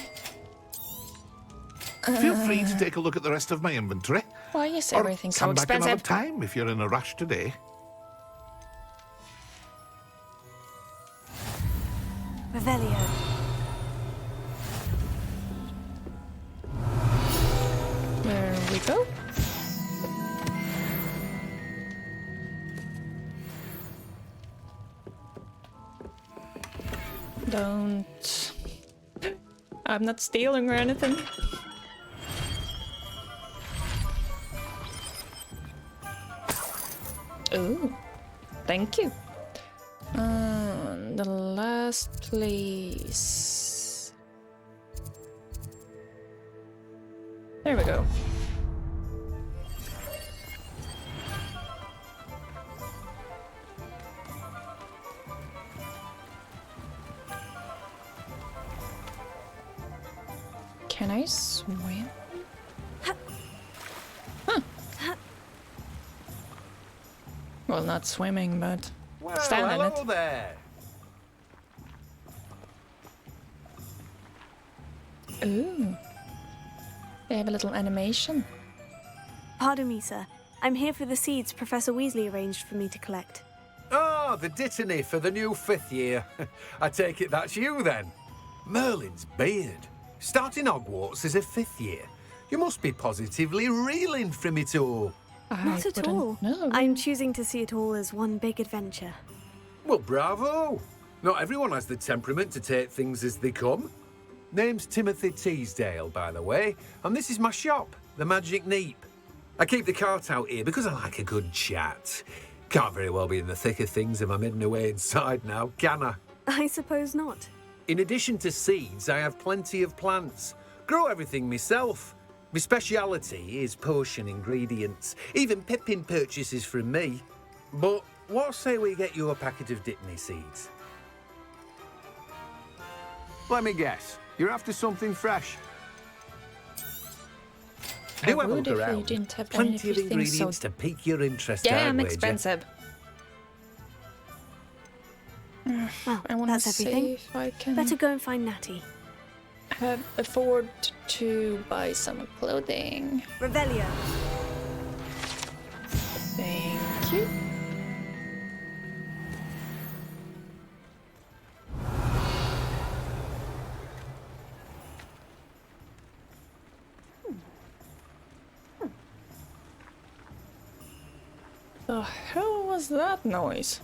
Speaker 11: Feel free to take a look at the rest of my inventory.
Speaker 1: Why is
Speaker 11: Or
Speaker 1: everything so
Speaker 11: come back another
Speaker 1: expensive?
Speaker 11: time if you're in a rush today.
Speaker 2: Revelio.
Speaker 1: There we go. Don't. I'm not stealing or anything. Ooh, thank you. The last place. There we go. Can I swim? Huh. Well, not swimming, but stand in it.
Speaker 14: There.
Speaker 1: Ooh. They have a little animation.
Speaker 2: Pardon me, sir. I'm here for the seeds Professor Weasley arranged for me to collect.
Speaker 14: Oh, the dittany for the new 5th year. I take it that's you then. Merlin's beard. Starting Hogwarts as a 5th year. You must be positively reeling from it all.
Speaker 2: Not at all.
Speaker 1: No.
Speaker 2: I'm choosing to see it all as one big adventure.
Speaker 14: Well, bravo. Not everyone has the temperament to take things as they come. Name's Timothy Teasdale, by the way, and this is my shop, the Magic Neep. I keep the cart out here because I like a good chat. Can't very well be in the thick of things if I'm hidden away inside now, can I?
Speaker 2: I suppose not.
Speaker 14: In addition to seeds, I have plenty of plants. Grow everything myself. My speciality is potion ingredients. Even Pippin purchases from me. But what say we get you a packet of Dittany seeds?
Speaker 15: Let me guess. You're after something fresh.
Speaker 1: I
Speaker 14: Do have a
Speaker 1: would
Speaker 14: look
Speaker 1: if
Speaker 14: around.
Speaker 1: you didn't have
Speaker 14: Plenty of
Speaker 1: anything
Speaker 14: ingredients
Speaker 1: so
Speaker 14: to pique your interest.
Speaker 1: damn
Speaker 14: I'd wager.
Speaker 1: expensive.
Speaker 2: Well,
Speaker 1: I want to
Speaker 2: that's
Speaker 1: see
Speaker 2: everything.
Speaker 1: if I can
Speaker 2: Better go and find Natty.
Speaker 1: afford to buy some clothing.
Speaker 2: Revelio.
Speaker 1: Thank you. The hell was that noise?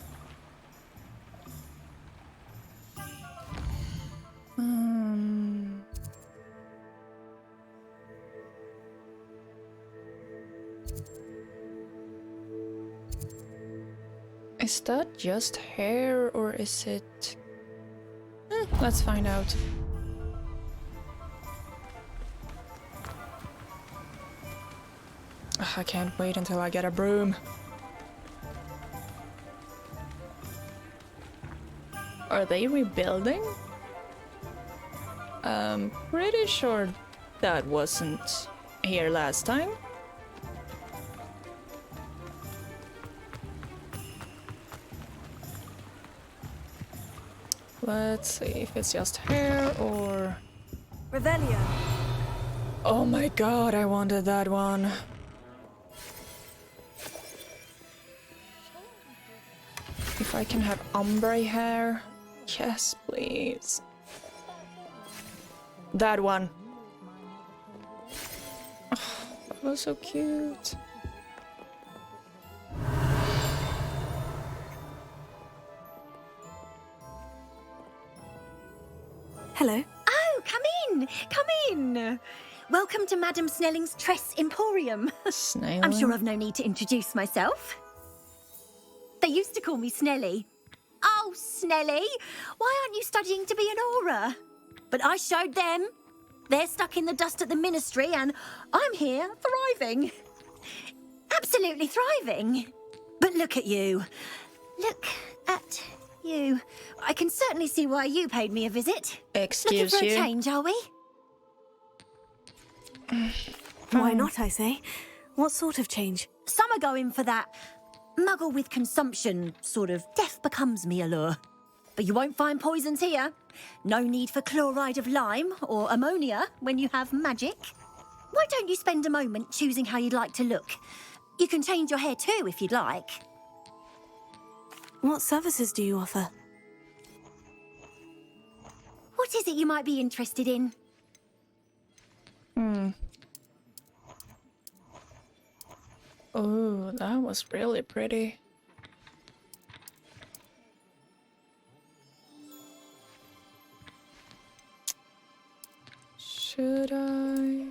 Speaker 1: Is that just hair or is it... let's find out. Ugh, I can't wait until I get a broom. Are they rebuilding? I'm pretty sure that wasn't here last time. Let's see if it's just hair or...
Speaker 2: Revelio.
Speaker 1: Oh my god, I wanted that one. If I can have ombre hair. Yes, please. That one. Oh, that was so cute.
Speaker 2: Hello.
Speaker 16: Oh, come in! Come in! Welcome to Madame Snelling's Tress Emporium. I'm sure I've no need to introduce myself. They used to call me Snelly. Oh, Snelly, why aren't you studying to be an aura? But I showed them. They're stuck in the dust at the ministry and I'm here thriving. Absolutely thriving. But look at you. Look at you. I can certainly see why you paid me a visit.
Speaker 1: Excuse
Speaker 16: Looking for
Speaker 1: you?
Speaker 16: a change, are we?
Speaker 2: Why not, I say? What sort of change?
Speaker 16: Some are going for that muggle with consumption, sort of death becomes me allure. But you won't find poisons here. No need for chloride of lime or ammonia when you have magic. Why don't you spend a moment choosing how you'd like to look? You can change your hair too if you'd like.
Speaker 2: What services do you offer?
Speaker 16: What is it you might be interested in?
Speaker 1: Oh, that was really pretty. Should I?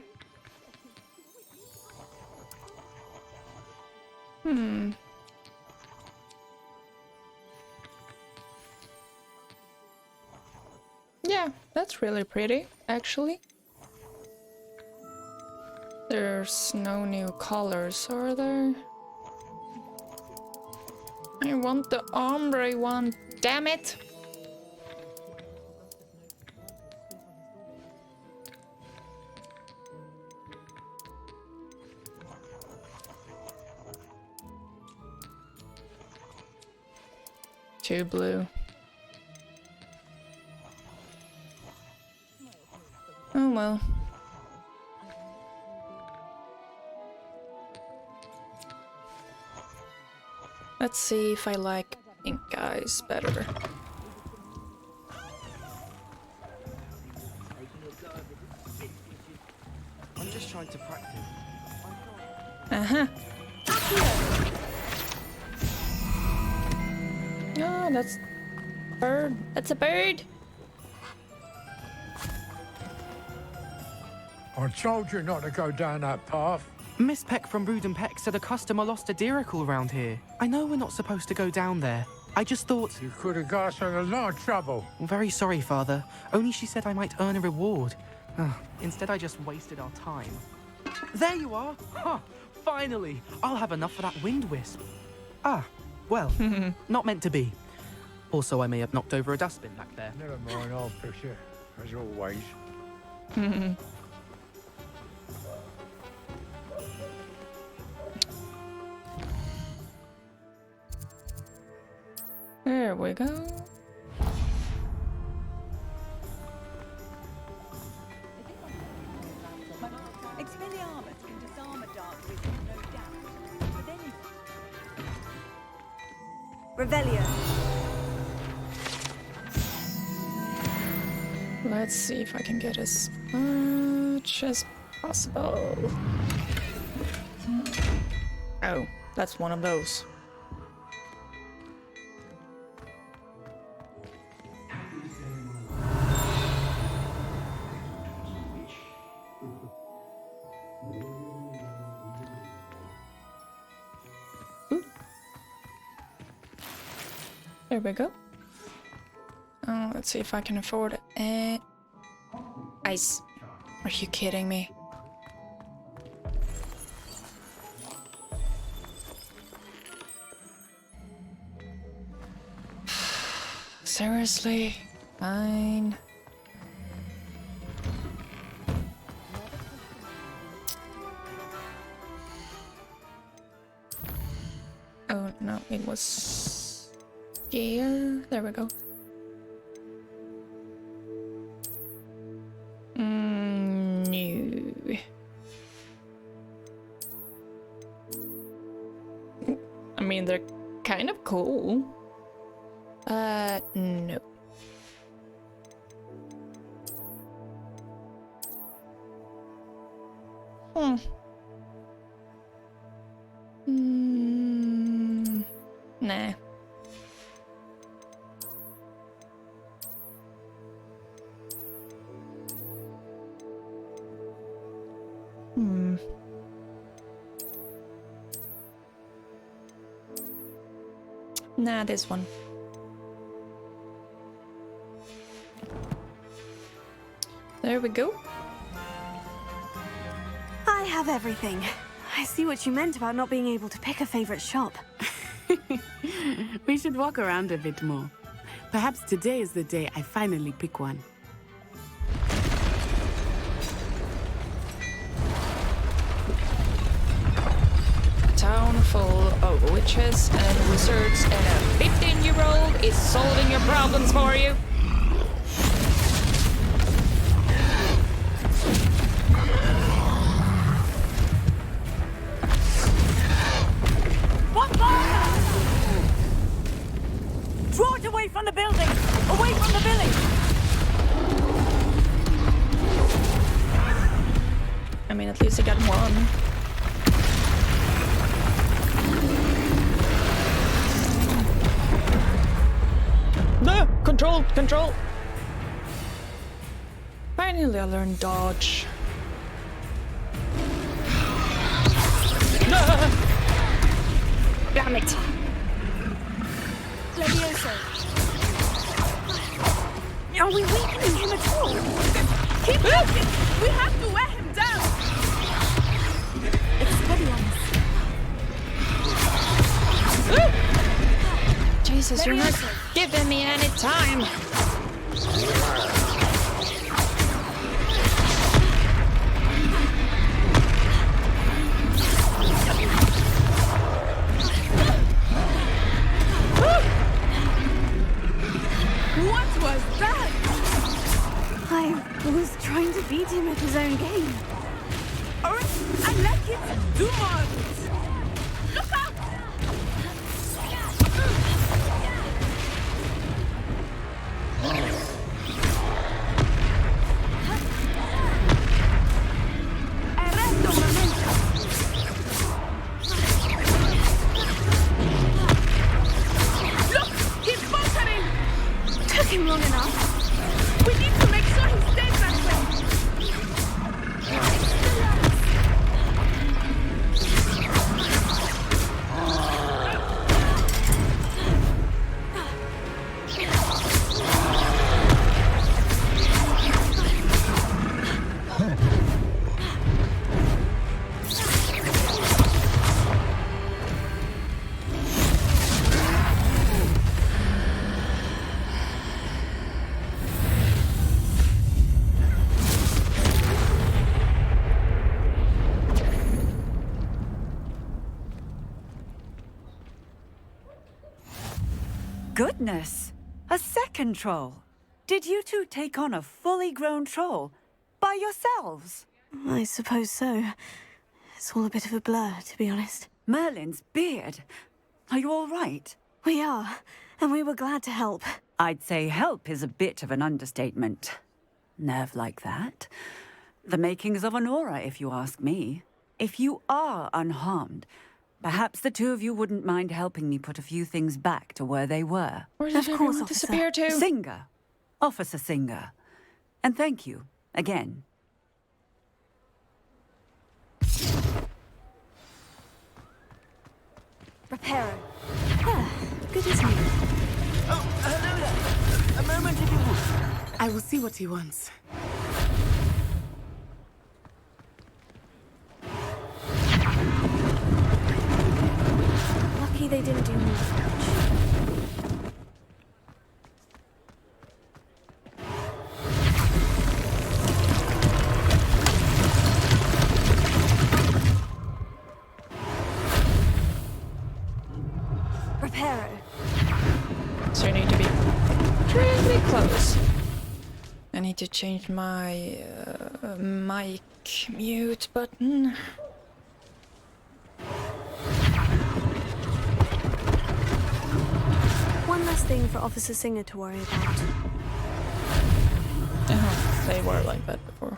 Speaker 1: Yeah, that's really pretty, actually. There's no new colors, are there? I want the ombre one, damn it! Too blue. Oh well. Let's see if I like pink eyes better.
Speaker 13: I'm just trying to practice.
Speaker 1: Uh-huh. Oh, that's a bird. That's a bird.
Speaker 4: I told you not to go down that path.
Speaker 13: Miss Peck from Brood and Peck said a customer lost a deeracle around here. I know we're not supposed to go down there. I just thought...
Speaker 4: You could have got us in a lot of trouble.
Speaker 13: I'm very sorry, Father. Only she said I might earn a reward. Instead, I just wasted our time. There you are! Huh, finally! I'll have enough for that wind wisp. Ah, well, not meant to be. Also, I may have knocked over a dustbin back there.
Speaker 4: Never mind, I'll fix it, as always.
Speaker 1: There we go.
Speaker 6: Expelliarmus can disarm a dark wizard, no doubt. But then
Speaker 2: Revelio.
Speaker 1: Let's see if I can get as much as possible. Oh, that's one of those. There we go. Oh, let's see if I can afford it. Ice. Are you kidding me? Seriously? Fine. Oh no, it was here. There we go. No. I mean, they're kind of cool. No. Nah. Nah, this one. There we go.
Speaker 2: I have everything. I see what you meant about not being able to pick a favorite shop.
Speaker 21: We should walk around a bit more. Perhaps today is the day I finally pick one.
Speaker 1: Town full of witches and wizards, and a 15-year-old is solving your problems for you.
Speaker 6: What fire? Draw it away from the building! Away from the village!
Speaker 1: I mean, at least I got one. No! Control! Control! Finally I learned dodge. No! Damn it!
Speaker 2: Levioso. Are we weakening him at all?
Speaker 21: Keep moving! We have to wear him down!
Speaker 2: Expelliarmus.
Speaker 1: Jesus, you're not giving me any time!
Speaker 21: What was that?
Speaker 2: I was trying to beat him at his own game.
Speaker 21: Alright, I like it. Do more of it. Look out! Look! He's faltering!
Speaker 2: Took him long enough.
Speaker 21: We need to make sure he stays that way.
Speaker 6: Goodness! A second troll! Did you two take on a fully grown troll? By yourselves?
Speaker 2: I suppose so. It's all a bit of a blur, to be honest.
Speaker 6: Merlin's beard. Are you all right?
Speaker 2: We are, and we were glad to help.
Speaker 6: I'd say help is a bit of an understatement. Nerve like that. The makings of an aura, if you ask me. If you are unharmed, perhaps the two of you wouldn't mind helping me put a few things back to where they were.
Speaker 1: Where did everyone disappear to?
Speaker 6: Singer. Officer Singer. And thank you, again.
Speaker 2: Reparo. Ah, good as new.
Speaker 21: Oh, hello there. A moment if you would. I will see what he wants.
Speaker 2: Lucky they didn't do more damage. Reparo.
Speaker 1: So I need to be really close. I need to change my mic mute button.
Speaker 2: One less thing for Officer Singer to worry about.
Speaker 1: They were like that before.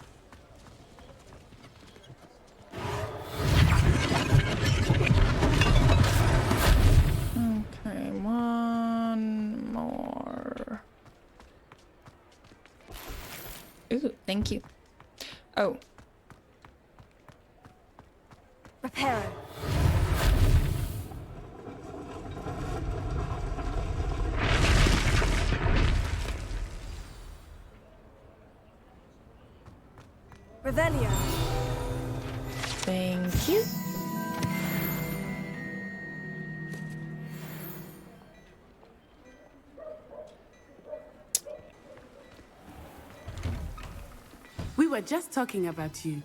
Speaker 1: Okay, one more. Ooh, thank you. Oh.
Speaker 2: Reparo. Revelio.
Speaker 1: Thank you.
Speaker 21: We were just talking about you.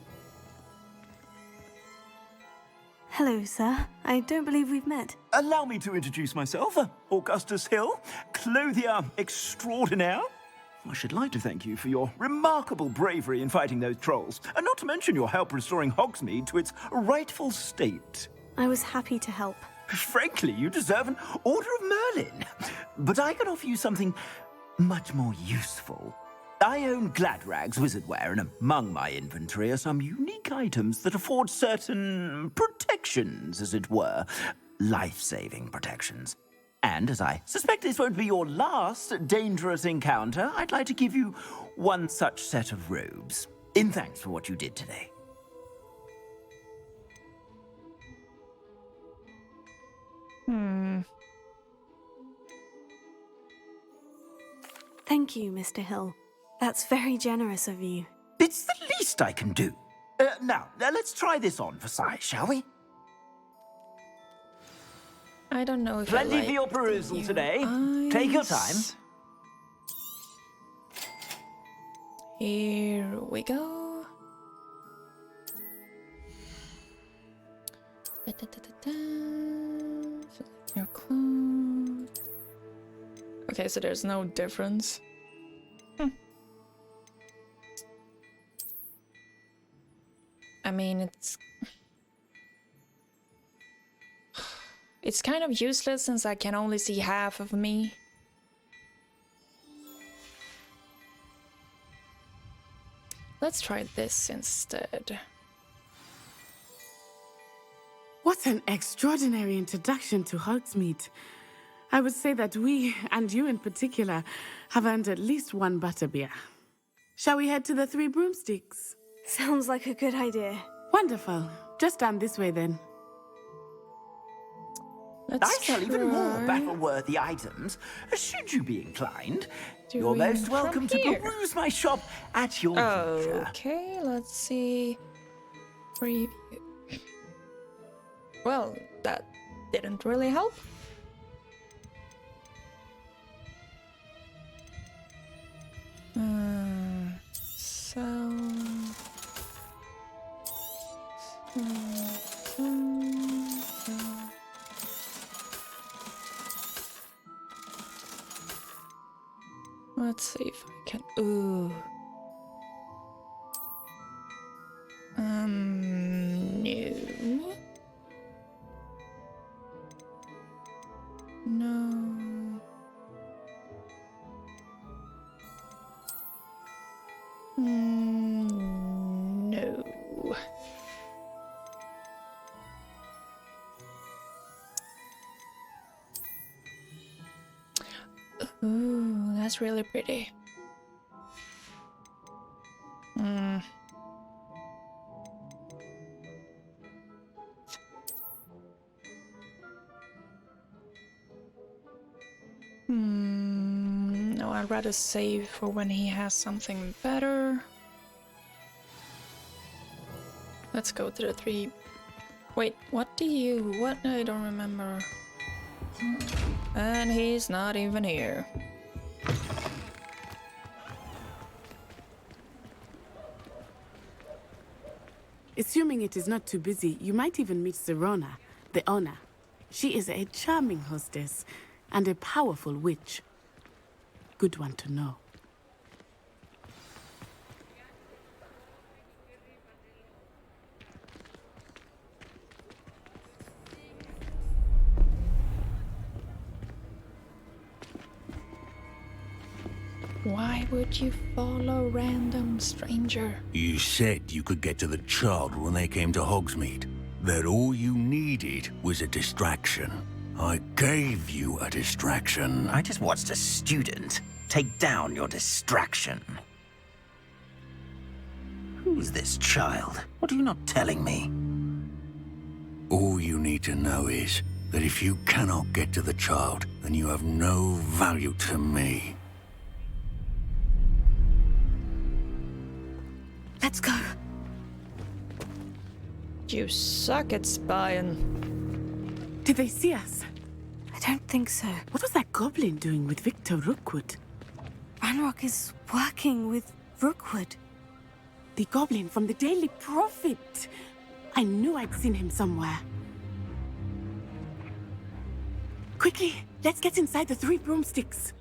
Speaker 2: Hello, sir. I don't believe we've met.
Speaker 23: Allow me to introduce myself, Augustus Hill, clothier extraordinaire. I should like to thank you for your remarkable bravery in fighting those trolls, and not to mention your help restoring Hogsmeade to its rightful state.
Speaker 2: I was happy to help.
Speaker 23: Frankly, you deserve an Order of Merlin. But I can offer you something much more useful. I own Gladrag's wizardware, and among my inventory are some unique items that afford certain protections, as it were. Life-saving protections. And as I suspect this won't be your last dangerous encounter, I'd like to give you one such set of robes, in thanks for what you did today.
Speaker 2: Thank you, Mr. Hill. That's very generous of you.
Speaker 23: It's the least I can do. Now, let's try this on for size, shall we?
Speaker 1: I don't know if
Speaker 23: Plenty
Speaker 1: I like
Speaker 23: for your perusal
Speaker 1: the
Speaker 23: today.
Speaker 1: eyes.
Speaker 23: Take your time.
Speaker 1: Here we go. Your clothes. Okay, so there's no difference. I mean, it's kind of useless since I can only see half of me. Let's try this instead.
Speaker 21: What an extraordinary introduction to Hogsmeade. I would say that we, and you in particular, have earned at least one butterbeer. Shall we head to the Three Broomsticks?
Speaker 2: Sounds like a good idea.
Speaker 21: Wonderful. Just down this way then.
Speaker 23: I sell even more battle-worthy items, should you be inclined. You're most welcome to peruse my shop at your leisure.
Speaker 1: Okay, let's see. Preview. Well, that didn't really help. Let's see if I can. Ooh. No. No. No. Ooh, that's really pretty. No, I'd rather save for when he has something better. Let's go to the three. Wait, what do you? What? I don't remember. And he's not even here.
Speaker 21: Assuming it is not too busy, you might even meet Serona, the owner. She is a charming hostess and a powerful witch. Good one to know.
Speaker 1: Why would you follow random stranger?
Speaker 5: You said you could get to the child when they came to Hogsmeade. That all you needed was a distraction. I gave you a distraction.
Speaker 23: I just watched a student take down your distraction. Who's this child? What are you not telling me?
Speaker 5: All you need to know is that if you cannot get to the child, then you have no value to me.
Speaker 2: Let's go.
Speaker 1: You suck at spying.
Speaker 21: Did they see us?
Speaker 2: I don't think so.
Speaker 21: What was that goblin doing with Victor Rookwood?
Speaker 2: Ranrock is working with Rookwood.
Speaker 21: the goblin from the Daily Prophet. I knew I'd seen him somewhere. Quickly, let's get inside the 3 broomsticks.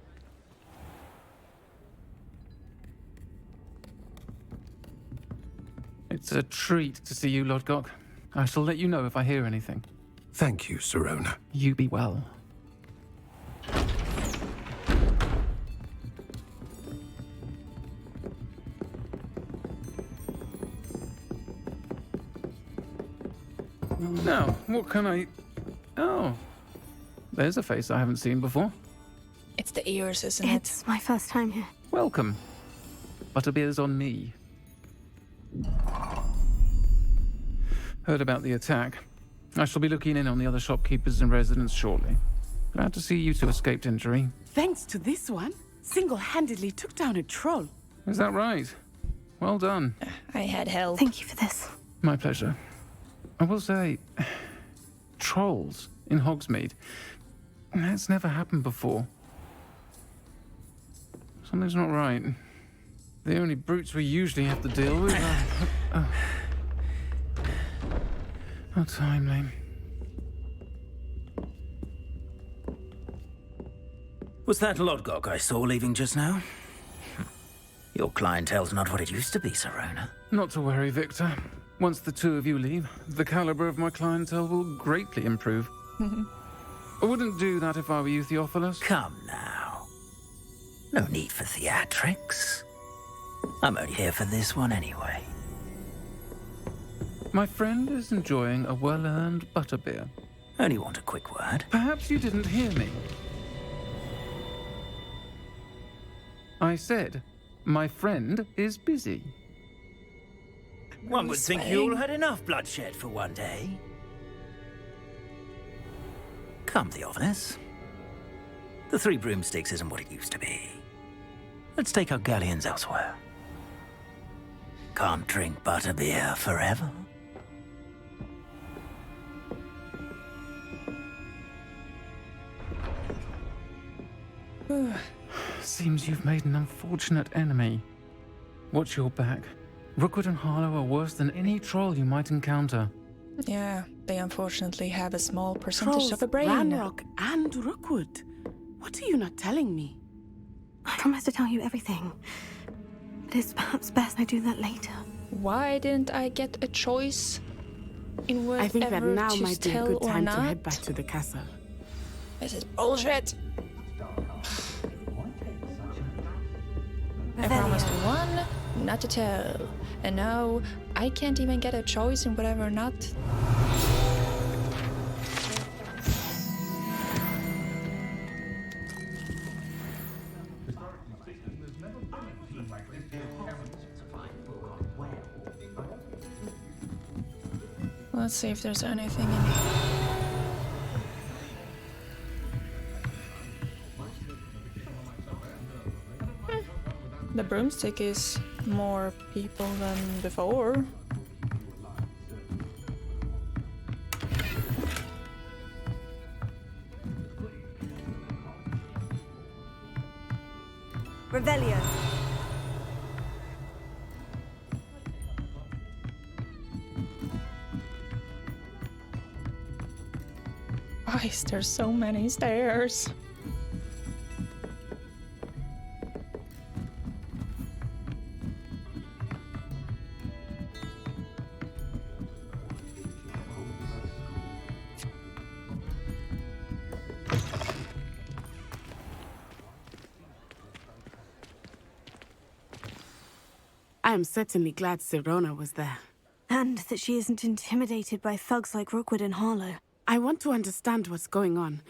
Speaker 10: It's a treat to see you, Lodgok. I shall let you know if I hear anything.
Speaker 14: Thank you, Sirona.
Speaker 10: You be well. Now, what can I... Oh, there's a face I haven't seen before.
Speaker 1: It's the ears, isn't it?
Speaker 2: It's my first time here.
Speaker 10: Welcome. Butterbeer's on me. Heard about the attack. I shall be looking in on the other shopkeepers and residents shortly. Glad to see you two escaped injury.
Speaker 21: Thanks to this one, single-handedly took down a troll.
Speaker 10: Is that right? Well done.
Speaker 1: I had help.
Speaker 2: Thank you for this.
Speaker 10: My pleasure. I will say, trolls in Hogsmeade. That's never happened before. Something's not right. The only brutes we usually have to deal with are... How timely.
Speaker 23: Was that Lodgok I saw leaving just now? Your clientele's not what it used to be, Sirona.
Speaker 10: Not to worry, Victor. Once the two of you leave, the caliber of my clientele will greatly improve. I wouldn't do that if I were you, Theophilus.
Speaker 23: Come now. No need for theatrics. I'm only here for this one anyway.
Speaker 10: My friend is enjoying a well-earned butterbeer.
Speaker 23: Only want a quick word.
Speaker 10: Perhaps you didn't hear me. I said, my friend is busy.
Speaker 23: One would think you all had enough bloodshed for one day. Come, Theophilus. The 3 broomsticks isn't what it used to be. Let's take our galleons elsewhere. Can't drink butterbeer forever.
Speaker 10: Seems you've made an unfortunate enemy. Watch your back. Rookwood and Harlow are worse than any troll you might encounter.
Speaker 1: Yeah, they unfortunately have a small percentage
Speaker 21: Trolls,
Speaker 1: of a brain.
Speaker 21: Ranrock, and Rookwood. What are you not telling me?
Speaker 2: I promise to tell you everything. But it's perhaps best I do that later.
Speaker 1: Why didn't I get a choice in whatever
Speaker 21: I think that now
Speaker 1: to
Speaker 21: might be a
Speaker 1: tell
Speaker 21: good
Speaker 1: or
Speaker 21: time
Speaker 1: not?
Speaker 21: to head back to the castle.
Speaker 1: This is bullshit. I promised one, not to tell. And now I can't even get a choice in whatever or not. Let's see if there's anything in here. The broomstick is more people than before.
Speaker 20: Revelio.
Speaker 1: Why is there so many stairs?
Speaker 21: I am certainly glad Sirona was there.
Speaker 2: And that she isn't intimidated by thugs like Rookwood and Harlow.
Speaker 21: I want to understand what's going on,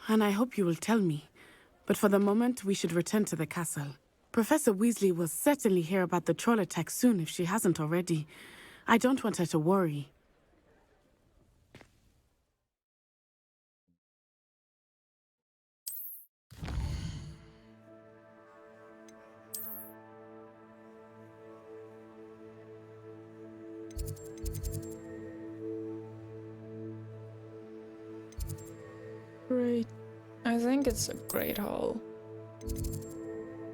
Speaker 21: and I hope you will tell me. But for the moment, we should return to the castle. Professor Weasley will certainly hear about the troll attack soon if she hasn't already. I don't want her to worry.
Speaker 1: Great. I think it's a great hall.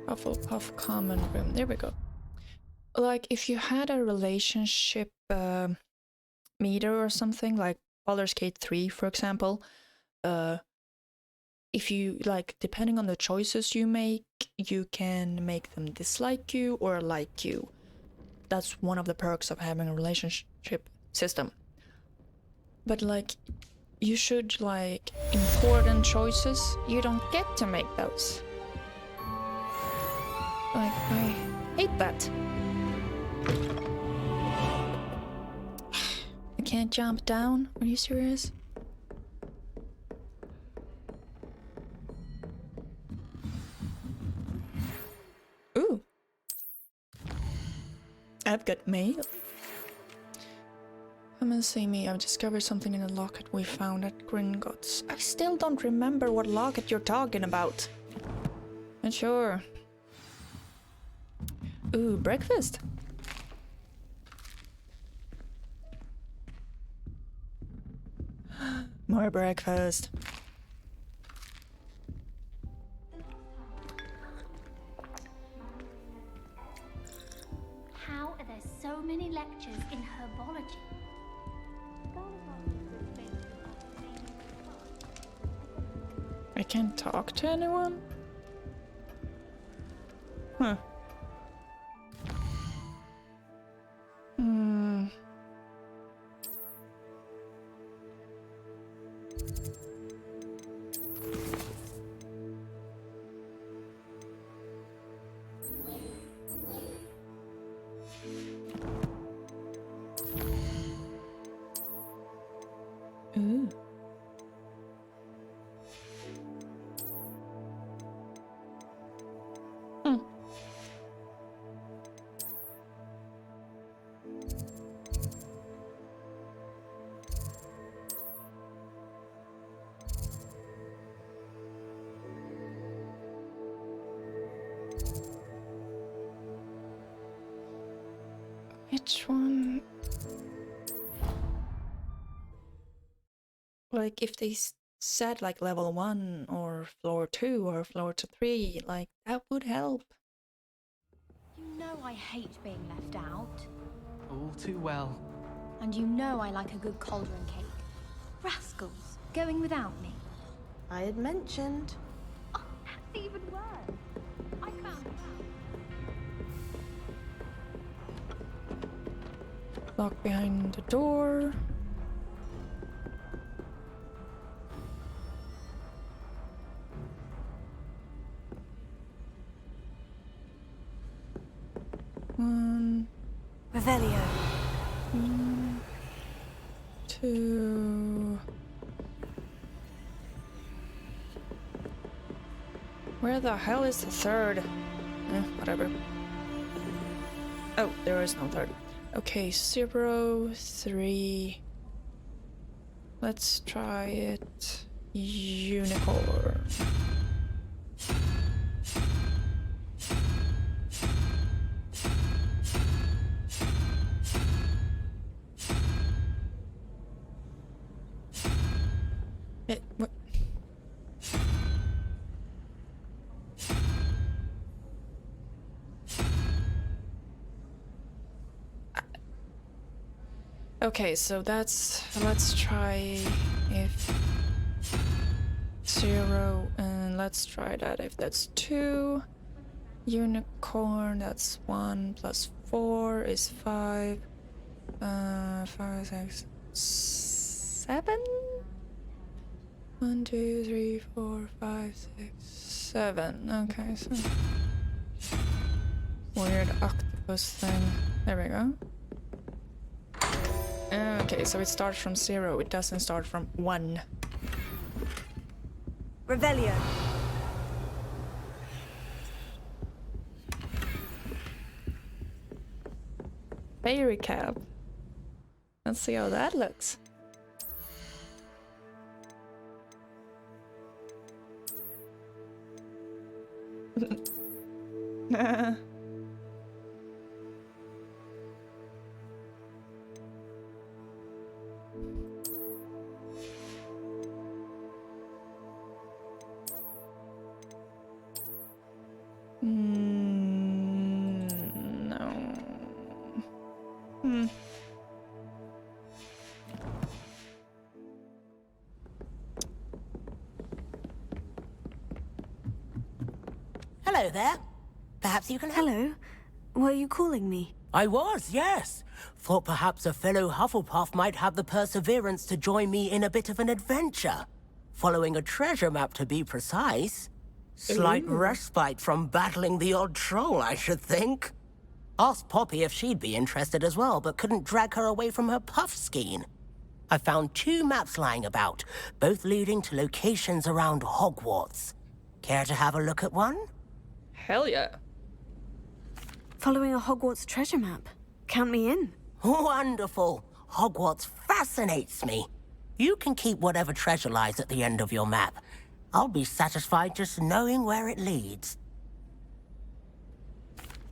Speaker 1: Hufflepuff common room. There we go. like if you had a relationship meter or something, like Baldur's Gate 3, for example, if you like, depending on the choices you make, you can make them dislike you or like you. That's one of the perks of having a relationship system. But like, you should, like, important choices, you don't get to make those. Like, I hate that. I can't jump down? Are you serious? Ooh. I've got mail. Come and see me. I've discovered something in the locket we found at Gringotts. I still don't remember what locket you're talking about. And sure. Ooh, breakfast. More breakfast.
Speaker 12: How are there so many lectures in herbology?
Speaker 1: I can't talk to anyone? Huh. Hmm. Ooh. Hmm. Which one? Like, if they said like level 1 or floor 2 or floor 3, like, that would help.
Speaker 17: You know I hate being left out.
Speaker 13: All too well.
Speaker 17: And you know I like a good cauldron cake. Rascals, going without me.
Speaker 20: I had mentioned.
Speaker 17: Oh, that's even worse. I found it out.
Speaker 1: Lock behind the door.
Speaker 2: Revelio.
Speaker 1: 1, 2. Where the hell is the third? Whatever. Oh, there is no third. Okay, 0, 3. Let's try it. Unicorn. What? Okay, so that's, let's try if 0, and let's try that if that's 2. Unicorn, that's 1 plus 4 is 5. 5, 6, 7? 1, 2, 3, 4, 5, 6, 7. Okay, so weird octopus thing. There we go. Okay, so it starts from 0. It doesn't start from 1.
Speaker 2: Revelio.
Speaker 1: Fairy cap. Let's see how that looks. No.
Speaker 19: Hello there. Perhaps you can help.
Speaker 2: Hello. Were you calling me?
Speaker 19: I was, yes. Thought perhaps a fellow Hufflepuff might have the perseverance to join me in a bit of an adventure. Following a treasure map, to be precise. Slight respite from battling the odd troll, I should think. Asked Poppy if she'd be interested as well, but couldn't drag her away from her puff skein. I found 2 maps lying about, both leading to locations around Hogwarts. Care to have a look at one?
Speaker 1: Hell yeah.
Speaker 2: Following a Hogwarts treasure map. Count me in.
Speaker 19: Wonderful. Hogwarts fascinates me. You can keep whatever treasure lies at the end of your map. I'll be satisfied just knowing where it leads.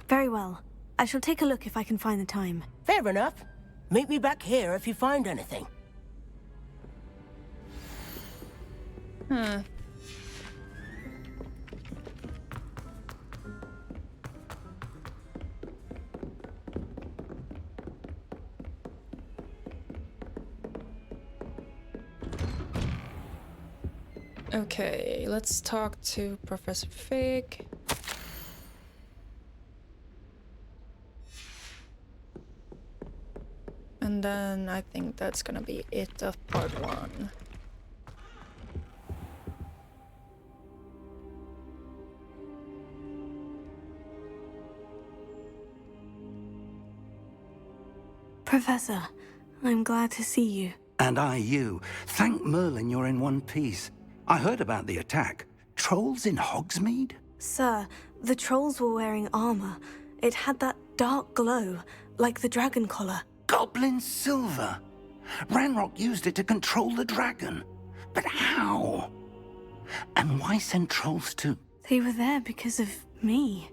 Speaker 2: Very well. I shall take a look if I can find the time.
Speaker 19: Fair enough. Meet me back here if you find anything.
Speaker 1: Okay, let's talk to Professor Fig. And then I think that's gonna be it of part 1.
Speaker 2: Professor, I'm glad to see you.
Speaker 23: And I you. Thank Merlin you're in one piece. I heard about the attack. Trolls in Hogsmeade?
Speaker 2: Sir, the trolls were wearing armor. It had that dark glow, like the dragon collar.
Speaker 23: Goblin silver. Ranrock used it to control the dragon. But how? And why send trolls to...
Speaker 2: They were there because of me.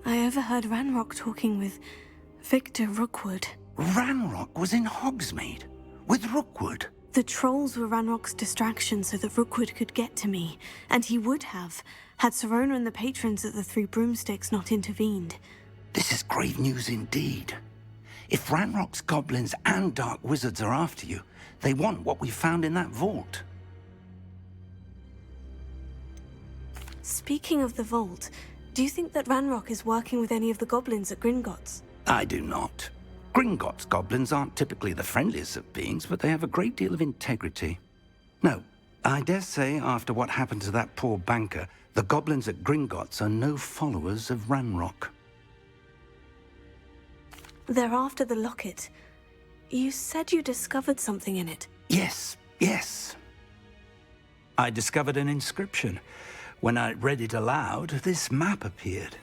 Speaker 2: I overheard Ranrock talking with Victor Rookwood.
Speaker 23: Ranrock was in Hogsmeade? With Rookwood?
Speaker 2: The trolls were Ranrock's distraction so that Rookwood could get to me. And he would have, had Serona and the patrons at the Three Broomsticks not intervened.
Speaker 23: This is grave news indeed. If Ranrock's goblins and dark wizards are after you, they want what we found in that vault.
Speaker 2: Speaking of the vault, do you think that Ranrock is working with any of the goblins at Gringotts?
Speaker 23: I do not. Gringotts goblins aren't typically the friendliest of beings, but they have a great deal of integrity. No, I dare say after what happened to that poor banker, the goblins at Gringotts are no followers of Ranrock.
Speaker 2: They're after the locket. You said you discovered something in it.
Speaker 23: Yes, yes. I discovered an inscription. When I read it aloud, this map appeared.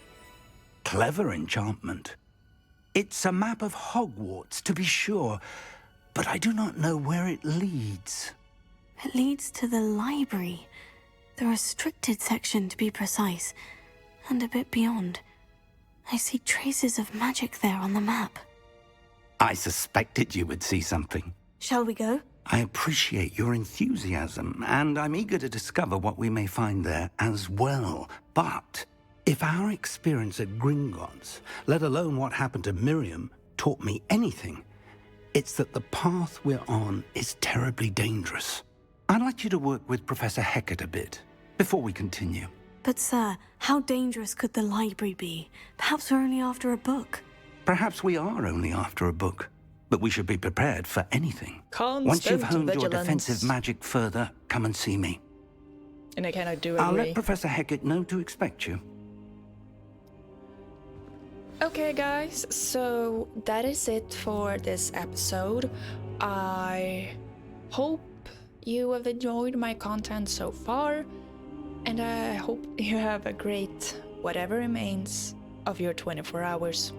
Speaker 23: Clever enchantment. It's a map of Hogwarts, to be sure, but I do not know where it leads.
Speaker 2: It leads to the library. The restricted section, to be precise, and a bit beyond. I see traces of magic there on the map.
Speaker 23: I suspected you would see something.
Speaker 2: Shall we go?
Speaker 23: I appreciate your enthusiasm, and I'm eager to discover what we may find there as well. But if our experience at Gringotts, let alone what happened to Miriam, taught me anything, it's that the path we're on is terribly dangerous. I'd like you to work with Professor Hecat a bit before we continue.
Speaker 2: But sir, how dangerous could the library be? Perhaps we're only after a book.
Speaker 23: Perhaps we are only after a book, but we should be prepared for anything.
Speaker 1: Constant
Speaker 23: Once you've honed your
Speaker 1: vigilance.
Speaker 23: defensive magic further, come and see me.
Speaker 1: And I cannot do
Speaker 23: I'll
Speaker 1: agree.
Speaker 23: let Professor Hecat know to expect you.
Speaker 1: Okay guys, so that is it for this episode. I hope you have enjoyed my content so far, and I hope you have a great whatever remains of your 24 hours.